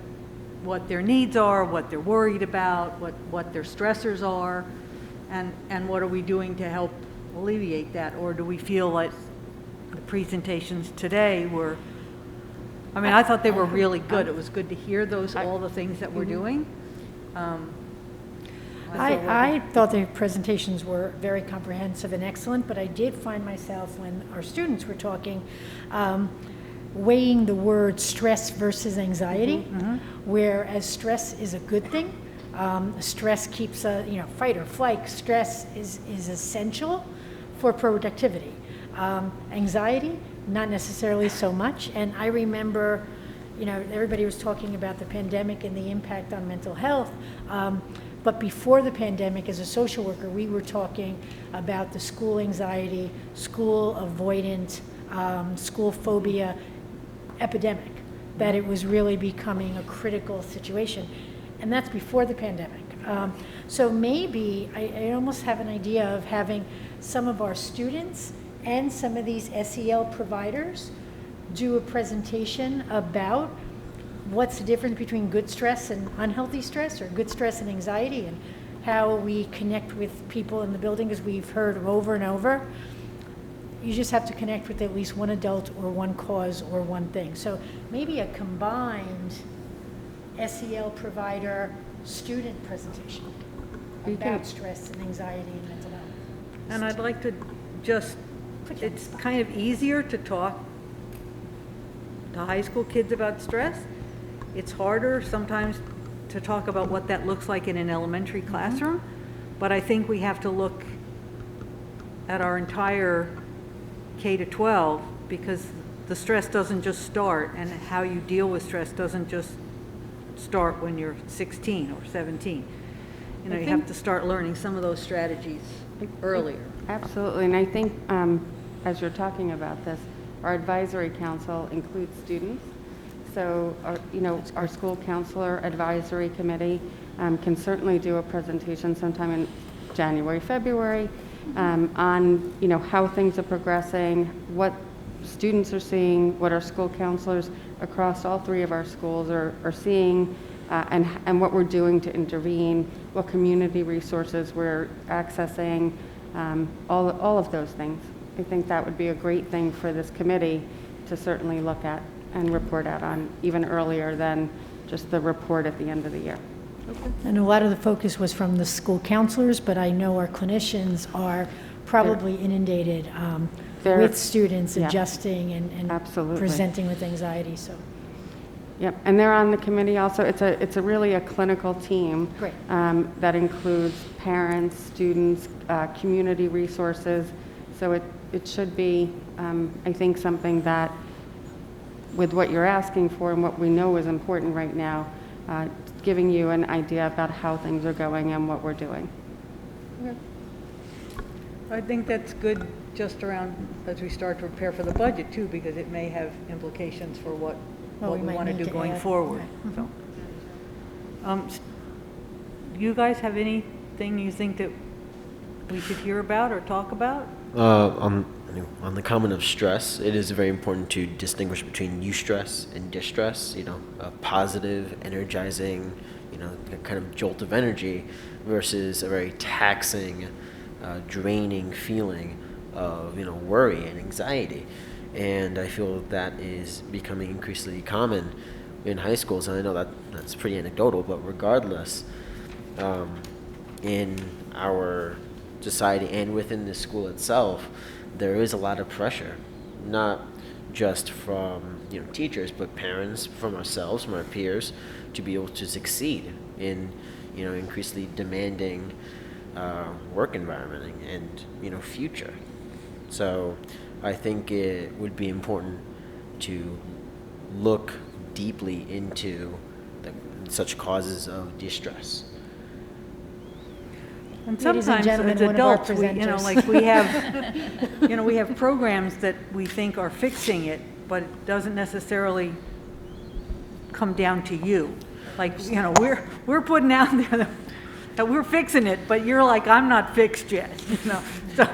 their needs are, what they're worried about, what their stressors are, and what are we doing to help alleviate that? Or do we feel like the presentations today were, I thought they were really good. It was good to hear all the things that we're doing. I thought the presentations were very comprehensive and excellent, but I did find myself, when our students were talking, weighing the word stress versus anxiety, whereas stress is a good thing. Stress keeps fight or flight. Stress is essential for productivity. Anxiety, not necessarily so much. And I remember, everybody was talking about the pandemic and the impact on mental health. But before the pandemic, as a social worker, we were talking about the school anxiety, school avoidant, school phobia epidemic, that it was really becoming a critical situation. And that's before the pandemic. So maybe I almost have an idea of having some of our students and some of these SEL providers do a presentation about what's the difference between good stress and unhealthy stress, or good stress and anxiety, and how we connect with people in the building, because we've heard over and over, you just have to connect with at least one adult or one cause or one thing. So maybe a combined SEL provider student presentation about stress and anxiety and mental health. And I'd like to it's kind of easier to talk to high school kids about stress. It's harder sometimes to talk about what that looks like in an elementary classroom, but I think we have to look at our entire K to 12, because the stress doesn't just start, and how you deal with stress doesn't just start when you're 16 or 17. You have to start learning some of those strategies earlier. Absolutely, and I think as you're talking about this, our advisory council includes students. So, our school counselor advisory committee can certainly do a presentation sometime in January, February on, how things are progressing, what students are seeing, what our school counselors across all 3 of our schools are seeing, and what we're doing to intervene, what community resources we're accessing, all of those things. I think that would be a great thing for this committee to certainly look at and report out on, even earlier than just the report at the end of the year. And a lot of the focus was from the school counselors, but I know our clinicians are probably inundated with students adjusting and presenting with anxiety. So. Yep, and they're on the committee also. It's really a clinical team that includes parents, students, community resources. So it should be, I think, something that, with what you're asking for and what we know is important right now, giving you an idea about how things are going and what we're doing. I think that's good just around as we start to prepare for the budget too, because it may have implications for what Well, we we might want to need do to going add. forward. Right. So, do you guys have anything you think that we should hear about or talk about? On the comment of stress, it is very important to distinguish between eustress and distress. A positive, energizing, a kind of jolt of energy versus a very taxing, draining feeling of worry and anxiety. And I feel that is becoming increasingly common in high schools. And I know that's pretty anecdotal, but regardless, in our society and within the school itself, there is a lot of pressure, not just from teachers, but parents, from ourselves, from our peers, to be able to succeed in increasingly demanding work environment and future. So I think it would be important to look deeply into such causes of distress. And Ladies and sometimes gentlemen, as one of our adults, we presenters. have, we have programs that we think are fixing it, but it doesn't necessarily come down to you. Like, we're putting out there that we're fixing it, but you're like, I'm not fixed yet, So,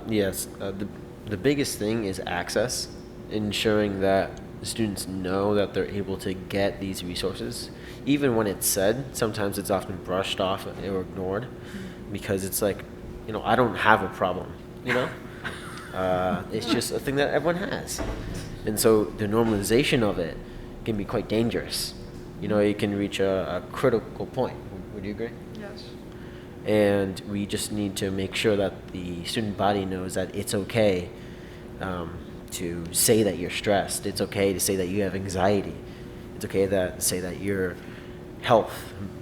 Yes, the biggest thing is access, ensuring that the students know that they're able to get these resources. Even when it's said, sometimes it's often brushed off or ignored because it's like, I don't have a problem, It's just a thing that everyone has. And so the normalization of it can be quite dangerous. It can reach a critical point. Would you agree? Yes. And we just need to make sure that the student body knows that it's okay to say that you're stressed. It's okay to say that you have anxiety. It's okay to say that your health,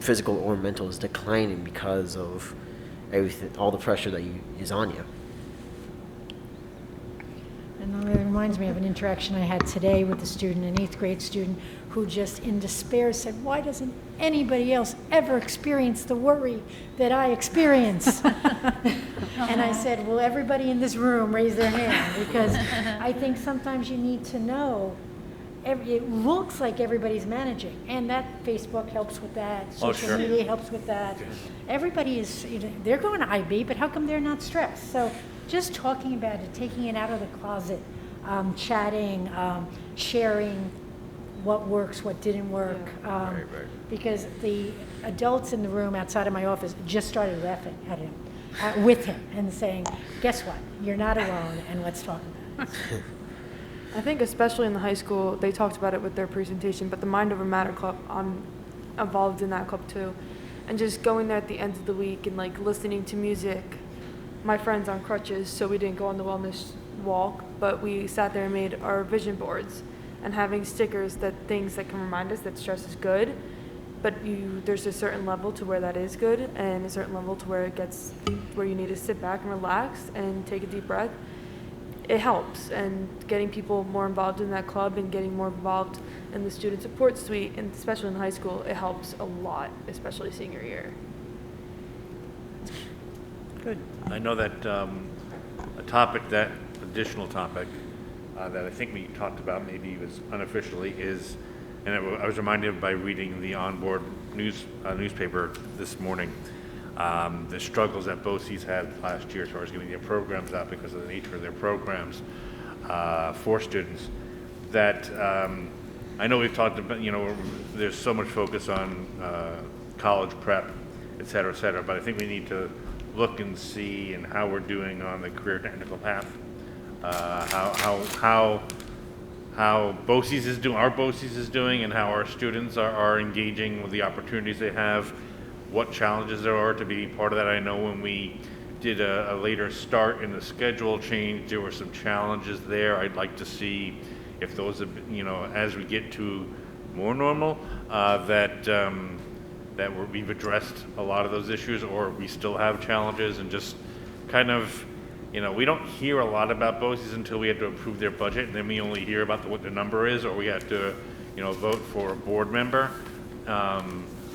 physical or mental, is declining because of everything, all the pressure that is on you. And it reminds me of an interaction I had today with a student, an 8th grade student, who just in despair said, why doesn't anybody else ever experience the worry that I experience? And I said, well, everybody in this room raise their hand, because I think sometimes you need to know. It looks like everybody's managing, and that Facebook helps with that, social media helps with that. Everybody is, they're going to IB, but how come they're not stressed? So just talking about it, taking it out of the closet, chatting, sharing what works, what didn't work. Because the adults in the room outside of my office just started laughing at him, with him, and saying, guess what, you're not alone, and let's talk about it. I think especially in the high school, they talked about it with their presentation, but the Mind Over Matter Club, I'm involved in that club too. And just going there at the end of the week and listening to music. My friend's on crutches, so we didn't go on the wellness walk, but we sat there and made our vision boards and having stickers things that can remind us that stress is good, but there's a certain level to where that is good and a certain level to where where you need to sit back and relax and take a deep breath. It helps, and getting people more involved in that club and getting more involved in the student support suite, and especially in high school, it helps a lot, especially senior year. Good. I know that additional topic that I think we talked about, maybe it was unofficially, is, and I was reminded by reading the onboard newspaper this morning, the struggles that BOCES had last year as far as getting their programs out because of the nature of their programs for students. That I know we've talked about, there's so much focus on college prep, et cetera, but I think we need to look and see and how we're doing on the career technical path, how BOCES is doing, our BOCES is doing, and how our students are engaging with the opportunities they have, what challenges there are to be part of that. I know when we did a later start in the schedule change, there were some challenges there. I'd like to see if those, as we get to more normal, that we've addressed a lot of those issues, or we still have challenges, and just kind of, we don't hear a lot about BOCES until we have to approve their budget, and then we only hear about what the number is, or we have to, vote for a board member.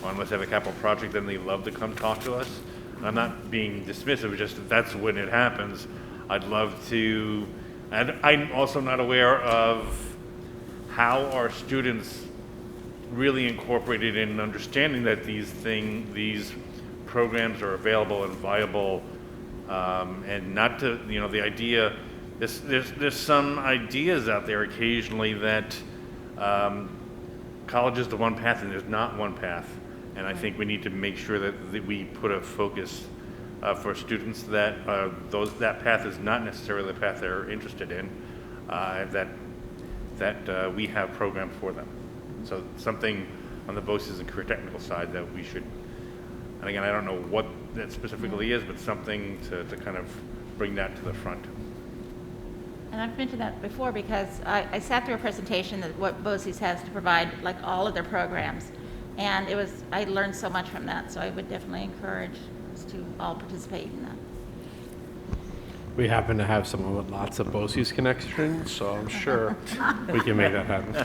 Unless they have a capital project, then they love to come talk to us. I'm not being dismissive, just that that's when it happens. I'd love to, and I'm also not aware of how our students really incorporated in understanding that these programs are available and viable, and not to, the idea, there's some ideas out there occasionally that college is the one path, and there's not one path. And I think we need to make sure that we put a focus for students that that path is not necessarily the path they're interested in, that we have programs for them. So something on the BOCES and career technical side that we should, and again, I don't know what that specifically is, but something to kind of bring that to the front. And I've mentioned that before because I sat through a presentation that what BOCES has to provide, like all of their programs. And I learned so much from that, so I would definitely encourage us to all participate in that. We happen to have someone with lots of BOCES connections, so I'm sure we can make that happen.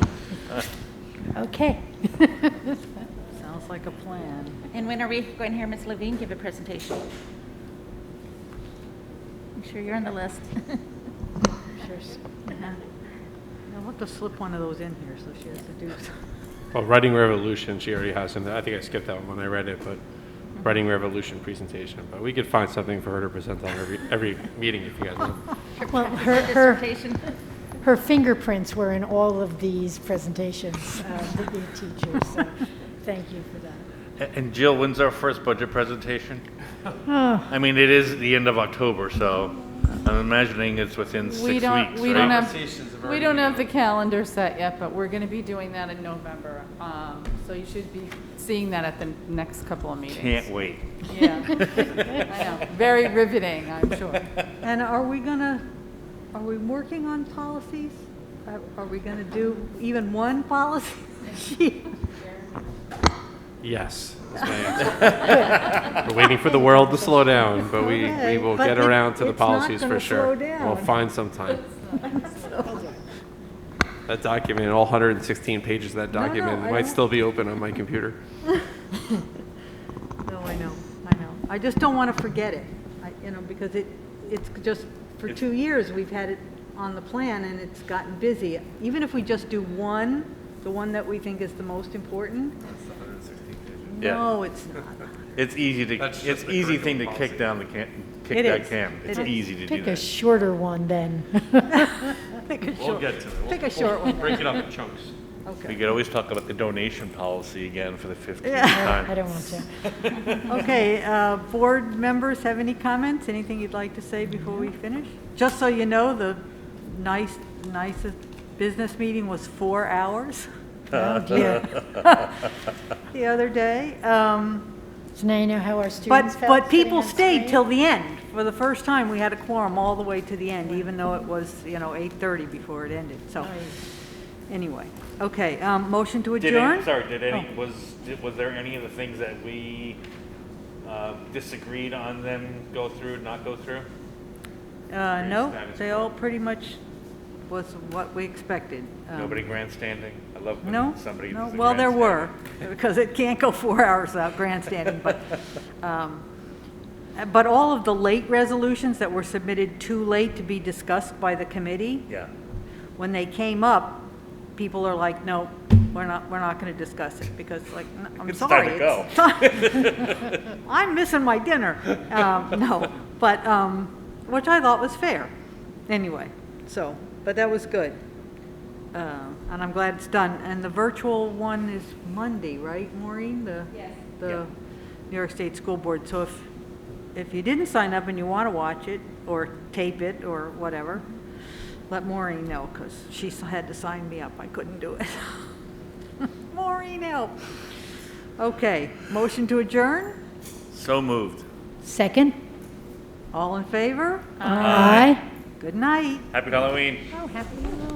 Okay. Sounds like a plan. And when are we going to hear Ms. Levine give a presentation? I'm sure you're on the list. Sure. I'll have to slip one of those in here so she has to do something. Well, Writing Revolution, she already has in there. I think I skipped that one when I read it, but Writing Revolution presentation. But we could find something for her to present on every meeting if you guys want. Well, her fingerprints were in all of these presentations, the teachers, so thank you for that. And Jill, when's our first budget presentation? Oh. I mean, it is the end of October, so I'm imagining it's within 6 weeks. We right? don't have the calendar set yet, but we're going to be doing that in November. So you should be seeing that at the next couple of meetings. Can't wait. Yeah, I know. Very riveting, I'm sure. And are we working on policies? Are we going to do even one policy? Yes, is my answer. We're waiting for the world to slow down, but we will get around to the policies for sure. We'll find some time. That document, all 116 pages of that document, might still be open on my computer. No, I know. I just don't want to forget it, because it's just, for 2 years, we've had it on the plan and it's gotten busy. Even if we just do the one that we think is the most important. No, it's not. It's easy thing to kick down the can. It's easy to do that. Pick a shorter one then. We'll get to it. Pick a short one. Break it up in chunks. Okay. We could always talk about the donation policy again for the 15th Yeah. time. I don't want to. Okay, board members have any comments? Anything you'd like to say before we finish? Just so you know, the nicest business meeting was 4 hours. Oh, dear. The other day. So now you know how our students felt. But people sitting on stayed screen? till the end. For the first time, we had a quorum all the way to the end, even though it was, 8:30 before it ended. So, anyway, okay, motion to adjourn? Was there any of the things that we disagreed on them not go through? No, they all pretty much was what we expected. Nobody grandstanding? I love when No, somebody no. does the Well, there were, grandstanding. because it can't go 4 hours without grandstanding, but all of the late resolutions that were submitted too late to be discussed by the committee, Yeah. when they came up, people are like, no, we're not going to discuss it, because I'm It's sorry. time to go. I'm missing my dinner. No, but, which I thought was fair. Anyway, but that was good. And I'm glad it's done. And the virtual one is Monday, right, Maureen? Yes. The New York State School Board. So if you didn't sign up and you want to watch it or tape it or whatever, let Maureen know, because she had to sign me up. I couldn't do it. Maureen, help. Okay, motion to adjourn? So moved. Second? All in favor? Aye. Good night. Happy Halloween. Oh, happy